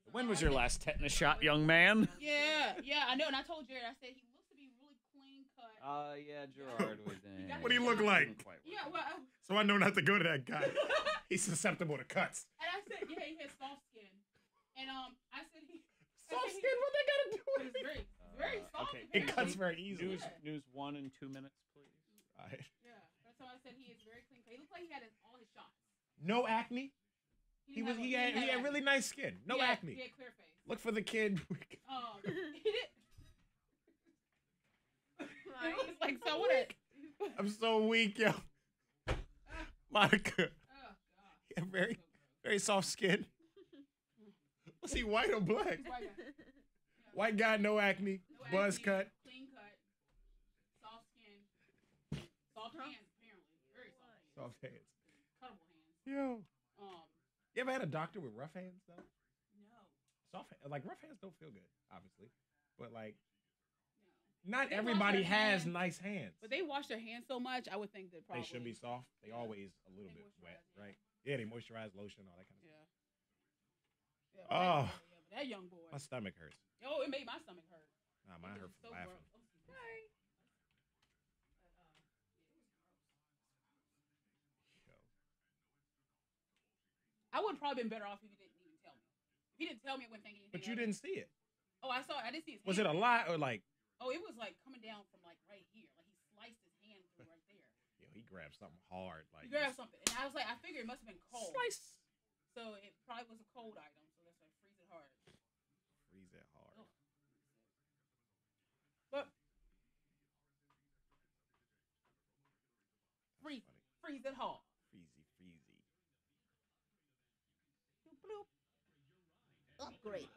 When was your last tetanus shot, young man? Yeah, I know. And I told Jared, I said he looks to be really clean cut. Yeah, Gerard was in. What do he look like? Yeah, well. So I know not to go to that guy. He's susceptible to cuts. And I said, yeah, he has soft skin. And I said he. Soft skin? What they gotta do with it? It's very soft. Okay. It cuts very easily. News 1 in 2 minutes, please. All right. Yeah, that's why I said he is very clean cut. He looked like he had all his shots. No acne. He had really nice skin. No acne. He had clear face. Look for the kid. He did. It was like so what? I'm so weak, yo. Monica. Oh God. He had very, very soft skin. Was he white or black? He's white guy. White guy, no acne, buzz cut. Clean cut, soft skin, soft hands apparently, very soft hands. Soft hands. Cuttable hands. Yo. You ever had a doctor with rough hands though? No. Soft, like rough hands don't feel good, obviously, but like, not everybody has nice hands. But they wash their hands so much, I would think that probably they should be soft. They always a little bit wet, right? Yeah, they moisturize, lotion, all that kind of stuff. Yeah, but that young boy. My stomach hurts. Oh, it made my stomach hurt. Nah, mine hurt from laughing. Sorry. I would have probably been better off if he didn't even tell me. If he didn't tell me, I wouldn't think anything. But you didn't see it. Oh, I saw it. I didn't see his hand. Was it a lot or like? Oh, it was like coming down from like right here. Like he sliced his hand through right there. Yo, he grabbed something hard. Like he grabbed something, and I was like, I figured it must have been cold. Slice. So it probably was a cold item. So that's why freeze it hard. Freeze it hard. Oh. But freeze it hard. Freezy. Bloop. Upgrade.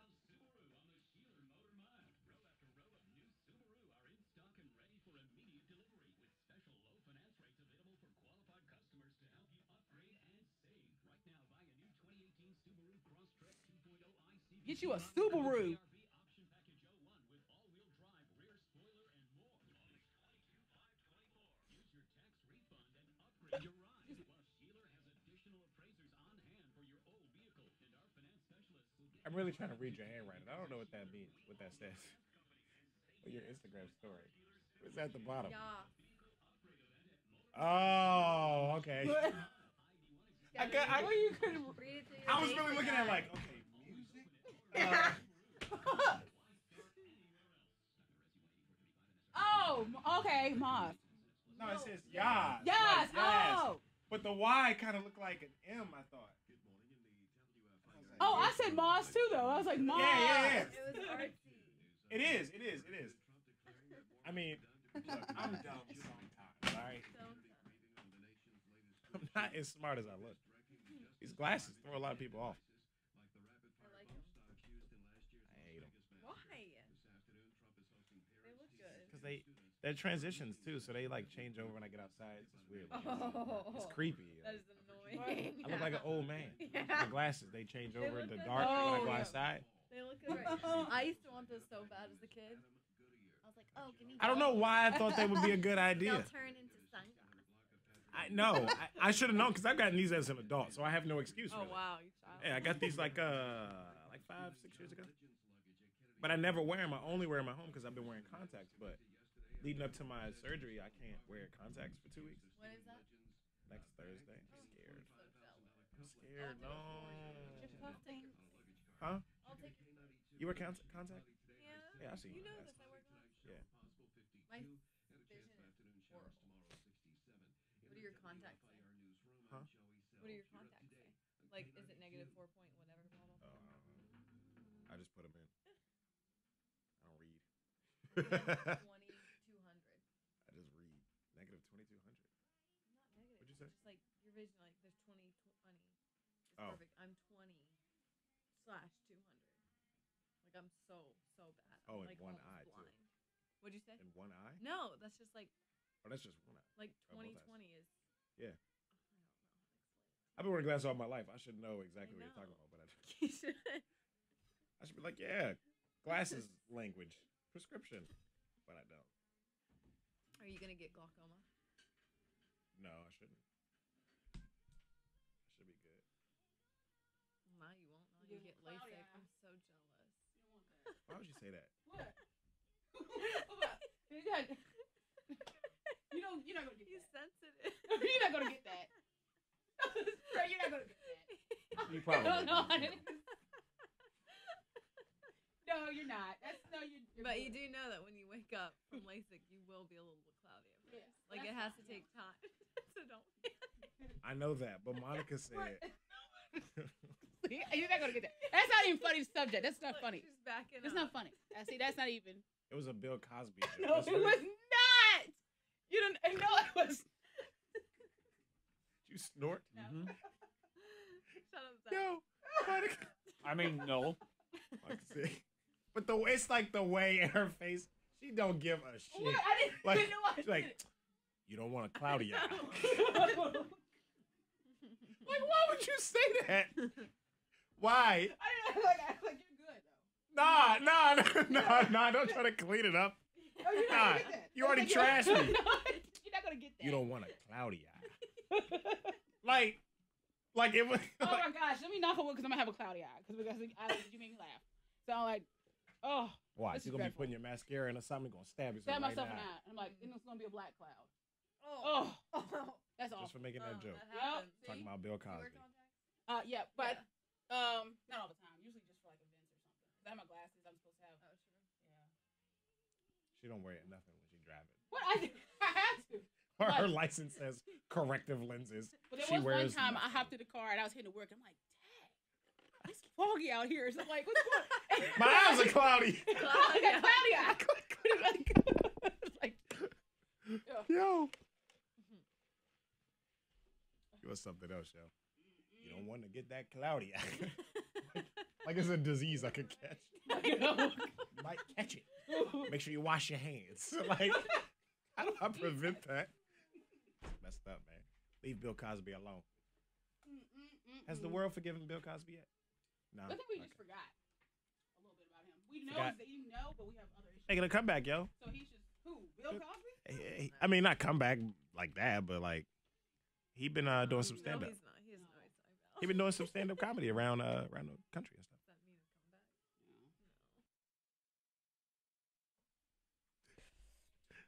Get you a Subaru. I'm really trying to read your handwriting. I don't know what that means, what that says. Your Instagram story. What's at the bottom? Yeah. Oh, okay. I was really looking at like, okay, music. Oh, okay, Moth. No, it says yas. Yes. Like, Oh. But the Y kind of looked like an M, I thought. Oh, I said Moss too, though. I was like, Moss. Yeah. It was artsy. It is. I mean, look, I'm dumb sometimes, all right? I'm not as smart as I look. These glasses throw a lot of people off. I like them. I hate them. Why? They look good. Because they're transitions, too, so they, like, change over when I get outside. It's just weird. Oh. It's creepy. That is annoying. I look like an old man. Yeah. My glasses, they change over look in the good. dark when I go yeah. outside. They look good. I used to want those so bad as a kid. I was like, oh, give me I don't know why I thought they would be a good idea. They'll turn into sunglasses. I know. I should have known because I've gotten these as an adult, so I have no excuse for Oh, it. wow. You child. Yeah, I got these like 5, 6 years ago. But I never wear them. I only wear them at home because I've been wearing contacts. But leading up to my surgery, I can't wear contacts for 2 weeks. When is that? Next Thursday. I'm scared. I'm scared. No. Huh? I'll take it. You wear contact? Yeah. Yeah, I see. You know this. I wear contacts. Yeah. My vision is horrible. What do your contacts say? Huh? What do your contacts say? Like, is it negative 4 point whatever? Blah, blah, blah. I just put them in. I don't read. 2200. I just read. Negative 2200. Not negative. What'd you say? Just like your vision, like there's 20. It's Oh. perfect. I'm 20/200. Like I'm so bad. Oh, I'm in like one almost eye blind. too. What'd you say? In one eye? No, that's just like Oh, that's just one eye. like Oh, both eyes. 20/20 is. Yeah. I don't know how to explain. I've been wearing glasses all my life. I should know exactly what you're talking about, but You should. I should be like, yeah, glasses language, prescription, but I don't. Are you gonna get glaucoma? No, I shouldn't. I should be good. No, you won't. No, you get LASIK. I'm so jealous. Why would you say that? What? You're not gonna get He's that. sensitive. You're not gonna get that. You're not gonna get that. You probably No, wouldn't. no, you're not. You're But good. you do know that when you wake up from LASIK, you will be a little cloudy at first. Yeah, Like it has to take time. So don't. I know that, but Monica said. You're not gonna get that. That's not even funny subject. That's not funny. She's backing That's up. not funny. See, that's not even. It was a Bill Cosby joke. No, That's it what was not. You don't. No, it was. You snort? Shut up, Zach. No. Monica. I mean, no. Monica said, but it's like the way in her face. She don't give a shit. What? I didn't Like, even know I she's did like, it. you don't want a cloudy eye. Like, Why would you say that? Why? I didn't like you're good though. Nah, don't try to clean it up. Oh, you're not Nah, gonna get that. you already You're trashed me. You're not gonna get that. You don't want a cloudy eye. Like it was. Oh my gosh, let me knock on wood because I'm gonna have a cloudy eye because you make me laugh. So I'm like, oh. Why? This You is gonna be dreadful. putting your mascara in or something? Gonna stab yourself Stab right myself now. in the eye. I'm like, and it's gonna be a black cloud. Oh. That's awful. Just for making that joke. That happens. Talking about Bill Do you wear Cosby. contacts? Yeah, but not all the time. Usually just for like events or something. 'Cause I have my glasses. I'm supposed to have. Oh, true. Yeah. She don't wear nothing when she driving. What I have to. Her license says corrective lenses. But there She was one wears time I nothing. hopped to the car and I was heading to work. I'm like, dang, it's foggy out here. So I'm like, what's going on? My eyes are cloudy. I got cloudy eye. It's like, yeah. Yo. Give us something else, yo. You don't want to get that cloudy eye. like it's a disease I could catch. You know? You might catch it. Make sure you wash your hands. Like, how do I prevent that? Messed up, man. Leave Bill Cosby alone. Has the world forgiven Bill Cosby yet? No. I think we just forgot a little bit about him. We know Forgot. that you know, but we have other issues. Making a comeback, yo. So he's just who? Bill Cosby? I mean, not comeback like that, but like he been doing some stand No, up. he's not. He has no idea about. He been doing some stand up comedy around the country and stuff. Does that mean he's coming back?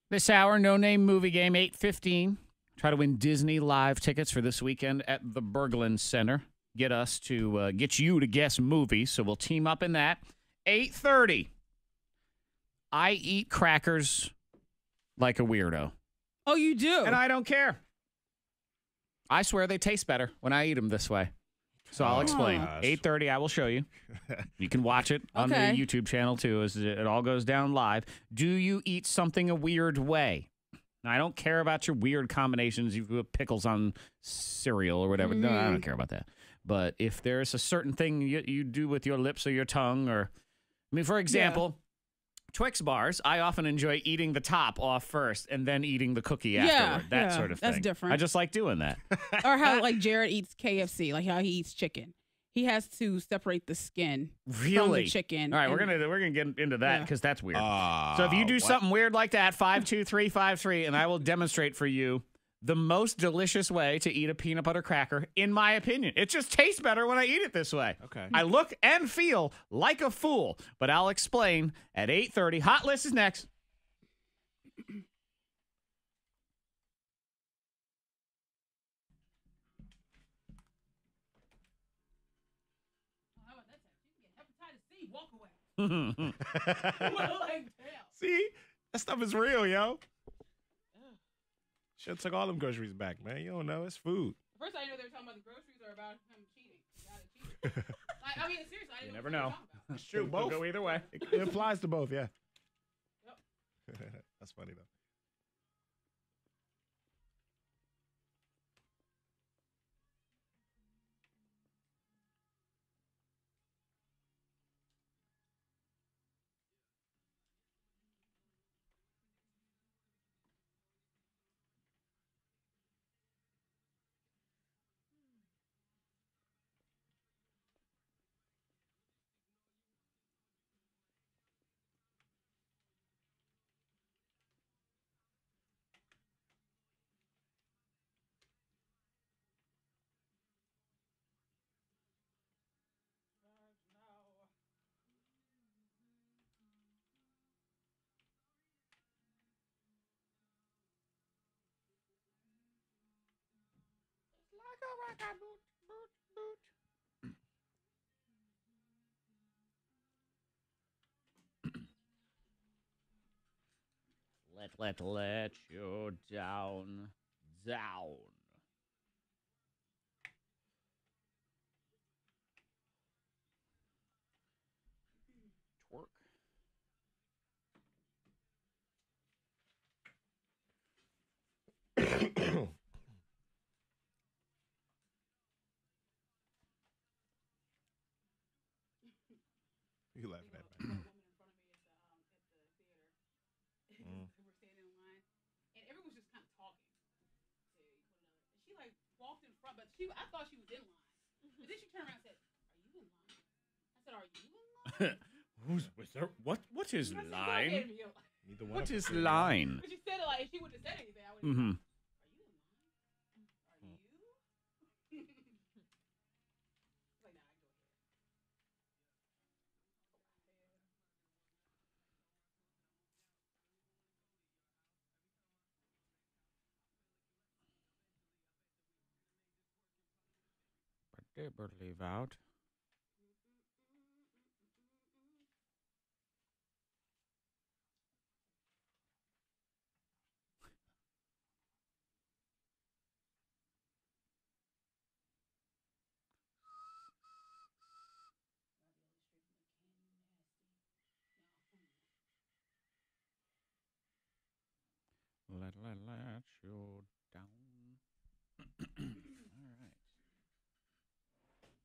This hour, No Name Movie Game, 8:15. Try to win Disney live tickets for this weekend at the Berglund Center. Get us to get you to guess movies, so we'll team up in that. 8:30. I eat crackers like a weirdo, Oh, you do? and I don't care. I swear they taste better when I eat them this way. So I'll explain. gosh. 8:30, I will show you. You can watch it on Okay. the YouTube channel, too, as it all goes down live. Do you eat something a weird way? Now, I don't care about your weird combinations. You put pickles on cereal or whatever. No, I don't care about that. But if there's a certain thing you do with your lips or your tongue, or, I mean, for example, Twix bars, I often enjoy eating the top off first and then eating the cookie afterward. That sort of thing. That's different. I just like doing that. Or how like Jared eats KFC, like how he eats chicken. he has to separate the skin from Really? the chicken. All right, and- we're gonna get into that Yeah. because that's weird. So if you do something weird like that, 52353, and I will demonstrate for you the most delicious way to eat a peanut butter cracker, in my opinion. It just tastes better when I eat it this way. Okay. I look and feel like a fool, but I'll explain at 8:30. Hot List is next. See? That stuff is real, yo. Should have took all them groceries back, man. You don't know. It's food. First, I know they were talking about the groceries are about him cheating. You gotta cheat. Like, I mean, seriously, I didn't You know never what they were know. talking about. It's true. Both Both. go either way. It applies to both, yeah. Yep. That's funny, though. Let you down. Twerk. You laughing at me. We're standing in line, and everyone's just kind of talking. She like walked in front, but I thought she was in line. But then she turned around and said, "Are you in line?" I said, "Are you in line?" What is I said, "Go line? ahead, Mia." Neither one What of is us did. line? But she said it like if she wouldn't have said anything, I would. Mm-hmm. Are you in line? Are you? Like, nah, I go ahead. But they leave out. Let you down. All right.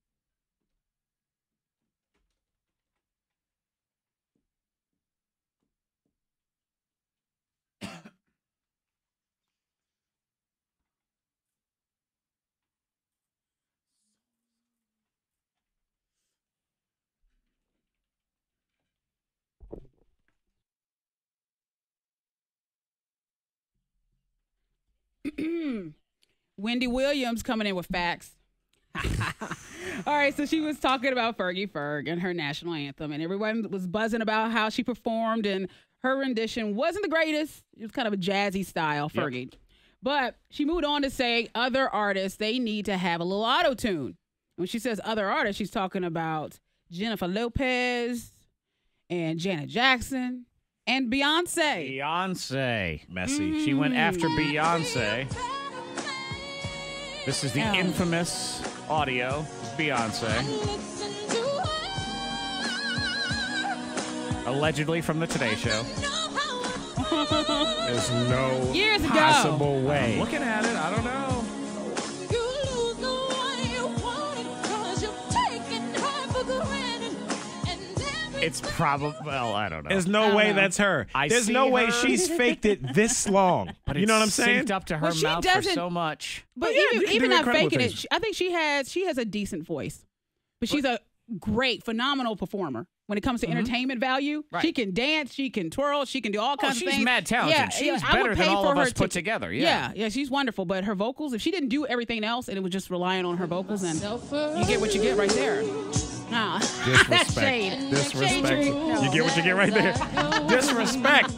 Wendy Williams coming in with facts. All right, so she was talking about Fergie Ferg and her national anthem, and everyone was buzzing about how she performed, and her rendition wasn't the greatest. It was kind of a jazzy style, Fergie. Yep. But she moved on to say other artists, they need to have a little auto-tune. When she says other artists, she's talking about Jennifer Lopez and Janet Jackson and Beyonce. Beyonce. Messy. She went after Beyonce. This is the infamous audio of Beyonce. Allegedly from the Today Show. There's no Years ago. possible way. I'm looking at it. I don't know. It's probably, well, I don't know. There's no way that's her. There's no way her. she's faked it this long. But you know what I'm it's saying? synced up to her Well, she mouth for doesn't- so much. But yeah, you can even do not incredible faking it, things. I think she has a decent voice. but she's a great, phenomenal performer. When it comes to entertainment value, she can dance, she can twirl, she can do all kinds of things. She's mad talented. Yeah, she's better than all of us put together. Yeah, she's wonderful. But her vocals, if she didn't do everything else and it was just relying on her vocals, then you get what you get right there. Nah, that's shade. Disrespect. You get what you get right there. Disrespect.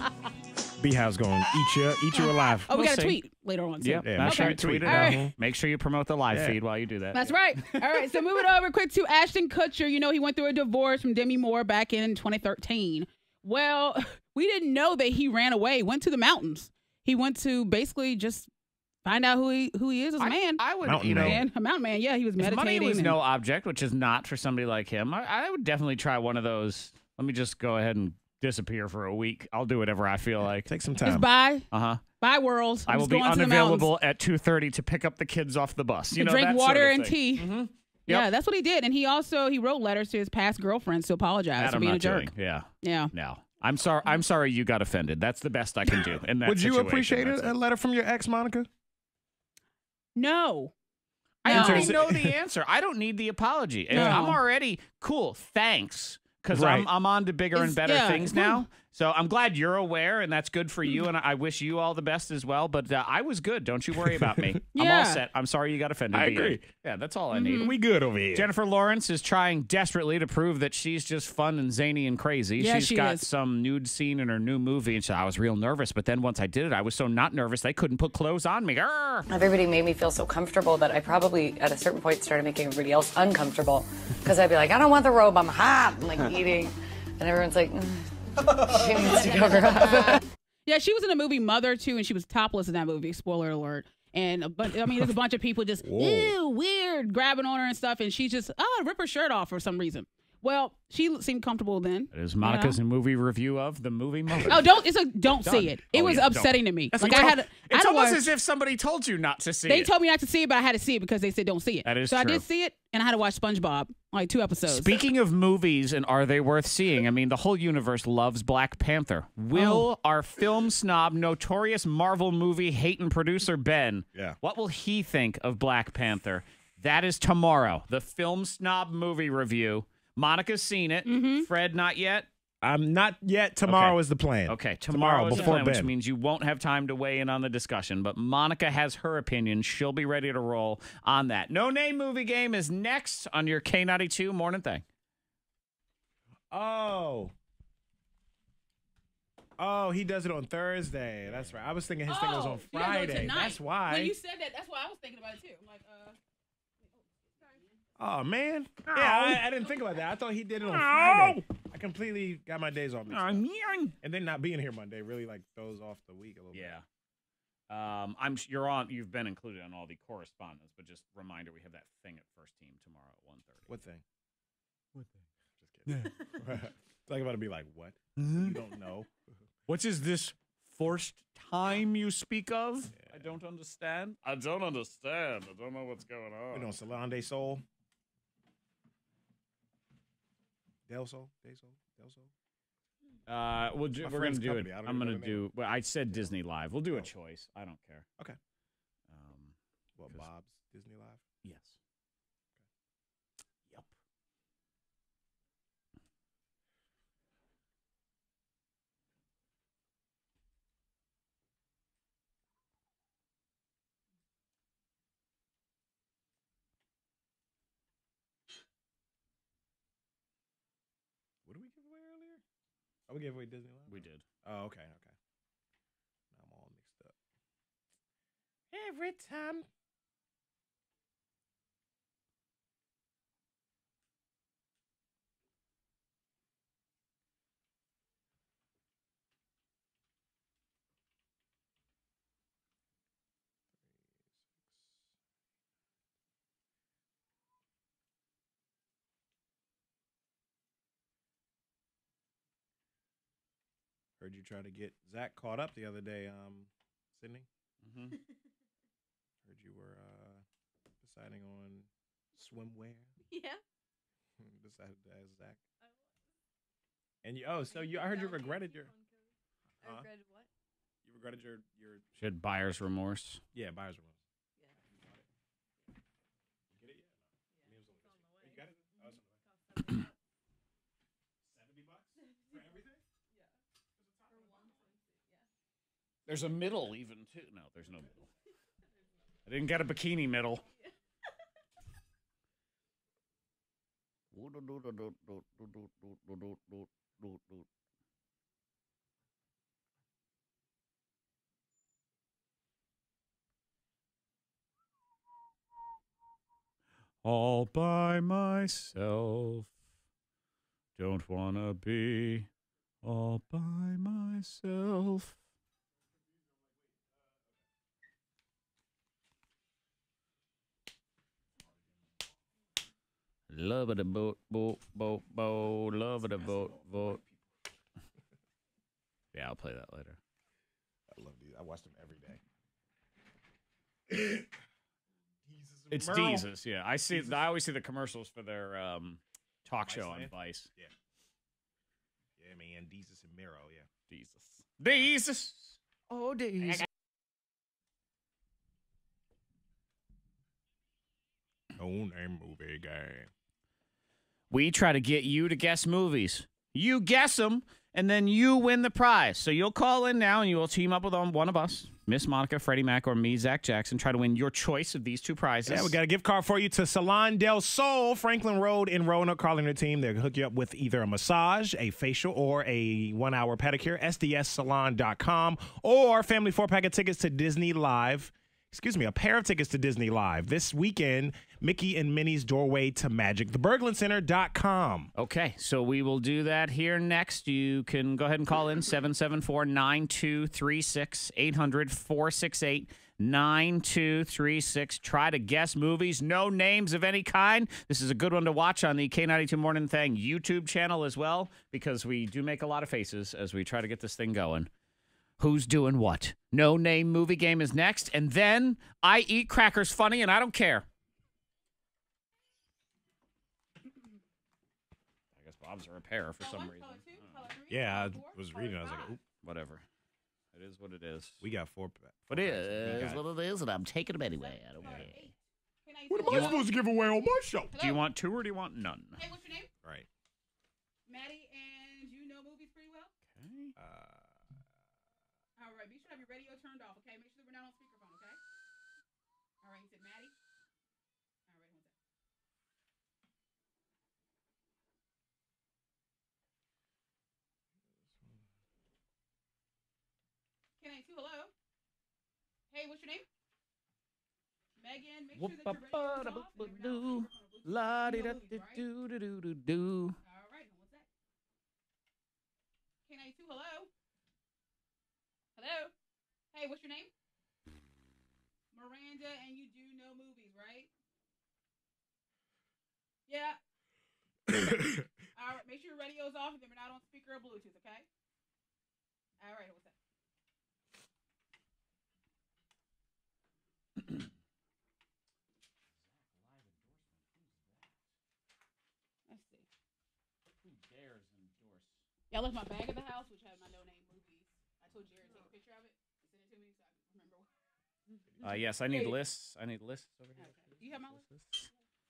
Beehive's going to eat you alive. Oh, we got a tweet later on, too. Yeah, make sure you tweet it out. Make sure you promote the live feed while you do that. That's right. All right, so moving over quick to Ashton Kutcher. You know, he went through a divorce from Demi Moore back in 2013. Well, we didn't know that he ran away, went to the mountains. He went to basically just find out who he is as a man. I would, mountain man. A mountain man, yeah. He was meditating. If money was no object, which is not for somebody like him, I would definitely try one of those. Let me just go ahead and disappear for a week. I'll do whatever I feel like. Take some time. Just bye. Uh-huh. Bye, world. I will be unavailable at 2:30 to pick up the kids off the bus. You know, drink that water sort of and thing. tea. Mm-hmm. Yep. Yeah, that's what he did. And he wrote letters to his past girlfriends to apologize for being a jerk. Yeah. Yeah. No. I'm sorry you got offended. That's the best I can do in that Would you situation. appreciate a letter from your ex, Monica? No. I already know the answer. I don't need the apology. No. I'm already cool. Thanks. Because Right. I'm on to bigger and better things now. So I'm glad you're aware, and that's good for you, and I wish you all the best as well. But I was good. Don't you worry about me. I'm all set. I'm sorry you got offended. I agree. Yeah, that's all I need. We good over here. Jennifer Lawrence is trying desperately to prove that she's just fun and zany and crazy. Yeah, she's got some nude scene in her new movie, and so I was real nervous. But then once I did it, I was so not nervous they couldn't put clothes on me. Arrgh! Everybody made me feel so comfortable that I probably, at a certain point, started making everybody else uncomfortable. Because I'd be like, I don't want the robe, I'm hot, I'm like eating. And everyone's like, she needs to cover up. Yeah, she was in the movie Mother, too, and she was topless in that movie. Spoiler alert. And, but I mean, there's a bunch of people just, ew, weird, grabbing on her and stuff. And she just, rip her shirt off for some reason. Well, she seemed comfortable then. That is Monica's movie review of the movie Mother. Oh, don't see it. It was upsetting to me. That's like it's almost as if somebody told you not to see it. They told me not to see it, but I had to see it because they said don't see it. That is so true. I did see it, and I had to watch SpongeBob, like 2 episodes. Speaking of movies and are they worth seeing? I mean, the whole universe loves Black Panther. Will our film snob, notorious Marvel movie hating producer Ben, what will he think of Black Panther? That is tomorrow. The film snob movie review. Monica's seen it. Fred, not yet? I'm not yet. Tomorrow is the plan. Okay, tomorrow is the before plan, which bed. means you won't have time to weigh in on the discussion. But Monica has her opinion. She'll be ready to roll on that. No Name Movie Game is next on your K92 Morning Thing. Oh, he does it on Thursday. That's right. I was thinking his thing was on Friday. That's why. When you said that, that's why I was thinking about it, too. I'm like, Oh, man. Yeah, I didn't think about that. I thought he did it on Friday. I completely got my days off. And then not being here Monday really like throws off the week a little bit. You've been included on all the correspondence, but just reminder, we have that thing at First Team tomorrow at 1:30. What thing? Just kidding. It's like about to be like, what? You don't know. What is this forced time you speak of? Yeah. I don't understand. I don't know what's going on. You know, Salon de Sol. Del Sol? Del Sol? We're going to do it. I'm going to do, well, I said Disney Live. We'll do a choice. I don't care. Okay. What, Bob's Disney Live? Yes. Yep. What did we give away earlier? Oh, we gave away Disney Live? We did. Oh, okay. Now I'm all mixed up. Every time. Heard you try to get Zach caught up the other day, Sydney. Mm-hmm. Heard you were deciding on swimwear. Yeah. Decided to ask Zach. And I heard you regretted your. I regretted what? You regretted your. She had buyer's remorse. Yeah, buyer's remorse. Yeah. Get it yet? You got it? Oh, There's a middle even, too. No, there's no middle. I didn't get a bikini middle. All by myself. Don't wanna be all by myself. Love it a boat, boat, boat, boat. Love it a boat, boat. Yeah, I'll play that later. I love these. I watch them every day. It's Deezus, yeah. I always see the commercials for their talk show on Vice. Yeah. Yeah, man. Deezus and Mero, yeah. Deezus. Oh, Deezus. No-name movie game. We try to get you to guess movies. You guess them, and then you win the prize. So you'll call in now, and you will team up with one of us, Miss Monica, Freddie Mac, or me, Zach Jackson, try to win your choice of these two prizes. Yeah, we got a gift card for you to Salon del Sol, Franklin Road in Roanoke. Calling their team. They'll hook you up with either a massage, a facial, or a 1-hour pedicure. SDSsalon.com. Or family 4-pack of tickets to Disney Live. Excuse me, a pair of tickets to Disney Live this weekend. Mickey and Minnie's Doorway to Magic. TheBerglundCenter.com. Okay, so we will do that here next. You can go ahead and call in 774-9236, 800-468-9236. Try to guess movies. No names of any kind. This is a good one to watch on the K92 Mornin Thang YouTube channel as well, because we do make a lot of faces as we try to get this thing going. Who's doing what? No name movie game is next, and then I eat crackers funny, and I don't care. I guess Bob's a repairer for some reason. Yeah, I was reading. I was like, oop. Whatever. It is what it is. We got 4. It is what it is, and I'm taking them anyway. I don't care. What am I supposed to give away on my show? Do you want 2 or do you want none? Hey, what's your name? Right. Maddie, and you know movies pretty well? Okay. All right, be sure to have your radio turned off, okay? Make sure that we're not on speakerphone, okay? All right, you said Maddie? All right, one second. K92, hello? Hey, what's your name? Megan, make sure that your radio is off. La-di-da-di-do-do-do-do. All right, what's that? K92, hello? Hello? Hey, what's your name? Miranda, and you do know movies, right? Yeah. All right, make sure your radio's off and then we're not on speaker or Bluetooth, okay? All right, what's that? Let's see. Who dares endorse? Yeah, I left my bag at the house, which had my no-name movies. I told Jared to take a picture of it and send it to me so I can remember. Yes, I need lists. I need lists over here. Okay. Do you have my list?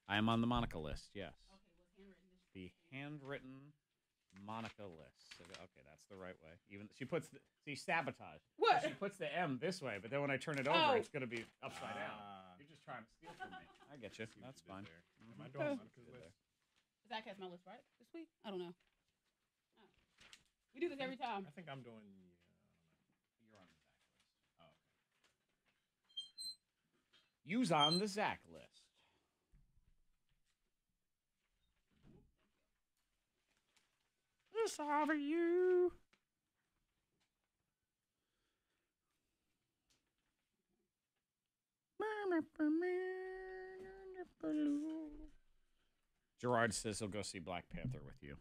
I am on the Monica list, yes. Okay, well, it's handwritten. The handwritten Monica list. Okay, that's the right way. Even she puts sabotage. What? She puts the M this way, but then when I turn it over, it's going to be upside down. You're just trying to steal from me. I get you. That's fine. Am I doing Monica's list? Zach has my list, right? This week? I don't know. Oh. We do this every time. I think I'm doing. You're on the Zach list. Oh, okay. You's on the Zach list. It's over you. Gerard says he'll go see Black Panther with you.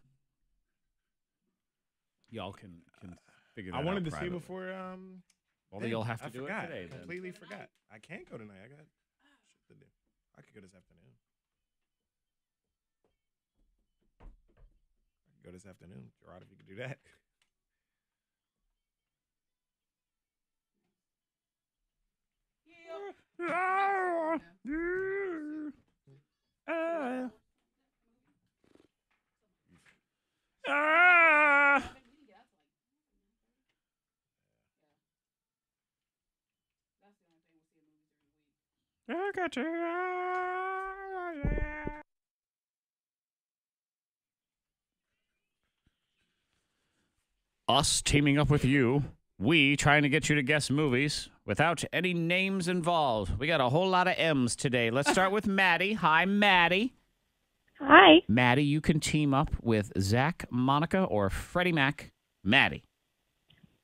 Y'all can figure that out. I wanted to privately. see before. Well, then you'll have to do forgot. it today. Completely forgot. I can't go tonight. I got shit to do. I could go this afternoon. Go this afternoon, Gerard, if you could do that. Us teaming up with you. We trying to get you to guess movies without any names involved. We got a whole lot of M's today. Let's start with Maddie. Hi, Maddie. Hi. Maddie, you can team up with Zach, Monica, or Freddie Mac. Maddie.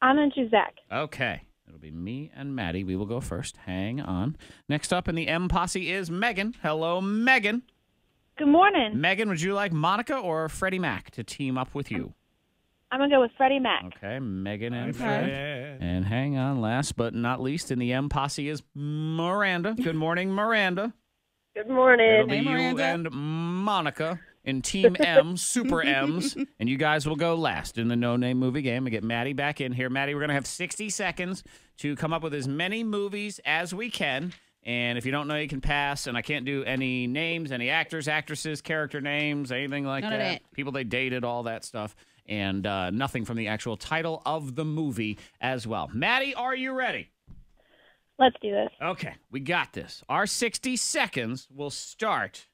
I'm going to choose Zach. Okay. It'll be me and Maddie. We will go first. Hang on. Next up in the M posse is Megan. Hello, Megan. Good morning. Megan, would you like Monica or Freddie Mac to team up with you? I'm going to go with Freddie Mac. Okay, Megan and Fred. And hang on, last but not least in the M posse is Miranda. Good morning, Miranda. Good morning. It'll be you and Monica in Team M, Super M's, and you guys will go last in the no-name movie game. We get Maddie back in here. Maddie, we're going to have 60 seconds to come up with as many movies as we can, and if you don't know, you can pass, and I can't do any names, any actors, actresses, character names, anything like None of that. People they dated, all that stuff, and nothing from the actual title of the movie as well. Maddie, are you ready? Let's do this. Okay, we got this. Our 60 seconds will start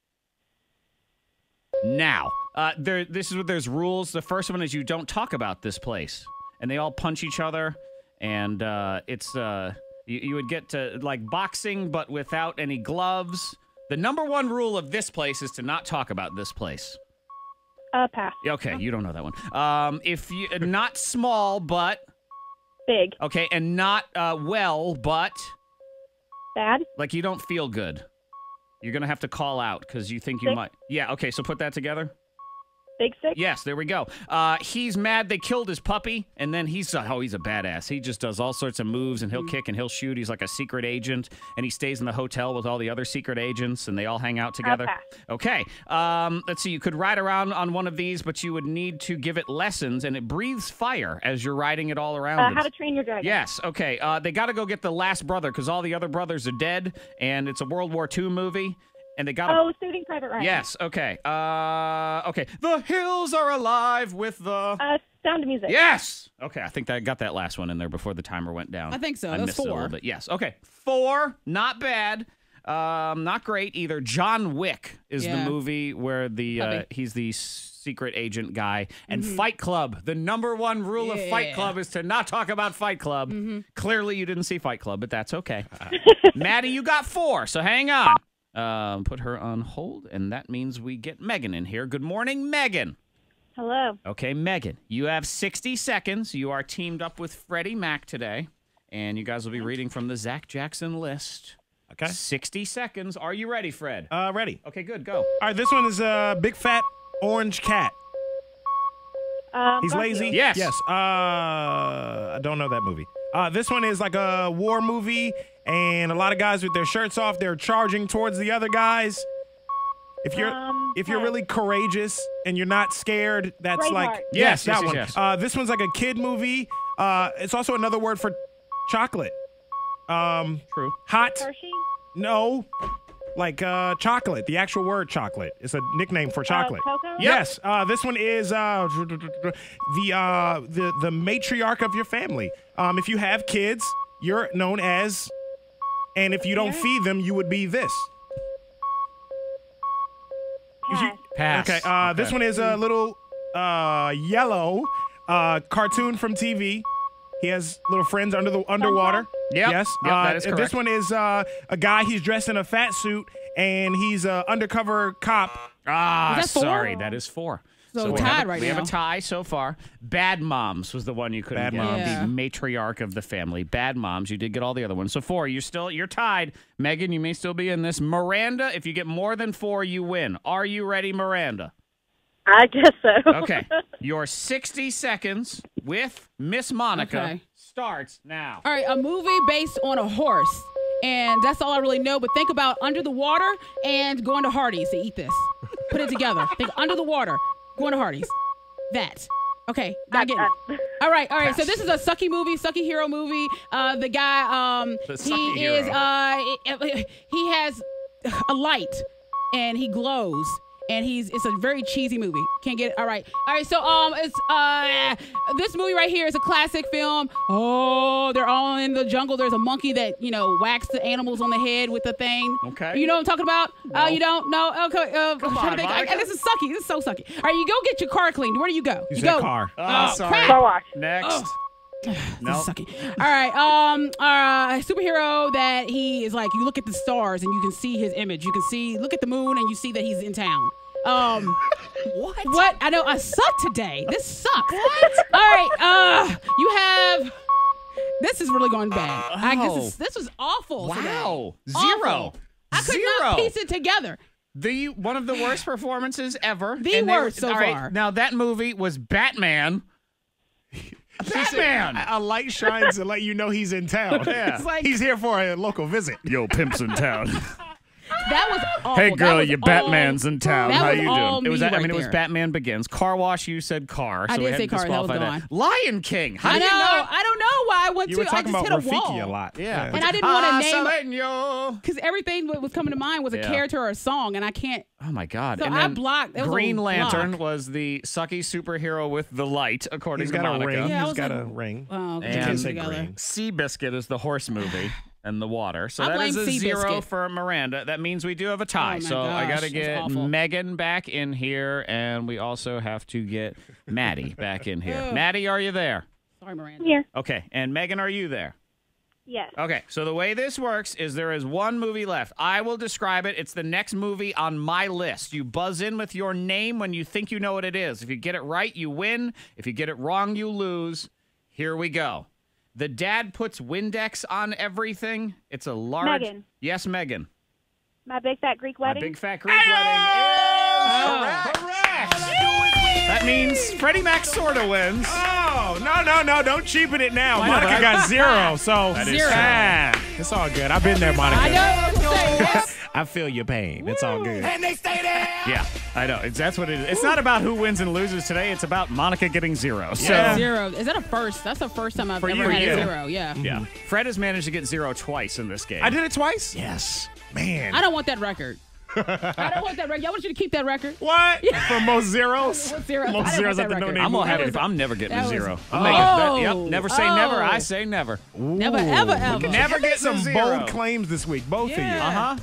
now. This is what there's rules. The first one is you don't talk about this place, and they all punch each other, and it's you would get to like boxing, but without any gloves. The number one rule of this place is to not talk about this place. Pass. Okay, you don't know that one. If you not small, but big. Okay, and not well, but bad. Like you don't feel good. You're gonna have to call out because you think you might. Yeah. Okay. So put that together. Big sick? Yes, there we go. He's mad they killed his puppy, and then he's a badass. He just does all sorts of moves, and he'll kick and he'll shoot. He's like a secret agent, and he stays in the hotel with all the other secret agents, and they all hang out together. Okay. Let's see. You could ride around on one of these, but you would need to give it lessons, and it breathes fire as you're riding it all around. How to Train Your Dragon. Yes. Okay. They got to go get the last brother because all the other brothers are dead, and it's a World War II movie. And they got Saving Private Ryan. Yes, okay. Okay. The hills are alive with the Sound of Music. Yes. Okay, I think I got that last one in there before the timer went down. I think so. I That's missed it 4. a little bit. Yes. Okay. 4, not bad. Not great either. John Wick is the movie where he's the secret agent guy. And Fight Club. The number one rule of Fight Club is to not talk about Fight Club. Clearly you didn't see Fight Club, but that's okay. Maddie, you got 4, so hang on. Put her on hold, and that means we get Megan in here. Good morning, Megan. Hello. Okay, Megan, you have 60 seconds. You are teamed up with Freddie Mac today, and you guys will be reading from the Zach Jackson list. Okay. 60 seconds. Are you ready, Fred? Ready. Okay, good. Go. All right, this one is a big fat orange cat. He's lazy? Yes. Yes. I don't know that movie. This one is like a war movie, and a lot of guys with their shirts off, they're charging towards the other guys. If you're really courageous and you're not scared, that's Braveheart. like Yes, that yes, one. yes. This one's like a kid movie. It's also another word for chocolate. True. Hot. Hershey? No. Like chocolate, the actual word chocolate. It's a nickname for chocolate. Cocoa? Yes. This one is the matriarch of your family. If you have kids, you're known as, and if you don't feed them, you would be this. Pass. Pass. This one is a little yellow cartoon from TV. He has little friends underwater. Yep. Yes. That is correct. This one is a guy. He's dressed in a fat suit, and he's an undercover cop. Ah, Is that 4? sorry. That is 4. So we tied have right we now. have a tie so far. Bad Moms was the one you couldn't Bad get. Moms. Yeah. The matriarch of the family. Bad Moms. You did get all the other ones. So 4. You're tied. Megan, you may still be in this. Miranda, if you get more than 4, you win. Are you ready, Miranda? I guess so. Okay. Your 60 seconds with Miss Monica starts now. All right, a movie based on a horse. And that's all I really know. But think about under the water and going to Hardee's to eat this. Put it together. Think under the water, going to Hardee's. That. Okay, not getting it. All right. So this is a sucky movie, sucky hero movie. The guy, The sucky hero. he has a light and he glows. and it's a very cheesy movie. Can't get it. All right. So it's this movie right here is a classic film. Oh, they're all in the jungle. There's a monkey that whacks the animals on the head with the thing. Okay. You know what I'm talking about? No. You don't? No. Okay. Come on, Monica. This is sucky. This is so sucky. All right, you go get your car cleaned. Where do you go? You said go. car. Oh, sorry. Crap. Car wash. Next. This No. is sucky. All right. A superhero that he is like, you look at the stars and you can see his image. You can look at the moon and you see that he's in town. What? I know I suck today. This sucks. What? All right. You have. This is really going bad. This was awful. Wow. Today. Zero. Awful. I could not piece it together. One of the worst performances ever. The worst so all right, far. Now that movie was Batman. Batman. A light shines to let you know he's in town. Yeah. It's like- He's here for a local visit. Yo, pimp's in town. That was awful. Hey, girl, That was your Batman's in town. that How was you all doing? It was. me I mean, right it was there. Batman Begins. Car wash. You said car. I So did we had say to car. That was disqualify gone. Lion King. How I do know. you not? I don't know why I went You to. were talking I just about hit a wall. Rafiki a lot. Yeah. And I didn't want to name Señor. because everything that was coming to mind was a Yeah. character or a song, and I can't. Oh my God! So and I then blocked. It was a Green Lantern block. was the sucky superhero with the light, according He's to got a Monica. ring. Yeah, I He's was got like- a ring. Oh, And- get Can't it say together. green. Seabiscuit is the horse movie and the water. So I that is blame a 0 Seabiscuit. for Miranda. That means we do have a tie. Oh, my so I gosh, got to that's get awful. Megan back in here, and we also have to get Maddie back in here. Ugh. Maddie, are you there? Sorry, Miranda. Here. Okay. And Megan, are you there? Yes. Okay, so the way this works is there is one movie left. I will describe it. It's the next movie on my list. You buzz in with your name when you think you know what it is. If you get it right, you win. If you get it wrong, you lose. Here we go. The dad puts Windex on everything. It's a large... Megan. Yes, Megan. My big fat Greek wedding. My big fat Greek wedding is correct. That means Freddie Mac sort of wins. Oh, no. Don't cheapen it now. I know, Monica but got 0, so That is Zero. sad. it's all good. I've been there, Monica. I know. I feel your pain. It's all good. Yeah, I know. That's what it is. It's not about who wins and loses today. It's about Monica getting 0. So, Yeah. 0. Is that a first? That's the first time I've For ever you, had yeah. a 0. Yeah. yeah. Fred has managed to get 0 twice in this game. I did it twice? Yes. Man. I don't want that record. I don't want that record. I want you to keep that record. What? For most zeros? What zeros? I Most don't zeros want at the that no record. name I'm gonna have movie. it. I'm never getting that a was- 0. Oh. I'm making that. Yep. Never say never. Oh. I say never. Never, ever, ever. Never get Some some bold 0. claims this week, both Yeah. of you. Uh-huh.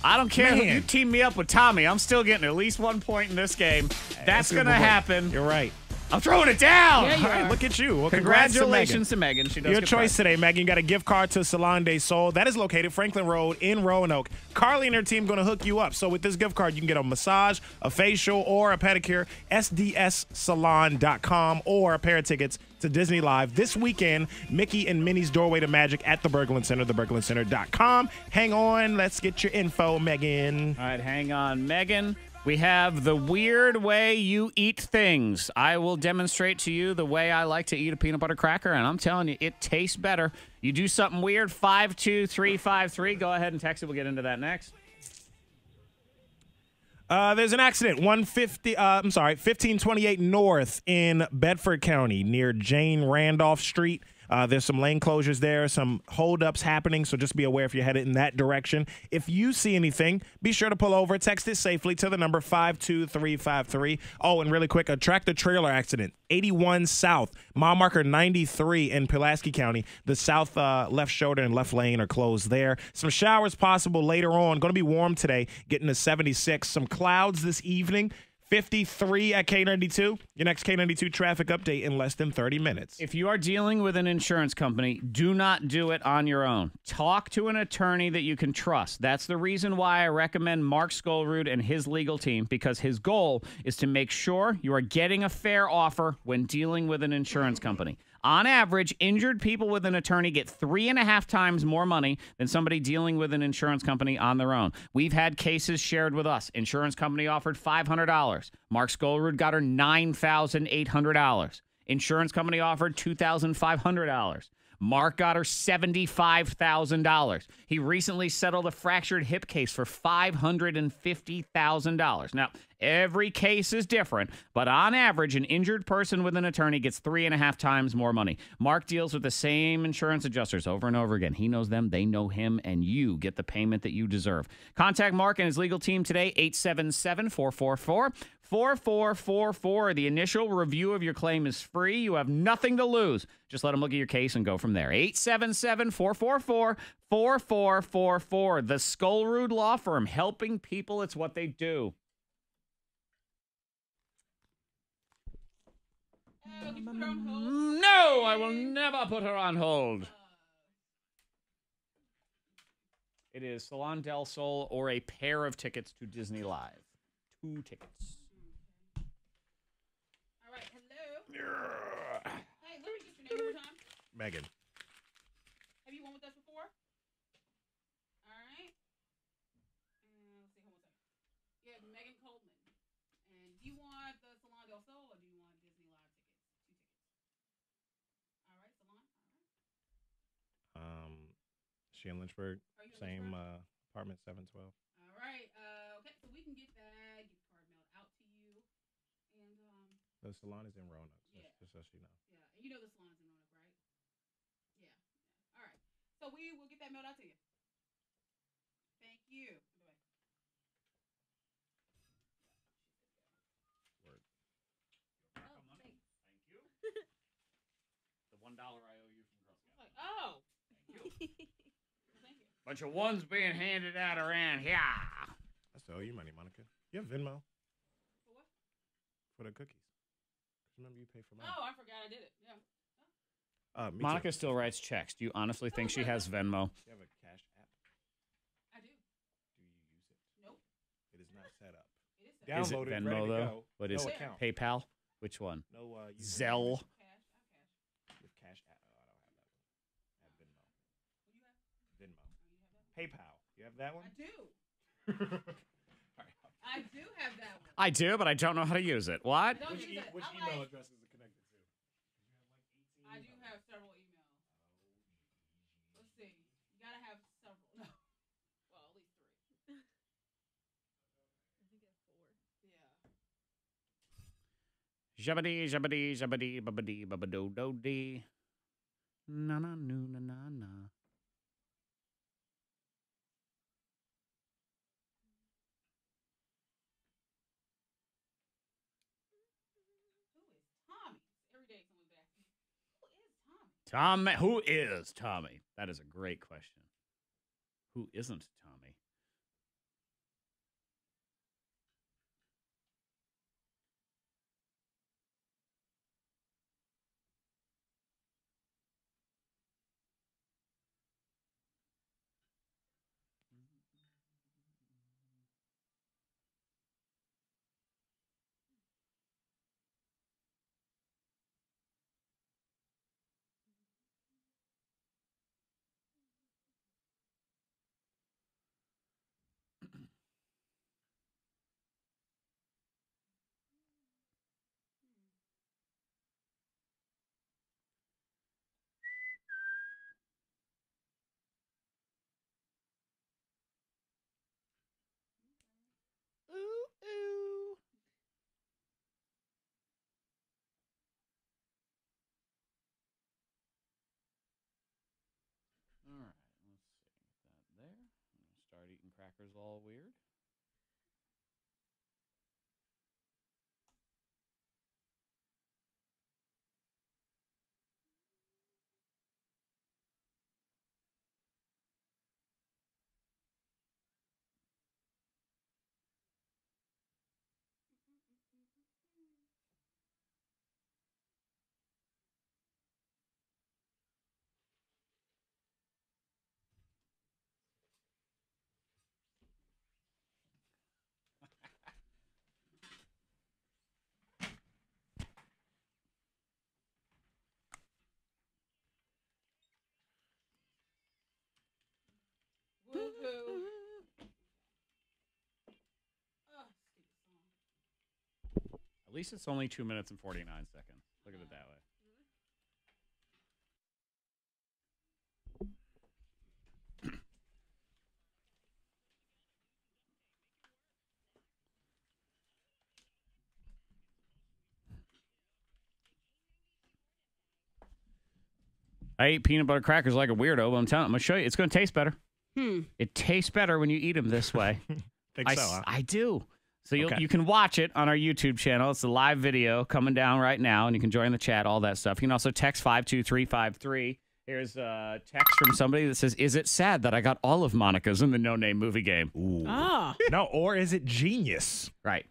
I don't care who Man. you team me up with Tommy. I'm still getting at least 1 point in this game. That's Super gonna Bowl. happen. You're right. I'm throwing it down. Yeah, you All right, are. look at you. Well, congrats Congratulations to Megan. She does Your get choice prize. today, Megan. You got a gift card to Salon de Sol. That is located Franklin Road in Roanoke. Carly and her team going to hook you up. So with this gift card, you can get a massage, a facial, or a pedicure. SDSSalon.com or a pair of tickets to Disney Live this weekend. Mickey and Minnie's Doorway to Magic at the Berglund Center, theberglundcenter.com. Hang on. Let's get your info, Megan. All right, hang on, Megan. We have the weird way you eat things. I will demonstrate to you the way I like to eat a peanut butter cracker, and I'm telling you, it tastes better. You do something weird, 52353. Go ahead and text it. We'll get into that next. There's an accident, 1528 North in Bedford County near Jane Randolph Street. There's some lane closures there, some holdups happening, so just be aware if you're headed in that direction. If you see anything, be sure to pull over. Text it safely to the number 52353. Oh, and really quick, a tractor-trailer accident, 81 South, mile marker 93 in Pulaski County. The south left shoulder and left lane are closed there. Some showers possible later on. Going to be warm today, getting to 76. Some clouds this evening. 53 at K92. Your next K92 traffic update in less than 30 minutes. If you are dealing with an insurance company, do not do it on your own. Talk to an attorney that you can trust. That's the reason why I recommend Mark Skolrud and his legal team, because his goal is to make sure you are getting a fair offer when dealing with an insurance company. On average, injured people with an attorney get 3.5 times more money than somebody dealing with an insurance company on their own. We've had cases shared with us. Insurance company offered $500. Mark Skolrud got her $9,800. Insurance company offered $2,500. Mark got her $75,000. He recently settled a fractured hip case for $550,000. Now, every case is different, but on average, an injured person with an attorney gets 3.5 times more money. Mark deals with the same insurance adjusters over and over again. He knows them, they know him, and you get the payment that you deserve. Contact Mark and his legal team today, 877-444-4444. The initial review of your claim is free. You have nothing to lose. Just let them look at your case and go from there. 877-444-4444. The Skullroot Law Firm, helping people. It's what they do. No, I will never put her on hold. It is Salon del Sol or a pair of tickets to Disney Live. 2 tickets. All right, hello. Hey, let me get your name one more time. Megan. Have you won with us before? All right. Let's see, hold on a second. Yeah, Megan Coleman. And do you want the Salon del Sol or do you want Disney Live tickets? 2 tickets. All right, Salon. All right. She in Lynchburg. Same apartment 712. All right. Okay, so we can get that gift card mailed out to you. And the salon is in Roanoke, just so she knows. Yeah, and you know the salon is in Roanoke, right? Yeah. All right. So we will get that mailed out to you. Thank you. Bye-bye. Word. Oh, thanks. Thank you. The $1 I owe you from Girl Scouts. Like, oh. Thank you. Thank you. Bunch of ones being handed out around here. I still owe you money, Monica. You have Venmo. For what? For the cookies. Remember you pay for mine. Oh, I forgot I did it. Yeah. Monica still writes checks. Do you honestly think she has Venmo? You have a cash app? I do. Do you use it? Nope. It is not set up. It is set up. Is it Download it, Venmo, ready to though? go. What No is it? account. PayPal? Which one? No, Zelle? Cash. I have cash. You have cash app. Oh, I don't have that one. I have Venmo. What do you have? Venmo. Oh, you have that? PayPal. You have that one? I do. I do have that one. I do, but I don't know how to use it. What? Don't use it. Which I email like- address is it connected to? I do have several emails. Let's see. You gotta have several. No. Well, at least 3. I think I have 4. Yeah. Jabba-dee, jabba-dee, jabba-dee, babba-dee, babba-do-do-dee. Na-na-noo-na-na-na. Who is Tommy? Every day someone's asking, who is Tommy? Who is Tommy? That is a great question. Who isn't Tommy? All right, let's see. Get that there. I'm going to start eating crackers all weird. Woohoo. Oh, stupid song. At least it's only 2 minutes and 49 seconds. Look at it that way. I ate peanut butter crackers like a weirdo, but I'm going to show you. It's going to taste better. It tastes better when you eat them this way. Think so, huh? I do. So you can watch it on our YouTube channel. It's a live video coming down right now, and you can join the chat, all that stuff. You can also text 52353. Here's a text from somebody that says, is it sad that I got all of Monica's in the No Name movie game? Ooh. No, or is it genius? Right.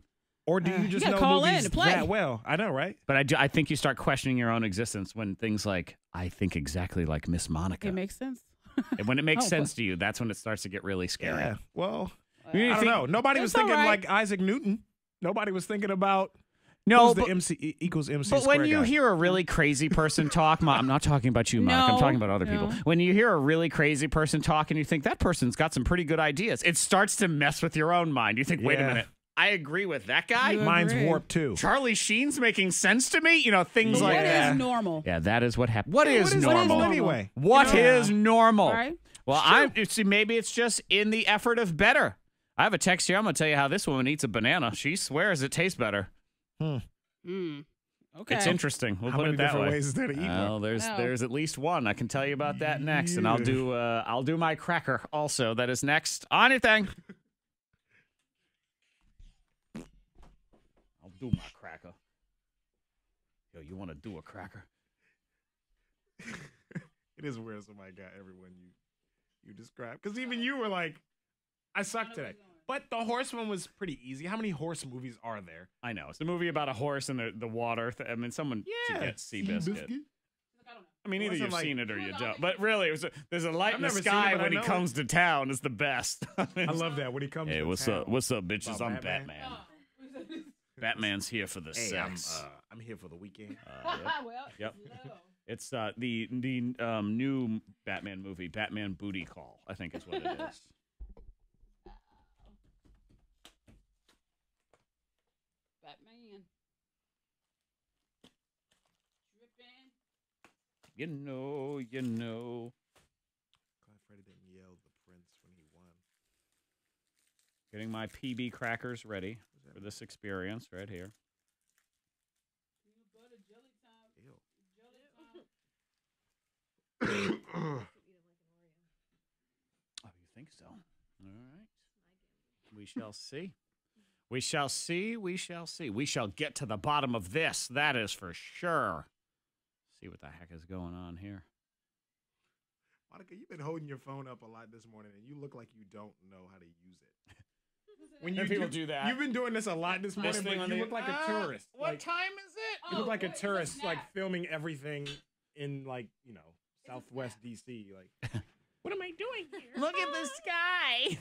Or do you just know call movies in to play. that well? I know, right? But I think you start questioning your own existence when things like, I think exactly like Miss Monica. It makes sense. And when it makes sense to you, that's when it starts to get really scary. Yeah. Well, I don't know. Nobody was thinking like Isaac Newton. Nobody was thinking about the MC equals MC But squared when you guy. hear a really crazy person talk, I'm not talking about you, Monica. I'm talking about other people. When you hear a really crazy person talk and you think that person's got some pretty good ideas, it starts to mess with your own mind. You think, wait a minute. I agree with that guy. Mine's warped too. Charlie Sheen's making sense to me. You know, things like that. What is normal? Yeah, that is what happened. What is normal anyway? What is normal? All right. Well, see, maybe it's just in the effort of better. I have a text here. I'm going to tell you how this woman eats a banana. She swears it tastes better. Okay. It's interesting. We'll How put many it that different way. ways is there to eat Well, one? there's at least one. I can tell you about that next, and I'll do my cracker also. That is next on your thing. I'll do my cracker. Yo, you want to do a cracker? It is weird somebody got everyone you described. Because even you were like, I suck today. But the horse one was pretty easy. How many horse movies are there? I know. It's a movie about a horse and the water. I mean, someone should get Seabiscuit. I mean, either you've seen it or you don't. But really, there's a light in the sky when he comes to town is the best. I love that when he comes to town. What's up, bitches? I'm Batman? Batman. Batman's here for the sex. I'm here for the weekend. Yep. It's the new Batman movie, Batman Booty Call, I think is what it is. Batman. Dripping. You know. Freddy didn't yell the prince when he won. Getting my PB crackers ready for this experience right here. Oh, you think so? All right. We shall see. We shall see. We shall see. We shall get to the bottom of this. That is for sure. See what the heck is going on here. Monica, you've been holding your phone up a lot this morning, and you look like you don't know how to use it. When people do that. You've been doing this a lot this morning, but you look like a tourist. What time is it? You look like a tourist, like filming everything in, like, you know, Southwest D.C. Like, what am I doing here? Look at the sky.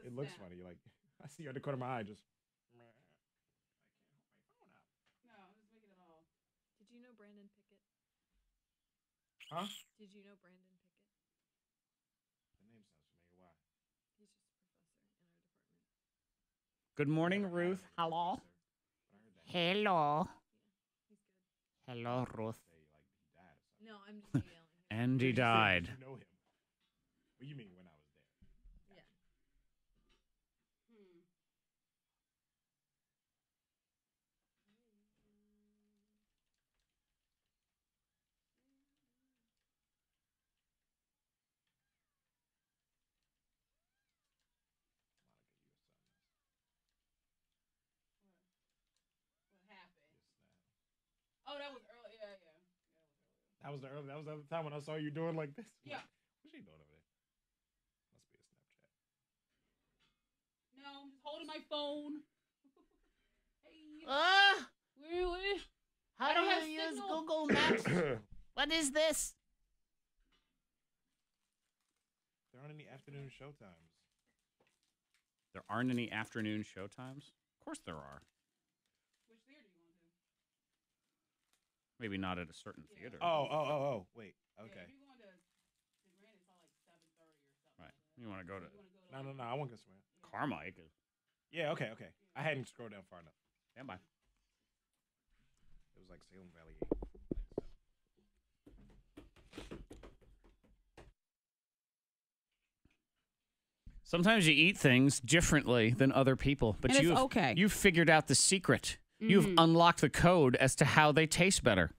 It looks funny. You're like, I see you at the corner of my eye just. No, I'm just making it all. Did you know Brandon Pickett? Huh? Did you know Brandon Pickett? The name sounds familiar. Why? He's just a professor in our department. Good morning, Ruth. Hello. Hello. He's good. Hello, Ruth. No, I'm just yelling. And he died. You know him. What do you mean when I was there? Yeah. What happened? Oh, that was early. Yeah. That was the other time when I saw you doing like this. Yeah. What's she doing over there? Must be a Snapchat. No, I'm just holding my phone. How do you use Google Maps? What is this? There aren't any afternoon showtimes. There aren't any afternoon showtimes? Of course there are. Which theater do you want to? Maybe not at a certain theater. Oh. Wait. Okay. Yeah, if you're going to Grand, it's all like 7:30 or something. Right. You want to go to No. I want to go swim. Carmike. Yeah. Okay. I hadn't scrolled down far enough. Stand by. It was like Salem Valley. Sometimes you eat things differently than other people, but And it's you've figured out the secret. You've unlocked the code as to how they taste better.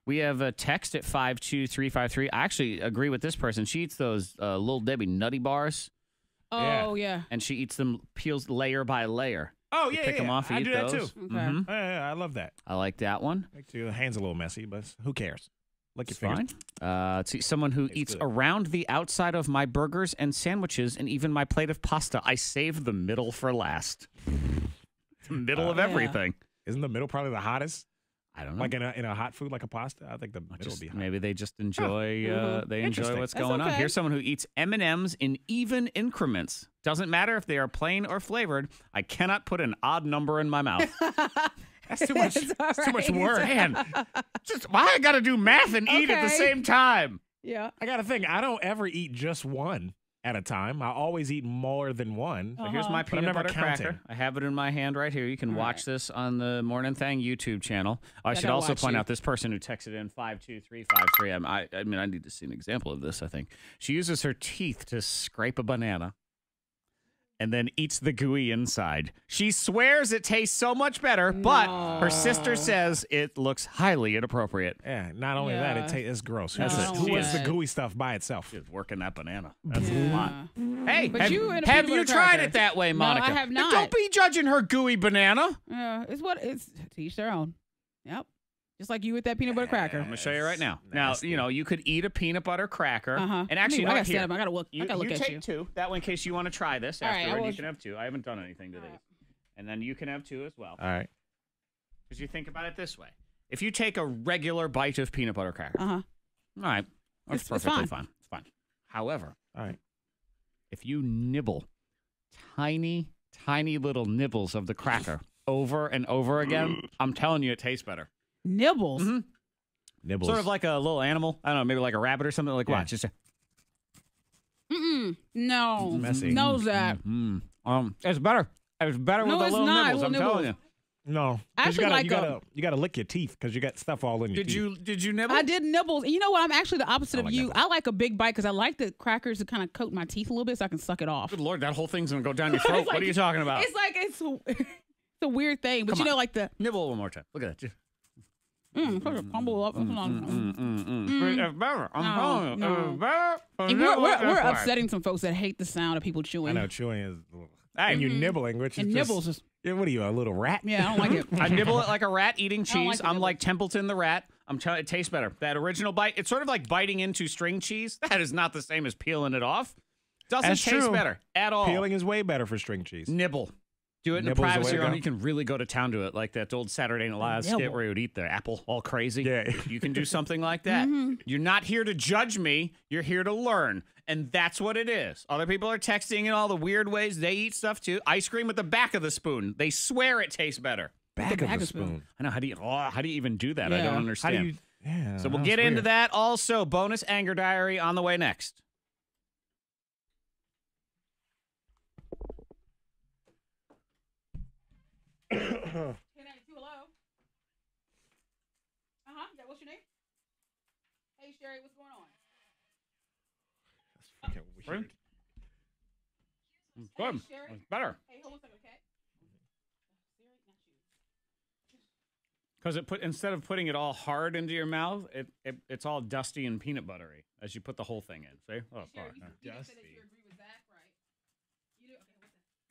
We have a text at 52353. I actually agree with this person. She eats those Little Debbie Nutty Bars. Oh, yeah. And she eats them, peels layer by layer. Oh, You yeah, pick them off, I eat do those. that too. Okay. Yeah, I love that. I like that one. Makes your hands a little messy, but who cares? Lick your It's fingers. fine. Let's see, someone who eats good. around the outside of my burgers and sandwiches and even my plate of pasta. I save the middle for last. The middle of everything. Isn't the middle probably the hottest? I don't know. Like in a hot food like a pasta? I think the middle would be hot. Maybe they just enjoy they enjoy Interesting. what's That's going on. okay. Here's someone who eats M&Ms in even increments. Doesn't matter if they are plain or flavored. I cannot put an odd number in my mouth. That's too much. That's too much work. Man, just why I got to do math and eat at the Okay. same time? Yeah. I got to think. I don't ever eat just one at a time. I always eat more than one. So here's my But I'm peanut never butter counting. cracker. I have it in my hand right here. You can watch this on the Morning Thang YouTube channel. I should gotta also watch point you. out this person who texted in 52353. I mean, I need to see an example of this, I think. She uses her teeth to scrape a banana and then eats the gooey inside. She swears it tastes so much better, but her sister says it looks highly inappropriate. Yeah, not only that, it's gross. Who That's eats- it. Who She eats the is- gooey stuff by itself? She's working that banana. That's a lot. Hey, But have you you, and a have peanut you butter tried cracker. it that way, No, Monica? I have not. Don't be judging her gooey banana. Yeah, it's to each their own. Yep. Just like you with that peanut butter cracker. I'm gonna show you right now. Now, you could eat a peanut butter cracker, and actually, I no, gotta here, stand up. I gotta look. I gotta look you at take you. two. That way, in case you want to try this All right, I afterward, will- you can have two. I haven't done anything to these, and then you can have two as well. All right. Because you think about it this way: if you take a regular bite of peanut butter cracker, all right, that's It's perfectly fine. fine. It's fine. However, all right, if you nibble tiny, tiny little nibbles of the cracker over and over again, I'm telling you, it tastes better. Nibbles. Nibbles. Sort of like a little animal. I don't know, maybe like a rabbit or something. Like, watch. Just No. Messy. No, Zach. it's better. It's better No, with the it's little not. nibbles. I'm Little telling you. nibbles. No. I 'Cause you actually gotta, like you gotta lick your teeth because you got stuff all in your teeth. Did you nibble? I did nibbles. And you know what? I'm actually the opposite of like you. I like a big bite because I like the crackers to kind of coat my teeth a little bit so I can suck it off. Good Lord, that whole thing's gonna go down your throat. It's like- What are you talking about? It's like it's a weird thing, but Come you know, on. like the Nibble one more time. Look at that. fumble up. It's better. I'm telling you. no. It's better. And we're upsetting some folks that hate the sound of people I chewing. know chewing is. And you're nibbling, which is And just, nibbles is- Yeah, what are you, a little rat? Yeah, I don't like it. I nibble it like a rat eating I don't like cheese. the I'm nibble. like Templeton the rat. I'm telling it tastes better. That original bite, it's sort of like biting into string cheese. That is not the same as peeling it off. Doesn't That's taste true. better at all. Peeling is way better for string cheese. Nibble. Do it in the Nibble's the way privacy to of your own. go. You can really go to town to it, like that old Saturday Night Live skit Nibble. where he would eat the apple all crazy. Yeah. You can do something like that. You're not here to judge me. You're here to learn. And that's what it is. Other people are texting in all the weird ways they eat stuff too. Ice cream with the back of the spoon. They swear it tastes better. Back of the spoon. I know. How do you even do that? I Yeah. don't How understand. do you? Yeah. So we'll that's get into weird. that. Also, bonus anger diary on the way next. K92, hello. Yeah, what's your name? Hey, Sherry, what's going on? That's fucking weird. It's good. Sherry. It's better. Hey, hold on a second, okay? Because instead of putting it all hard into your mouth, it's all dusty and peanut buttery as you put the whole thing in. See? Oh, Sherry, fuck. you said that you agree with Zach, right? You do? Okay, what's that?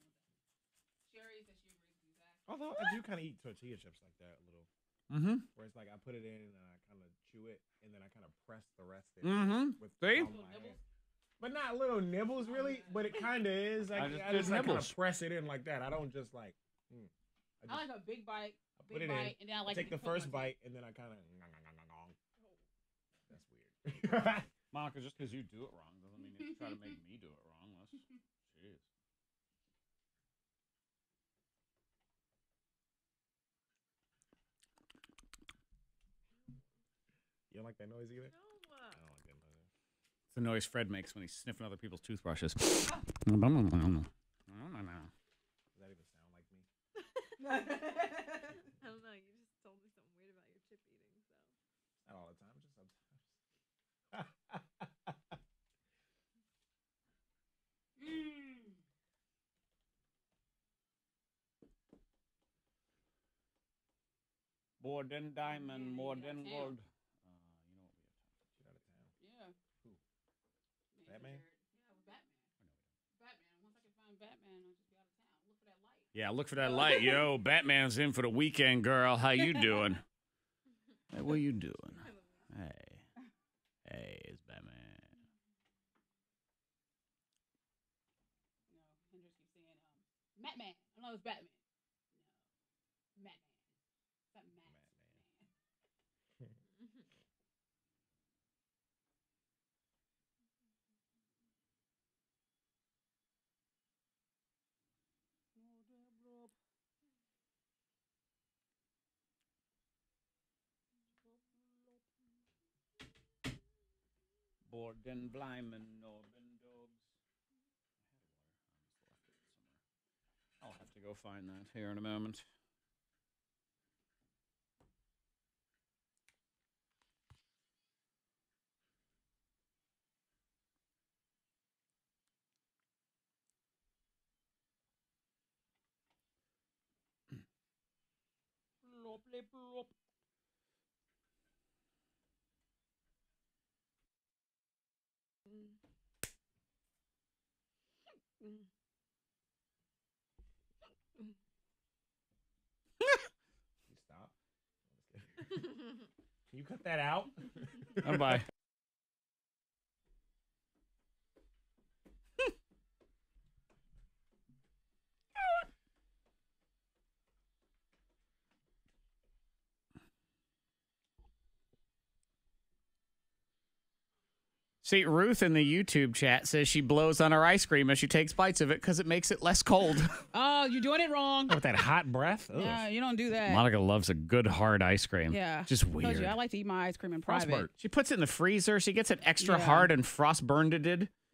Sherry said she agrees with Zach. Although I do kind of eat tortilla chips like that a little. Mm-hmm. Where it's like I put it in and I kind of chew it and then I kind of press the rest in. Mm-hmm. With See? my hand. But not little nibbles, really. But it kind of is. I just just like, kind nibbles. of press it in like that. I don't just like. I like a big bite, put it bite, in. and then I like take to the cook first my- bite and then I kind of. That's weird. Monica, just because you do it wrong doesn't mean you try to make me do it wrong. That's jeez. You don't like that noise either? I don't like that noise. It's the noise Fred makes when he's sniffing other people's toothbrushes. Does that even sound like me? I don't know. You just told me something weird about your chip eating, so. Not all the time, just sometimes. More than diamond, more than gold. Yeah, look for that light. Yo, Batman's in for the weekend, girl. How you doing? Hey, what you doing? Hey, it's Batman. Batman. I know it's Batman. No. Batman. Borden Blyman, Norben Dobbs. I'll have to go find that here in a moment. Stop. Can you cut that out? Bye. See, Ruth in the YouTube chat says she blows on her ice cream as she takes bites of it because it makes it less cold. Oh, you're doing it wrong. With that hot breath? Ugh. Yeah, you don't do that. Monica loves a good hard ice cream. Yeah. Just Told weird. you, I like to eat my ice cream in private. Frostburn. She puts it in the freezer. She gets it extra Yeah. hard and frostburned.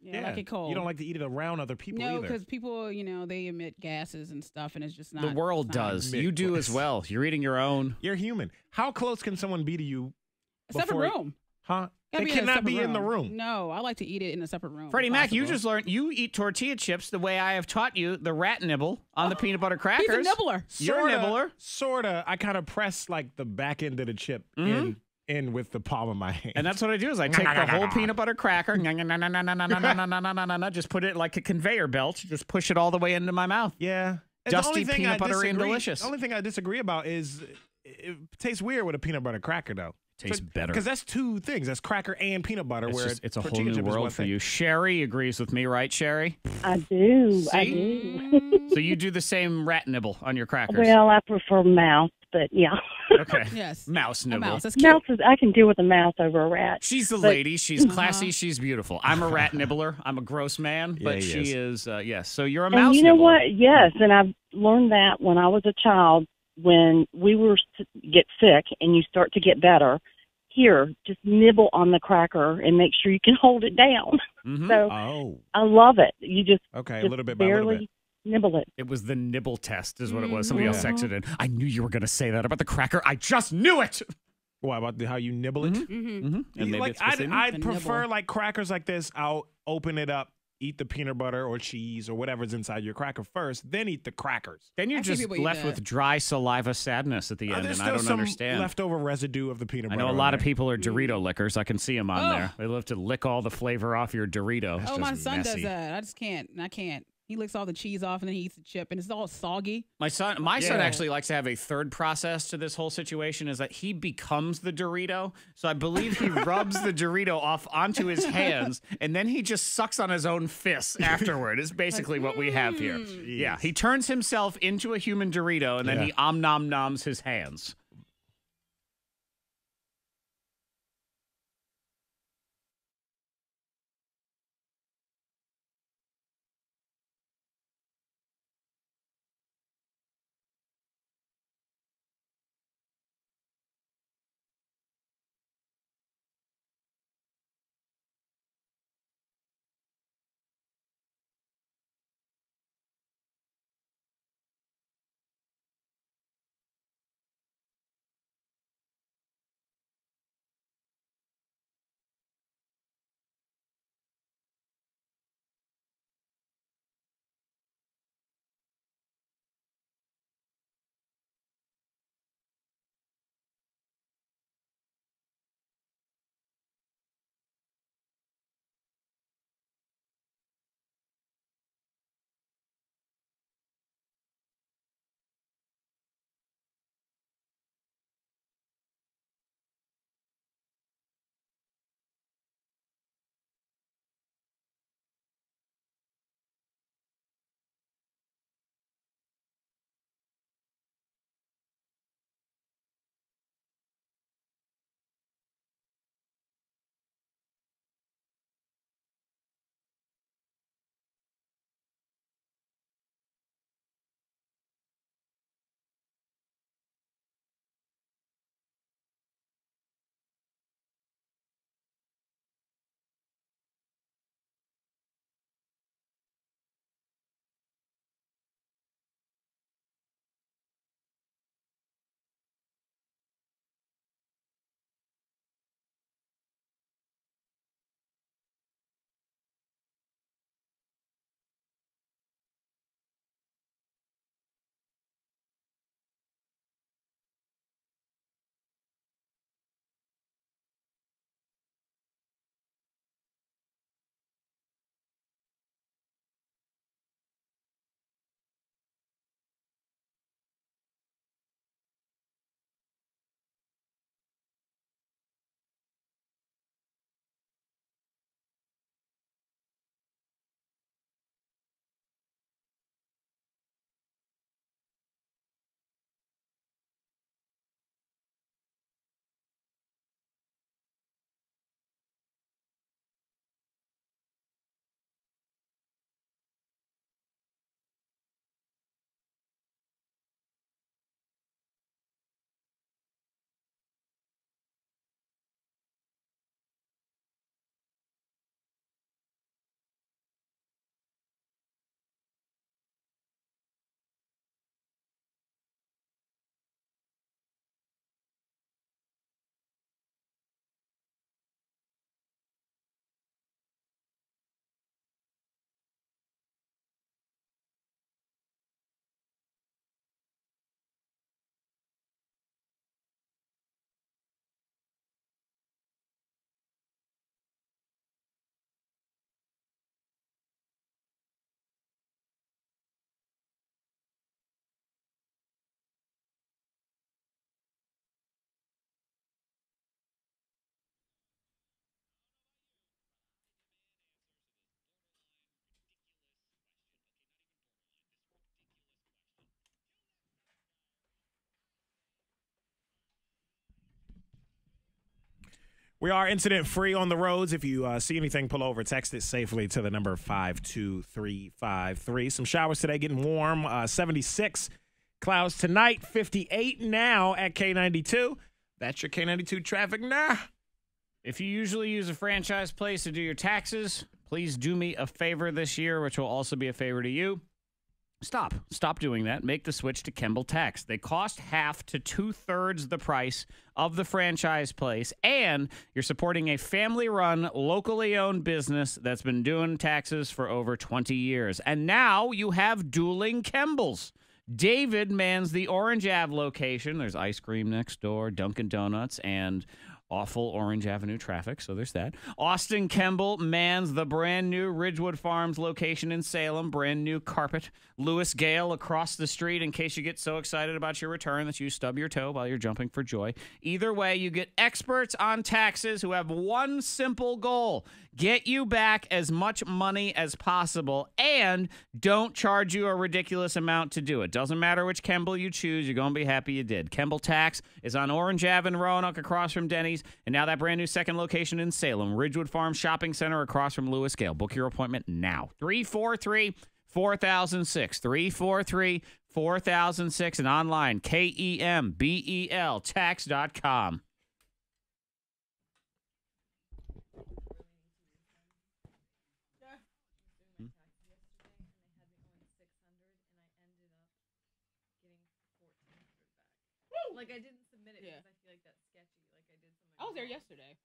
Yeah, I like it cold. You don't like to eat it around other people No, either. because people, they emit gases and stuff, and it's just not. The world it's not- does. You do as well. You're eating your own. You're human. How close can someone be to you? A separate before- room. Huh? Gotta They in a cannot separate be in the room. No, I like to eat it in a separate room. Freddie if Mac, you possible. just learned you eat tortilla chips the way I have taught you the rat nibble on the peanut butter crackers. He's a nibbler. You're a nibbler. Sorta. I kind of press like the back end of the chip in with the palm of my hand. And that's what I do is I take the whole peanut butter cracker, just put it like a conveyor belt, just push it all the way into my mouth. Yeah. And Dusty, peanut buttery, and delicious. The only thing I disagree about is it tastes weird with a peanut butter cracker, though. Tastes better. Because that's two things. That's cracker and peanut butter. It's a whole tortilla new chip is one world for thing. you. Sherry agrees with me, right, Sherry? I do. I See? do. So you do the same rat nibble on your crackers. Well, I prefer mouse, but yeah. Okay. Yes. Mouse nibble. mouse. That's cute. Mouse is, I can deal with a mouse over a rat. She's the But- lady. She's classy. She's beautiful. I'm a rat nibbler. I'm a gross man, Yeah, but he she is, yes. So you're a And mouse you know nibbler. what? Yes, and I've learned that when I was a child, when we were get sick and you start to get better. Here, just nibble on the cracker and make sure you can hold it down. Mhm. So I love it. You just Okay, a just little bit by a little barely bit. nibble it. It was the nibble test, is what it was. Somebody else texted in. I knew you were going to say that about the cracker. I just knew it. What about how you nibble it? And maybe Like it's supposed to- I'd prefer like crackers like this. I'll open it up, eat the peanut butter or cheese or whatever's inside your cracker first, then eat the crackers. Then you're I see just people eat left that. with dry saliva sadness at the end, There's and I still don't some understand. leftover residue of the peanut I butter. know a on lot of there. people are Dorito lickers. I can see them on Oh. there. They love to lick all the flavor off your Dorito. Oh, my just son messy. does that. I just can't. I can't. He licks all the cheese off and then he eats the chip and it's all soggy. My son Yeah. actually likes to have a third process to this whole situation is that he becomes the Dorito. So I believe he rubs the Dorito off onto his hands and then he just sucks on his own fists afterward. Is basically what we have here. Yeah, he turns himself into a human Dorito and then Yeah. he nom-noms his hands. We are incident free on the roads. If you see anything, pull over, text it safely to the number 52353. Some showers today, getting warm. 76 clouds tonight, 58 now at K92. That's your K92 traffic now. If you usually use a franchise place to do your taxes, please do me a favor this year, which will also be a favor to you. Stop doing that. Make the switch to Kemble Tax. They cost half to 2/3 the price of the franchise place, and you're supporting a family-run, locally owned business that's been doing taxes for over 20 years. And now you have dueling Kembles. David mans the Orange Ave location. There's ice cream next door, Dunkin' Donuts, and awful Orange Avenue traffic, so there's that. Austin Kemble mans the brand new Ridgewood Farms location in Salem, brand new carpet. Lewis Gale across the street in case you get so excited about your return that you stub your toe while you're jumping for joy. Either way, you get experts on taxes who have one simple goal: get you back as much money as possible and don't charge you a ridiculous amount to do it. Doesn't matter which Kemble you choose, you're going to be happy you did. Kemble Tax is on Orange Ave in Roanoke across from Denny's, and now that brand new second location in Salem, Ridgewood Farm Shopping Center across from Lewis Gale. Book your appointment now. 343-4006. 343-4006 and online, KEMBEL tax.com. Like, I didn't submit it because I feel like that's sketchy. Like, I did something. I was there yesterday.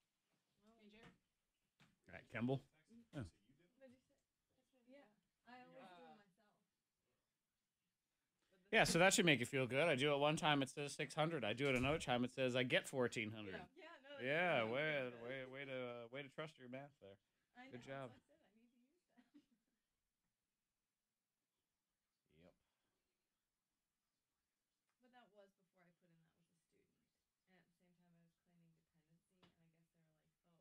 All right, Kemble. Yeah. Yeah, I always do it myself. Yeah, so that should make you feel good. I do it one time, it says 600. I do it another time, it says I get 1,400. Yeah, way to trust your math there. Good job. Yep. But that was before I put in that was a student, and at the same time I was claiming dependency, and I guess they were like, oh,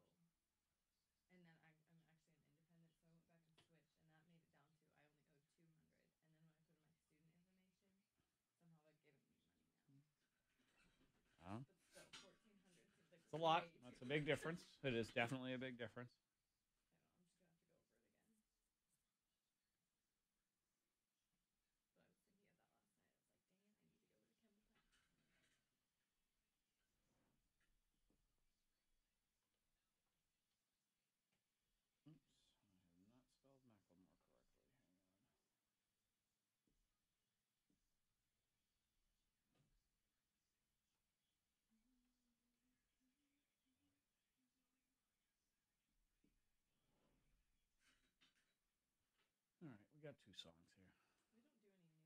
and then I'm actually an independent, so I went back and switched, and that made it down to I only owed 200, and then when I put in my student information, somehow they're giving me money now. But still, 1,400 seems like It's a lot. That's a big difference. It is definitely a big difference. All right, we got two songs here. We don't do any news, don't we?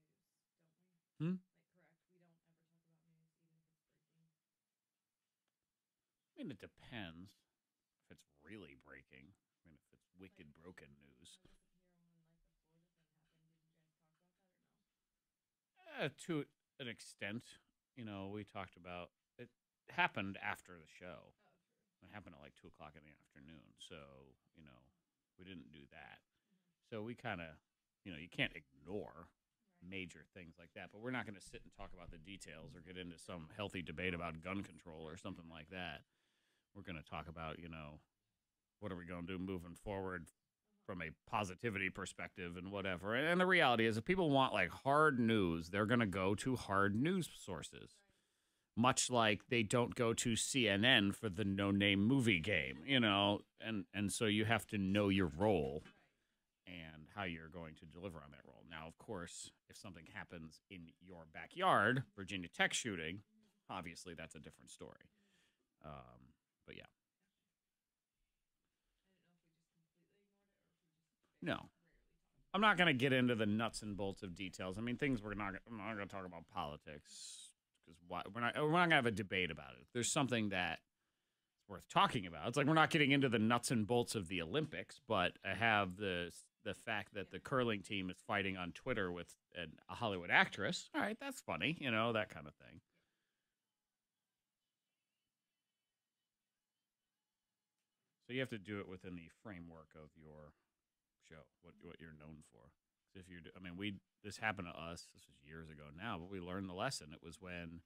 Hmm? Like, correct, we don't ever talk about news, even if it's breaking. I mean, it depends if it's really breaking. I mean, if it's wicked broken news. To an extent, you know, we talked about it happened after the show. It happened at like 2 o'clock in the afternoon. So, you know, we didn't do that. So we kind of, you know, you can't ignore major things like that, but we're not going to sit and talk about the details or get into some healthy debate about gun control or something like that. We're going to talk about, you know, what are we going to do moving forward from a positivity perspective and whatever. And the reality is if people want like hard news, they're going to go to hard news sources. Much like they don't go to CNN for the no-name movie game, you know, and so you have to know your role and how you're going to deliver on that role. Now, of course, if something happens in your backyard, Virginia Tech shooting, obviously that's a different story. But yeah. No. I'm not going to get into the nuts and bolts of details. I mean, I'm not going to talk about politics because we're not going to have a debate about it. If there's something that's worth talking about, it's like we're not getting into the nuts and bolts of the Olympics, but I have the fact that the curling team is fighting on Twitter with a Hollywood actress. All right, that's funny, you know, that kind of thing. So you have to do it within the framework of your show, what you're known for. If you, this happened to us. This was years ago now, but we learned the lesson. It was when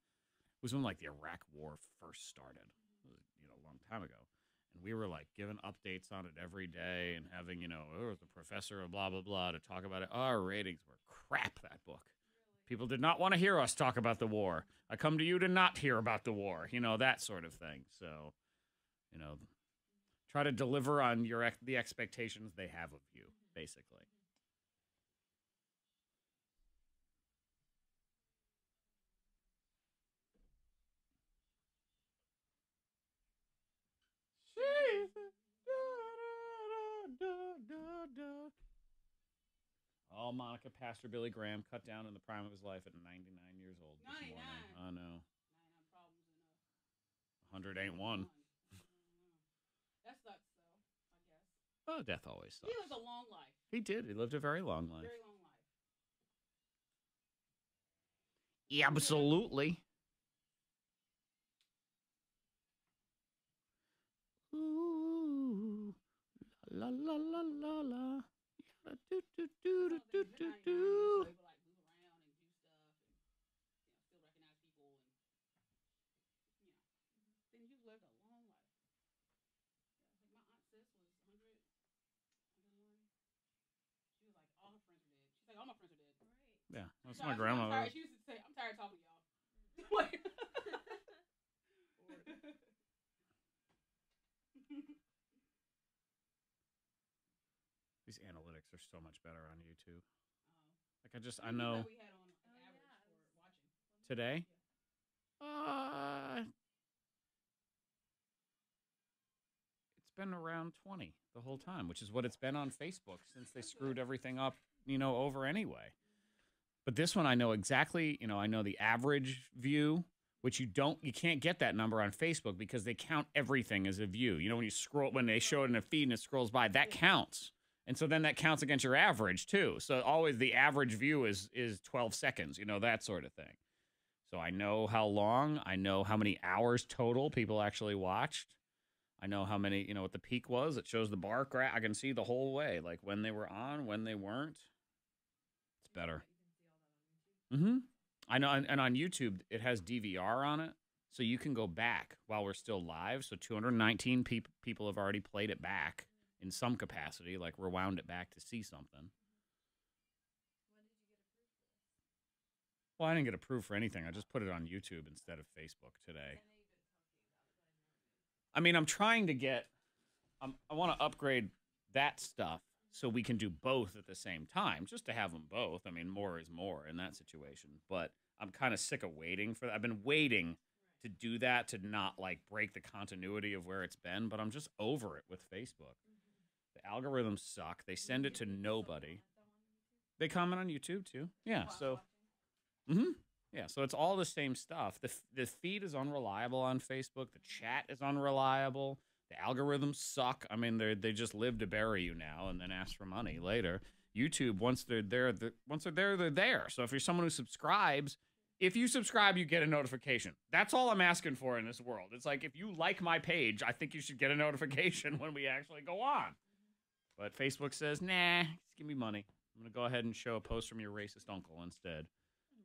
like the Iraq War first started. It was, you know, a long time ago, And we were like giving updates on it every day and having, you know, the professor of blah, blah, blah to talk about it. Our ratings were crap, that book. People did not want to hear us talk about the war. I come to you to not hear about the war, you know, that sort of thing. So, you know, try to deliver on the expectations they have of you, basically. Oh, Monica Pastor Billy Graham cut down in the prime of his life at 99 years old this morning. I know. 100 ain't one. That sucks, though, I guess. Oh, death always sucks. He lived a long life. He did. He lived a very long life. Very long life. Absolutely. Ooh, la la la la la. Do do do do do do do. Then you've lived a long life. Like my aunt sis was 100, 101. She was like, all her friends are dead. She's like, all my friends are dead. Right. Yeah, that's my grandmother. She used to say, I'm tired of talking to y'all. These analytics are so much better on YouTube. Like I know. We had on average for watching Today? It's been around 20 the whole time, which is what it's been on Facebook since they screwed everything up, you know, over anyway. But this one I know exactly, you know, I know the average view, which you can't get that number on Facebook because they count everything as a view. You know, when they show it in a feed and it scrolls by, that counts. And so then that counts against your average too. So always the average view is 12 seconds, you know, that sort of thing. So I know how long, I know how many hours total people actually watched. I know how many, you know, what the peak was. It shows the bar graph. I can see the whole way, like when they were on, when they weren't. It's better. Mm-hmm. I know, and on YouTube, it has DVR on it, so you can go back while we're still live. So 219 people have already played it back in some capacity, like rewound it back to see something. Well, I didn't get approved for anything. I just put it on YouTube instead of Facebook today. I mean, I'm trying to get, I want to upgrade that stuff so we can do both at the same time, just to have them both. I mean, more is more in that situation. But I'm kind of sick of waiting for that. I've been waiting to do that, to not, like, break the continuity of where it's been. But I'm just over it with Facebook. The algorithms suck. They send it to nobody. They comment on YouTube, too. Yeah, so... Yeah, so it's all the same stuff. The feed is unreliable on Facebook. The chat is unreliable. The algorithms suck. I mean, they just live to bury you now and then ask for money later. YouTube, once they're there, they're there. So if you're someone who subscribes, if you subscribe, you get a notification. That's all I'm asking for in this world. It's like, if you like my page, I think you should get a notification when we actually go on. But Facebook says, nah, just give me money. I'm going to go ahead and show a post from your racist uncle instead.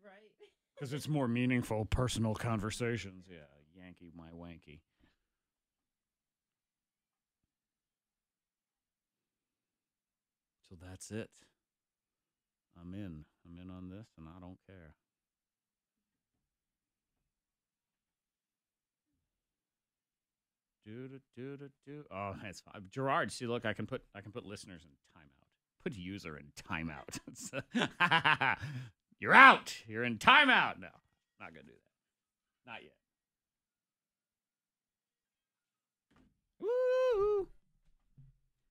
Right. Because it's more meaningful, personal conversations. Yeah, Yankee my wanky. So that's it. I'm in on this, and I don't care. Do. Oh, that's fine. Gerard, see, look, I can put listeners in timeout. Put user in timeout. You're out. You're in timeout. No, not gonna do that. Not yet. Woo!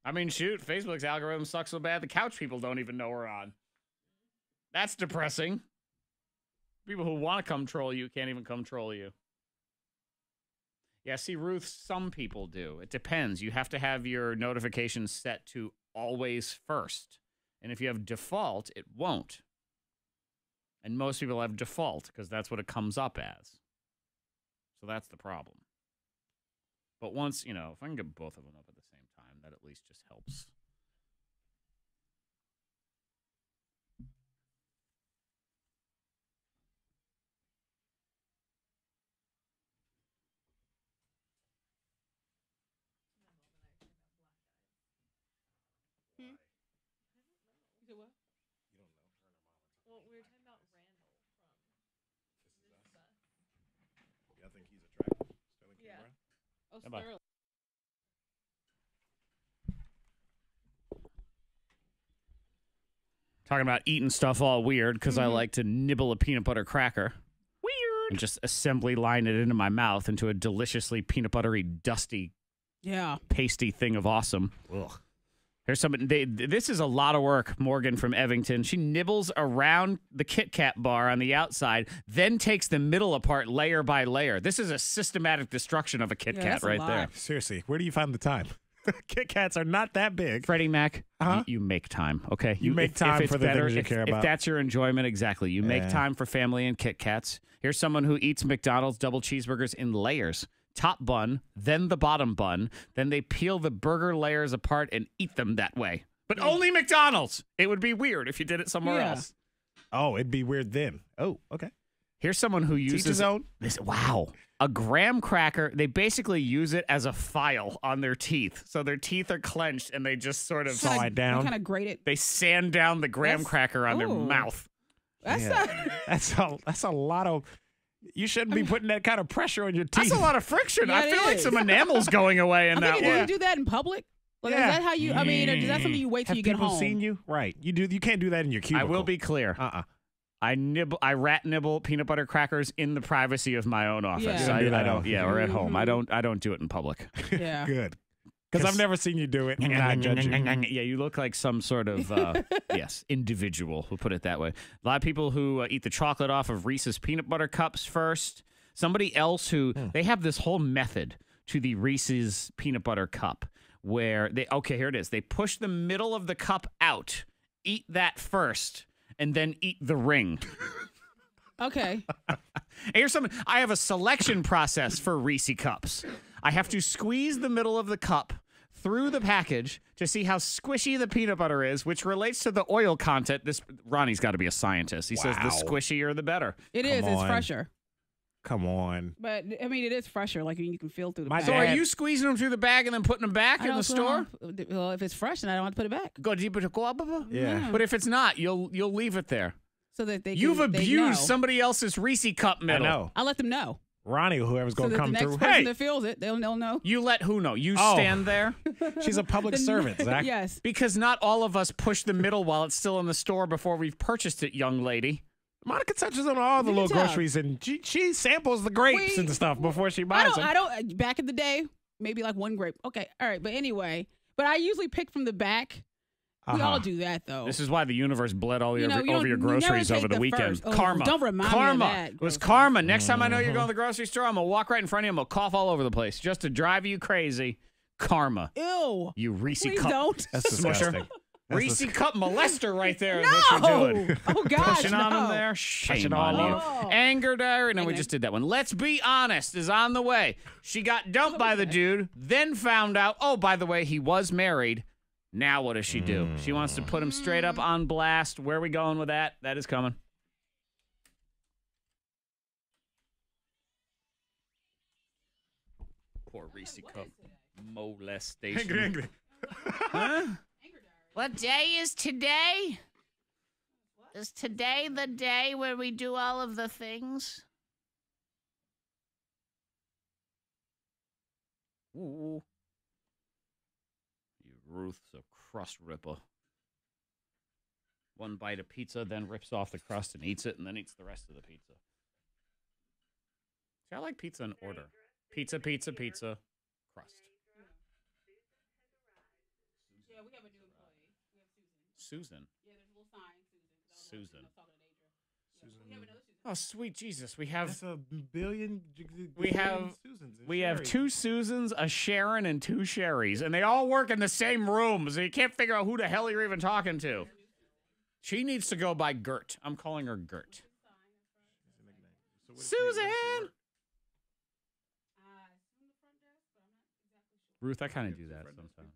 I mean, shoot, Facebook's algorithm sucks so bad the couch people don't even know we're on. That's depressing. People who want to come troll you can't even come troll you. Yeah, see, Ruth, some people do. It depends. You have to have your notifications set to always first. And if you have default, it won't. And most people have default because that's what it comes up as. So that's the problem. But once, you know, if I can get both of them up at the same time, that at least just helps. Oh, Bye-bye. Sterling. Talking about eating stuff all weird because I like to nibble a peanut butter cracker. Weird. And just assembly line it into my mouth into a deliciously peanut buttery, dusty, pasty thing of awesome. Ugh. Here's something. This is a lot of work, Morgan from Evington. She nibbles around the Kit Kat bar on the outside, then takes the middle apart layer by layer. This is a systematic destruction of a Kit Kat right there. Seriously, where do you find the time? Kit Kats are not that big. Freddie Mac, you make time, okay? You make time for the things you care about. If that's your enjoyment, exactly. You make time for family and Kit Kats. Here's someone who eats McDonald's double cheeseburgers in layers. Top bun, then the bottom bun. Then they peel the burger layers apart and eat them that way. But only McDonald's. It would be weird if you did it somewhere else. Oh, it'd be weird then. Oh, okay. Here's someone who uses his own. This. Wow. A graham cracker, they basically use it as a file on their teeth. So their teeth are clenched and they just sort of saw it down. Kind of grate it. They sand down the graham cracker on their mouth. That's That's a lot of. You shouldn't be putting that kind of pressure on your teeth. That's a lot of friction. Yeah, I feel like is. some enamel's going away in that Do one. you do that in public? Like, is that how you? I mean, or is that something you wait till Have you get people home? seen you? Right. You do. You can't do that in your cubicle. I will be clear. I rat nibble peanut butter crackers in the privacy of my own office. Yeah. I don't. Yeah, or at home. I don't do it in public. Yeah. Good. Because I've never seen you do it. And I judge you. Yeah, you look like some sort of individual. We'll put it that way. A lot of people who eat the chocolate off of Reese's peanut butter cups first. Somebody else who they have this whole method to the Reese's peanut butter cup where here it is. They push the middle of the cup out, eat that first, and then eat the ring. Okay. Here's something. I have a selection process for Reese cups. I have to squeeze the middle of the cup through the package to see how squishy the peanut butter is, which relates to the oil content. Ronnie's got to be a scientist. He says the squishier, the better. It is. It's fresher. Come on. But, I mean, it is fresher. Like, you can feel through the bag. So are you squeezing them through the bag and then putting them back in the store? Well, if it's fresh, then I don't have to put it back. Yeah. But if it's not, you'll leave it there. So that they You've can, abused somebody else's Reese cup middle. I know. I'll let them know. Ronnie, whoever's going to come the through. next person that feels it, they'll know. You let who know? You stand there? She's a public servant, Zach. Yes. Because not all of us push the middle while it's still in the store before we've purchased it, young lady. Monica touches on all the little groceries, and she samples the grapes and stuff before she buys them. I don't. Back in the day, maybe like one grape. Okay, all right. But anyway, I usually pick from the back. We all do that, though. This is why the universe bled all over your you groceries never over the take weekend. first. Karma. Don't remind me of that. It was karma. Next time I know you're going to the grocery store, I'm going to walk right in front of you. I'm going to cough all over the place just to drive you crazy. Karma. Ew. You Reese Please cup. don't. That's disgusting. Reese cup molester right there is what you're doing. Oh, gosh, Pushing on him there. Shame on you. Anger diary. No, we just did that one. Let's be honest is on the way. She got dumped by the dude, then found out, oh, by the way, he was married. Now what does she do? She wants to put him straight up on blast. Where are we going with that? That is coming. Poor Reese cup. Molestation. Angry. Huh? What day is today? Is today the day where we do all of the things? Ooh. You Ruth's a crust ripper. One bite of pizza, then rips off the crust and eats it, and then eats the rest of the pizza. See, I like pizza in order. Pizza, pizza, pizza, crust. Yeah, we have a new employee. We have Susan. Yeah, there's a little sign, Susan. We have another Susan. Oh, sweet Jesus. We have That's a billion. we have Susans and we have Sherrys. 2 Susans, a Sharon, and 2 Sherrys, and they all work in the same room, so you can't figure out who the hell you're even talking to. She needs to go by Gert. I'm calling her Gert. Susan! Ruth, I kind of do that sometimes.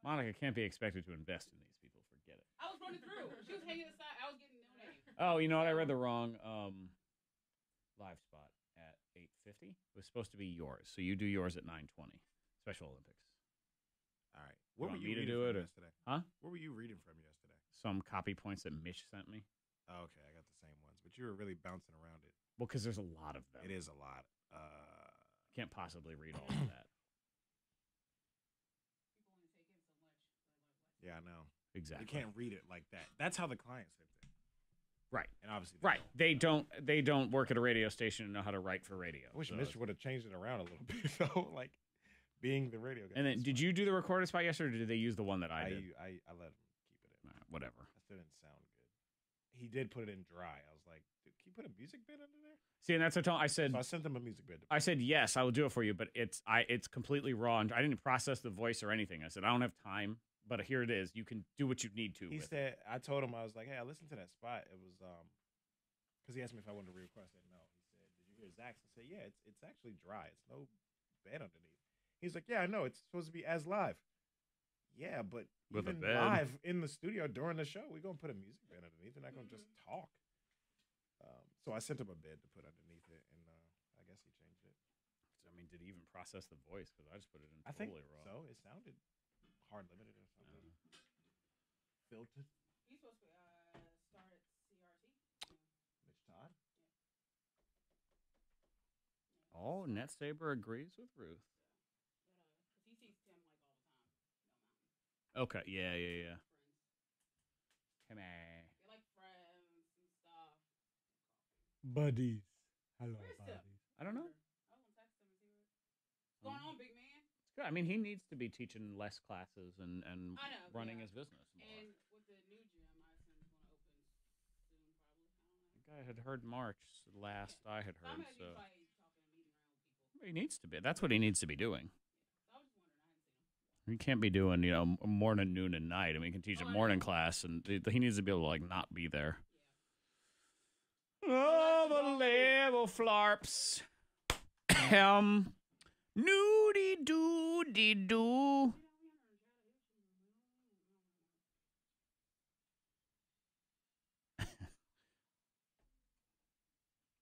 Monica can't be expected to invest in these people. Forget it. I was running through. She was hanging aside. I was getting no name. Oh, you know what? I read the wrong live spot at 8:50. It was supposed to be yours, so you do yours at 9:20. Special Olympics. All right. What What were were you you to reading do from it? yesterday? Huh? What were you reading from yesterday? Some copy points that Mitch sent me. Oh, okay, I got the same ones, but you were really bouncing around it. Well, because there's a lot of them. It is a lot. Can't possibly read all of that. Yeah, I know. Exactly. You can't read it like that. That's how the clients think. Right. And obviously, They don't work at a radio station and know how to write for radio. I wish so Mr. would have changed it around a little bit, though. Like being the radio guy. And then, did you do the recorded spot yesterday, or did they use the one that I did? I let him keep it in. Whatever. That still didn't sound good. He did put it in dry. I was like, dude, can you put a music bit under there? See, and that's what I said. So I sent him a music bit. I said, yes, I will do it for you, but it's completely raw. And I didn't process the voice or anything. I said, I don't have time, but here it is. You can do what you need to. He said, I told him, I was like, hey, I listened to that spot. It was, because he asked me if I wanted to re-record. I said, no. He said, did you hear Zach's? I said, yeah, it's actually dry. It's no bed underneath. He's like, yeah, I know. It's supposed to be as live. Yeah, but with even a bed. live in the studio during the show, we're going to put a music bed underneath. We're not going to just talk. So I sent him a bed to put underneath it, and I guess he changed it. I mean, did he even process the voice? Because I just put it in I think raw. so. It sounded hard limited or something. Filtered. He's supposed to start at CRT. Mitch Todd. Oh, Net Saber agrees with Ruth. He sees Tim like all the time. Okay, yeah. Come on. They're like friends and stuff. Buddies. Hello, Where's Tim? I don't know. I will text him and see what's going on, big man. It's good. I mean, he needs to be teaching less classes and I know, running yeah. his business more. And with the new gym, I assume it's going to open soon, probably. I don't know. I had heard March last. I had heard. Somehow So he's like talking and meeting around with people. he needs to be. That's what he needs to be doing. I was just wondering. I hadn't seen him. He can't be doing, morning, noon, and night. I mean, he can teach a morning class, and he needs to be able to not be there. Oh, the level flarps. Noody doody doo.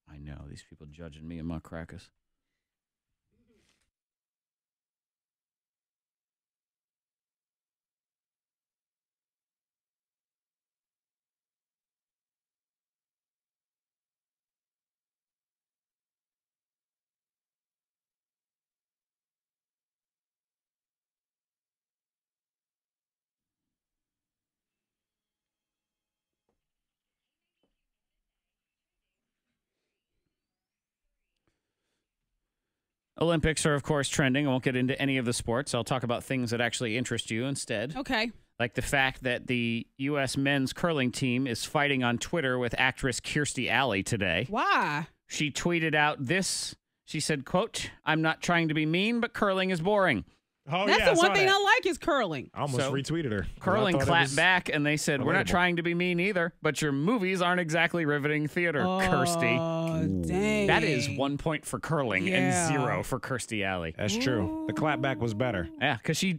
I know these people judging me and my crackers. Olympics are, of course, trending. I won't get into any of the sports. I'll talk about things that actually interest you instead. Okay. Like the fact that the U.S. men's curling team is fighting on Twitter with actress Kirstie Alley today. Why? She tweeted out this. She said, quote, "I'm not trying to be mean, but curling is boring." Oh, That's yeah, the one I thing that. I like is curling. I almost retweeted her. Curling clapped back, and they said, "We're not trying to be mean either, but your movies aren't exactly riveting theater, Kirstie." Oh, dang. That is 1 point for curling Yeah. and 0 for Kirstie Alley. That's true. The clapback was better. Yeah, because she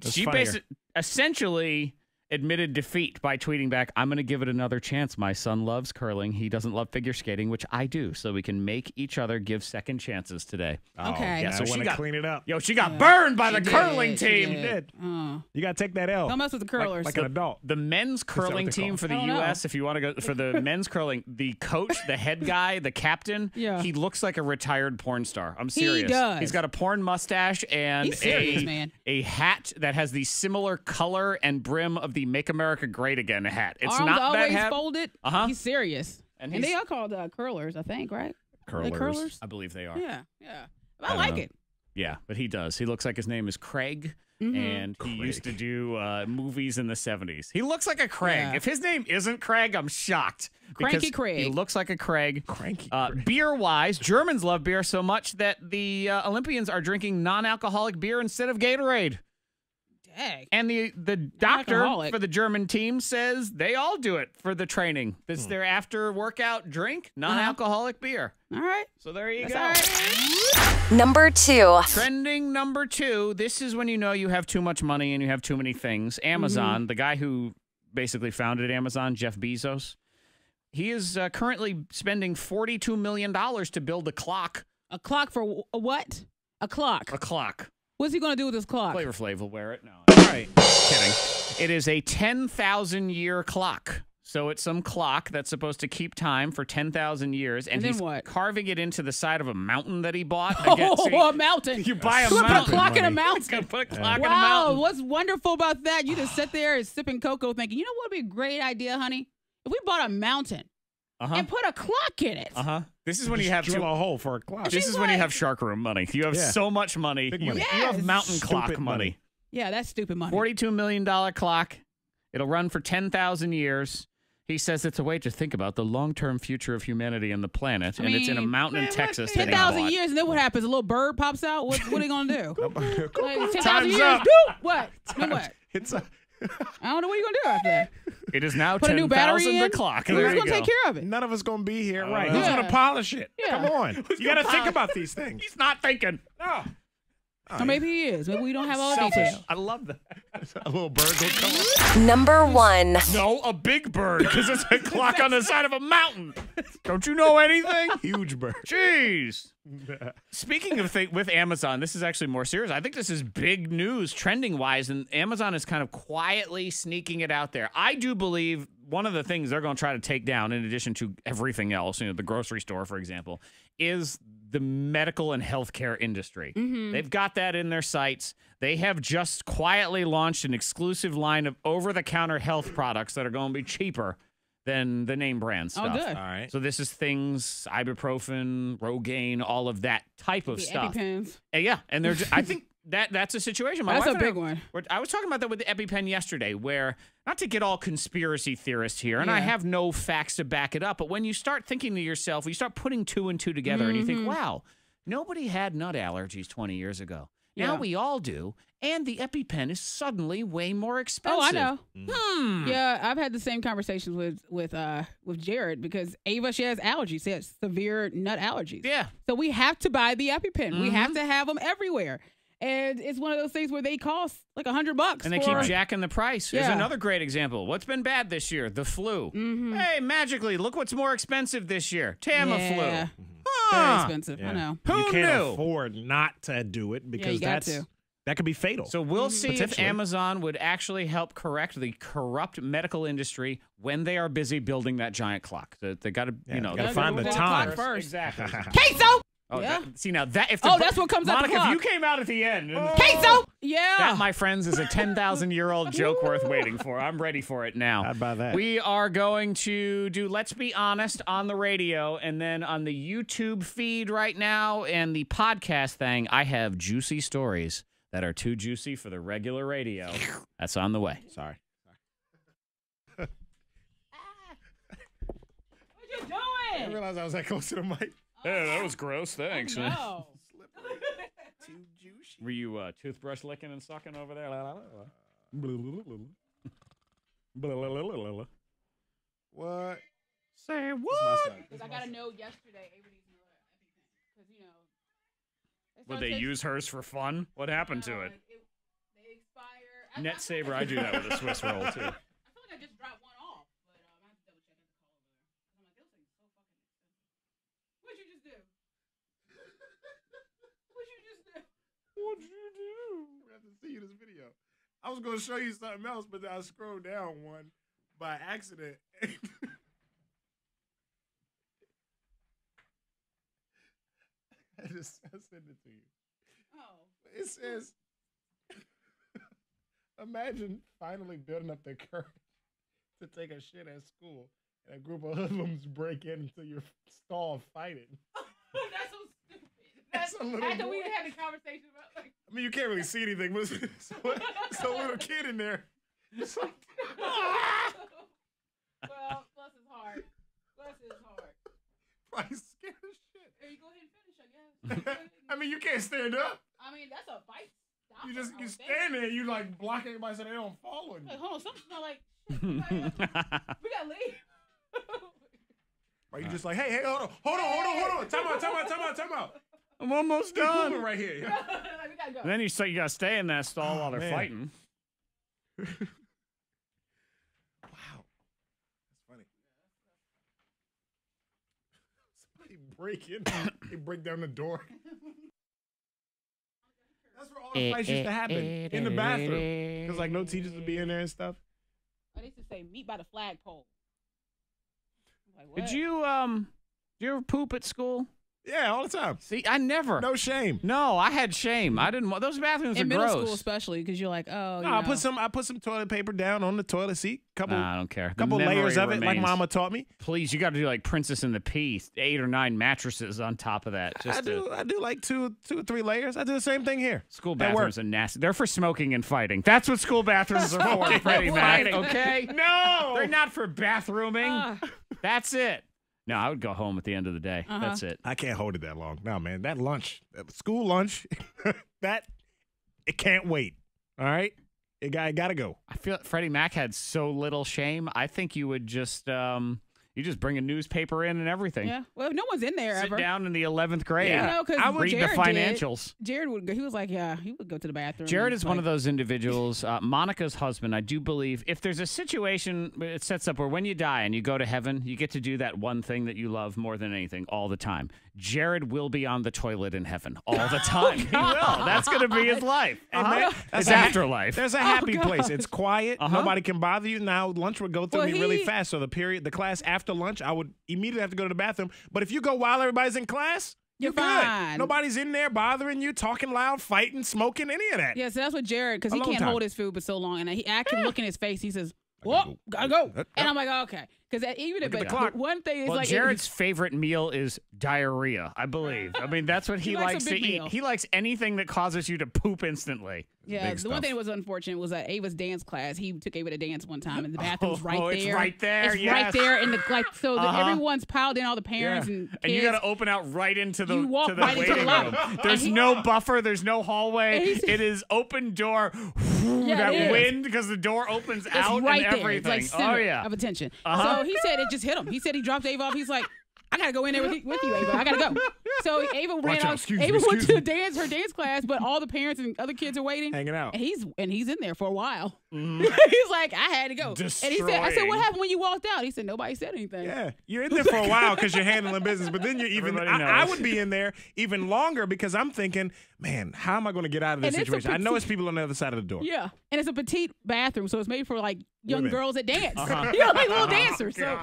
essentially admitted defeat by tweeting back, "I'm going to give it another chance. My son loves curling. He doesn't love figure skating, which I do. So we can make each other give second chances today." Okay. Yeah, so I she want to got clean it up. Yo, she got burned by the She curling did, team. she did. You got to take that L. Don't mess with the curlers. Like an adult. The men's curling what they're team called? for the I don't know. U.S., if you want to go for the men's curling, the coach, the head guy, the captain, Yeah. he looks like a retired porn star. I'm serious. does. He's got a porn mustache and He's serious, man. a hat that has the similar color and brim of the Make America Great Again hat. It's Arms not always that hat. folded. Uh-huh. He's serious. And And he's- they are called curlers, I think, right? Curlers. They curlers? I believe they are. Yeah, yeah. I I don't like know. it. Yeah, but he does. He looks like his name is Craig, and he used to do movies in the 70s. He looks like a Craig. Yeah. If his name isn't Craig, I'm shocked. Cranky because Craig. He looks like a Craig. Cranky Beer-wise, Germans love beer so much that the Olympians are drinking non-alcoholic beer instead of Gatorade. Dang. And the doctor Non-alcoholic. for the German team says they all do it for the training. It's their after-workout drink, non-alcoholic beer. All right. So there you That's go. all right. Number 2. Trending number 2. This is when you know you have too much money and you have too many things. Amazon, the guy who basically founded Amazon, Jeff Bezos, he is currently spending $42 million to build a clock. A clock for what? A clock. A clock. What's he going to do with this clock? Flavor Flav will wear it. No. All right. Kidding. It is a 10,000-year clock. So it's some clock that's supposed to keep time for 10,000 years, and then he's what? carving it into the side of a mountain that he bought. Oh, a mountain. You buy a Put mountain. a clock in a mountain. Put a clock in a Wow, mountain. what's wonderful about that? You just sit there and sipping cocoa thinking, you know what would be a great idea, honey? If we bought a mountain and put a clock in it. This is when Just you have drill a hole for a clock. This is when you have shark room money. You have so much money. Big You, money. you have Yes. mountain Stupid clock money. money. Yeah, that's stupid money. $42 million clock. It'll run for 10,000 years. He says it's a way to think about the long-term future of humanity and the planet, and it's in a mountain in Texas. that he 10,000 bought. years, and then what happens? A little bird pops out? What are they going to do? Like, 10,000 Time's years? up. Do what? Then what? It's a, I don't know what you're going to do after that. It is now Put a new battery 10,000 the in? clock. Who's There you going to take go. care of it? none of us going to be here. Right. Yeah. Who's going to polish it? Yeah. Come on. You got to think about these things. He's not thinking. No. Or maybe he is. Maybe we don't have all the details. I love that. A little bird will come up. Number 1. No, a big bird, because it's a clock on the side of a mountain. Don't you know anything? Huge bird. Jeez. Speaking of with Amazon, this is actually more serious. I think this is big news trending wise, and Amazon is kind of quietly sneaking it out there. I do believe one of the things they're going to try to take down, in addition to everything else, the grocery store, for example, is the medical and healthcare industry. They've got that in their sights. They have just quietly launched an exclusive line of over-the-counter health products that are going to be cheaper than the name brand stuff. Oh, good. All right. So this is things, ibuprofen, Rogaine, all of that type of The stuff. EpiPens. Yeah, and they're I think that's a situation. My That's wife a and big one. I was talking about that with the EpiPen yesterday, where, not to get all conspiracy theorist here, and I Yeah. have no facts to back it up, but when you start thinking to yourself, you start putting two and two together, and you think, wow, nobody had nut allergies 20 years ago. Now Yeah. we all do, and the EpiPen is suddenly way more expensive. Oh, I know. Hmm. Yeah, I've had the same conversations with Jared because Ava, she has allergies. She has severe nut allergies. Yeah. So we have to buy the EpiPen. We have to have them everywhere. And it's one of those things where they cost like $100. And they keep jacking the price. Here's Yeah. another great example. What's been bad this year? The flu. Hey, magically, look what's more expensive this year. Tamiflu. Yeah. Huh. Very expensive. I know. Who you can't knew? afford not to do it because you got to. that could be fatal. So we'll see if Potentially. Amazon would actually help correct the corrupt medical industry when they are busy building that giant clock. They got to, gotta find the clock time. first. Exactly. Queso! Oh, Yeah. see now that if the that's what comes out the Monica, clock. if you came out at the end, Queso! Yeah. that, my friends, is a 10,000-year-old joke worth waiting for. I'm ready for it now. How about that? We are going to do Let's Be Honest on the radio, and then on the YouTube feed right now and the podcast thing, I have juicy stories that are too juicy for the regular radio. That's on the way. Sorry. What you doing? I didn't realize I was that close to the mic. Yeah, that was gross. Thanks. No. Too juicy. Were you toothbrush licking and sucking over there? What? Say Because I got to know yesterday, Ava needs to know that EpiPen. Because, Would they use hers for fun? What happened to it? They expire. Net Saver, I do that with a Swiss roll, too. I feel like I just dropped one off, but I have to double check at the call over there. I'm like, those things so fucking expensive. What'd you just do? What'd you just do? What'd you do? We have to see this video. I was going to show you something else, but then I scrolled down one by accident. I sent it to you. Oh. It says, imagine finally building up the courage to take a shit at school, and a group of hoodlums break into your stall fighting. That's so stupid. That's a little After we boy. had the conversation about, like, I mean, you can't really see anything, but it's a little kid in there. It's like, well, bless his heart. Bless his heart. probably scared as shit. Here, you go ahead and finish, I guess. I mean, you can't stand up. I mean, that's a fight. You stand there, you like block everybody so they don't fall on you. Like, hold on, something smell like shit. We gotta leave. Or you just like, hey, hold on. Time out. I'm almost Keep done. moving right here. Like, we gotta go. And then you gotta stay in that stall while they're man. fighting. Wow. That's funny. Somebody break in. They break down the door. That's where all the fights used to happen. In the bathroom. Because like no teachers would be in there and stuff. I used to say meet by the flagpole. Did you ever poop at school? Yeah, all the time. See, I never. No shame. No, I had shame. I didn't want those bathrooms. In are middle gross. school, especially, because you're like, oh, No, I put some toilet paper down on the toilet seat. I don't care. Couple layers of it, like Mama taught me. Please, you got to do like Princess and the Pea, 8 or 9 mattresses on top of that. I do like two or three layers. I do the same thing here. School bathrooms are nasty. They're for smoking and fighting. That's what school bathrooms are for, Freddie Mac. Okay? No, they're not for bathrooming. That's it. No, I would go home at the end of the day. That's it. I can't hold it that long. No, man, that lunch, school lunch, it can't wait. All right? It gotta go. I feel Freddie Mac had so little shame. I think you would just you just bring a newspaper in and everything. Yeah. Well, no one's in there Sit ever. down in the 11th grade. Yeah. No, 'cause I would read Jared the financials. Jared would go. He was like, yeah, he would go to the bathroom. Jared is one of those individuals. Monica's husband, I do believe, if there's a situation it sets up where when you die and you go to heaven, you get to do that one thing that you love more than anything all the time. Jared will be on the toilet in heaven all the time. He will. That's going to be his life. His afterlife. There's a happy place. It's quiet. Nobody can bother you. Now lunch would go through me really fast. So the class after lunch, I would immediately have to go to the bathroom. But if you go while everybody's in class, you're fine. Good. Nobody's in there bothering you, talking loud, fighting, smoking, any of that. Yeah, so that's what Jared, because he can't hold his food for so long. And I can look in his face. He says, whoa, gotta go. And I'm like, okay. Because even if one thing is like. Jared's favorite meal is diarrhea, I believe. I mean, that's what he likes to eat. He likes anything that causes you to poop instantly. Yeah, the one thing that was unfortunate was that Ava's dance class. He took Ava to dance one time, and the bathroom's right there. It's right there. It's right there, and everyone's piled in. All the parents and kids. And you got to open out right into the right waiting room. There's no buffer. There's no hallway. It is open door. That wind because the door opens out right and there. everything. It's like center of attention. So he said it just hit him. He said he dropped Ava off. He's like, I gotta go in there with you, Ava. I gotta go. So Ava ran out. Ava went to her dance class, but all the parents and other kids are waiting, hanging out. And he's in there for a while. He's like, I had to go. And he said, I said, what happened when you walked out? He said, nobody said anything. Yeah, you're in there for a while because you're handling business, but then you're even. I would be in there even longer because I'm thinking, man, how am I going to get out of this situation? I know it's people on the other side of the door. Yeah, and it's a petite bathroom, so it's made for like young girls that dance. You know, like little dancers. So.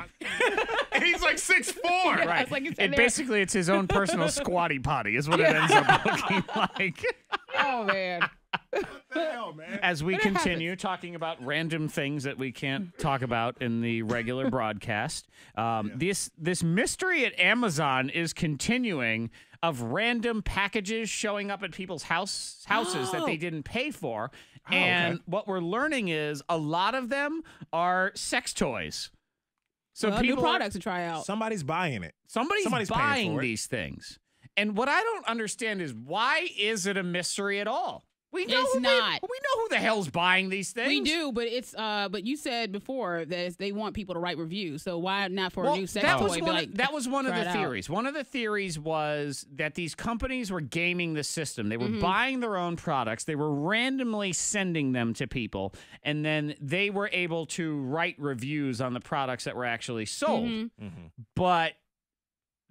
He's like 6'4". Yeah, right. Basically, it's his own personal squatty potty is what it ends up looking like. Oh, man. What the hell, man? As we continue talking about random things that we can't talk about in the regular broadcast, this mystery at Amazon is continuing of random packages showing up at people's houses that they didn't pay for. And what we're learning is a lot of them are sex toys. So new products to try out. Somebody's buying it. Somebody's buying these things. And what I don't understand is why is it a mystery at all? We know it's not. We know who the hell's buying these things. We do, but it's but you said before that they want people to write reviews. So why not for a new sex toy? That was one of the theories. One of the theories was that these companies were gaming the system. They were buying their own products. They were randomly sending them to people, and then they were able to write reviews on the products that were actually sold. But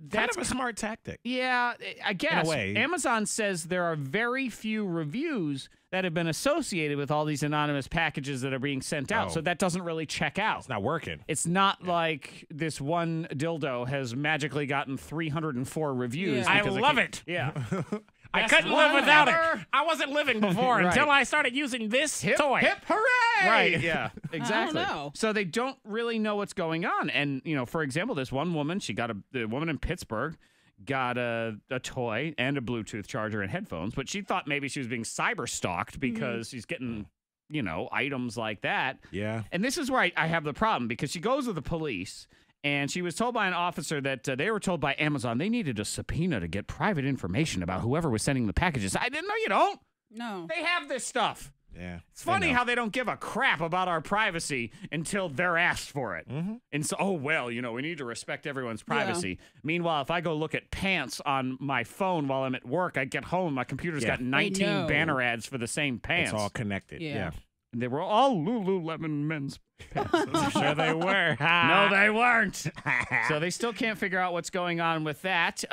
that's kind of a smart tactic. Yeah, I guess. In a way. Amazon says there are very few reviews that have been associated with all these anonymous packages that are being sent out. So that doesn't really check out. It's not working. It's not like this one dildo has magically gotten 304 reviews. I love it. Yeah. I couldn't live without it. I wasn't living before until I started using this toy. Hip hooray! Right. Yeah. Exactly. I don't know. So they don't really know what's going on. And, you know, for example, this one woman, the woman in Pittsburgh got a toy and a Bluetooth charger and headphones, but she thought maybe she was being cyber stalked because she's getting, you know, items like that. Yeah. And this is where I have the problem because she goes to the police. And she was told by an officer that they were told by Amazon they needed a subpoena to get private information about whoever was sending the packages. I didn't know you don't. No. They have this stuff. Yeah. It's funny how they don't give a crap about our privacy until they're asked for it. And so, we need to respect everyone's privacy. Yeah. Meanwhile, if I go look at pants on my phone while I'm at work, I get home, my computer's got 19 banner ads for the same pants. It's all connected. Yeah. And they were all Lululemon men's pants. I'm sure they were. No, they weren't. So they still can't figure out what's going on with that.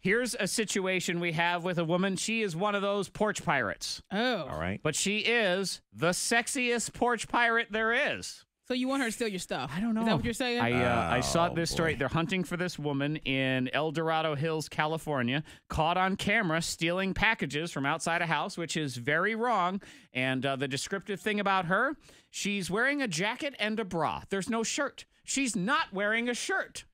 Here's a situation we have with a woman. She is one of those porch pirates. Oh. All right. But she is the sexiest porch pirate there is. So you want her to steal your stuff? I don't know. Is that what you're saying? I saw this story. They're hunting for this woman in El Dorado Hills, California, caught on camera stealing packages from outside a house, which is very wrong. And the descriptive thing about her, she's wearing a jacket and a bra. There's no shirt. She's not wearing a shirt.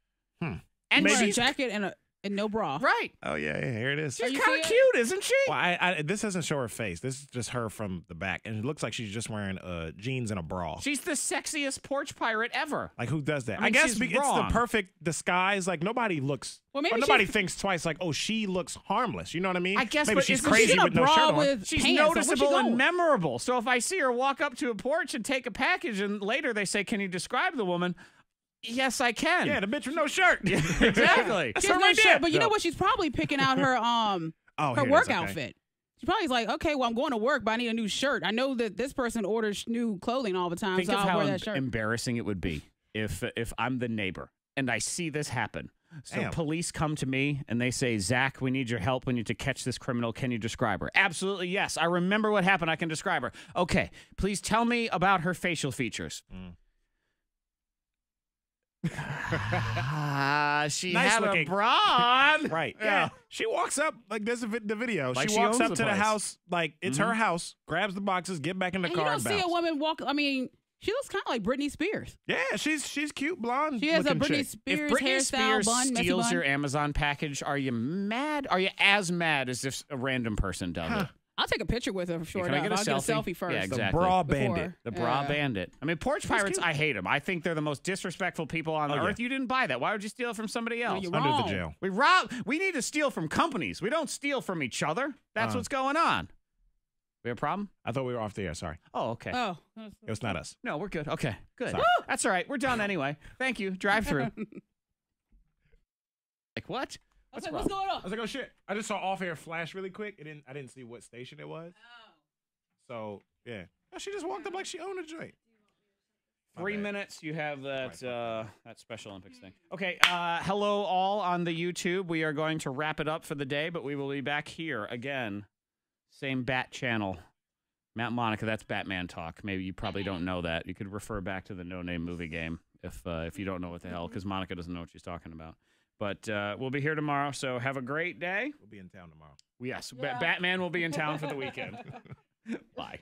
And Maybe a jacket and no bra. Right. Oh, yeah, here it is. She's kind of cute, isn't she? Well, this doesn't show her face. This is just her from the back. And it looks like she's just wearing jeans and a bra. She's the sexiest porch pirate ever. Like, who does that? I mean, guess she's it's wrong. the perfect disguise. Like, nobody looks... Well, maybe nobody thinks twice, like, oh, she looks harmless. You know what I mean? I guess, maybe but she's isn't crazy she with no shirt on. She's pants on? Where's she noticeable and going? memorable. So if I see her walk up to a porch and take a package and later they say, can you describe the woman? Yes, I can. Yeah, the bitch with no shirt. Exactly. She has no shirt, but you know what? She's probably picking out her her work outfit. She probably is like, okay, well, I'm going to work, but I need a new shirt. I know that this person orders new clothing all the time, Think so of I'll how wear that shirt. embarrassing it would be if I'm the neighbor and I see this happen. So Damn. police come to me and they say, Zach, we need your help. We need to catch this criminal. Can you describe her? Absolutely, yes. I remember what happened. I can describe her. Okay, please tell me about her facial features. She Nice had looking. a bra on. Right. Yeah. She walks up, like there's the video. Like she she walks owns up the to the place. house, like it's her house, grabs the boxes, get back in the And car you don't and see bounce. a woman walk. I mean, she looks kind of like Britney Spears. Yeah, she's cute, blonde. She has a looking Britney chick. Spears If Britney hairstyle, Spears bun, messy steals bun. your Amazon package, are you mad? Are you as mad as if a random person does it? I'll take a picture with her for sure. Can I get a I'll selfie? get a selfie first. Yeah, The exactly. bra before. bandit. The bra Yeah. bandit. I mean, porch pirates, I hate them. I think they're the most disrespectful people on Oh, earth. yeah. You didn't buy that. Why would you steal it from somebody else? you're Under wrong. the jail. We need to steal from companies. We don't steal from each other. That's what's going on. We have a problem? I thought we were off the air. Sorry. Oh, okay. Oh. It was not us. No, we're good. Okay, good. Sorry. That's all right. We're done anyway. Thank you. Drive through. Like what? What's going on? I was like, oh shit. I just saw off air flash really quick. I didn't see what station it was. So yeah. Oh, she just walked up like she owned a joint. 3 minutes. You have that that Special Olympics thing. Okay. Hello, all on the YouTube. We are going to wrap it up for the day, but we will be back here again. Same Bat channel. Matt Monica. That's Batman talk. Maybe you probably don't know that. You could refer back to the No Name movie game if you don't know what the hell, because Monica doesn't know what she's talking about. But we'll be here tomorrow. So have a great day. We'll be in town tomorrow. Yes. Batman will be in town for the weekend. Bye.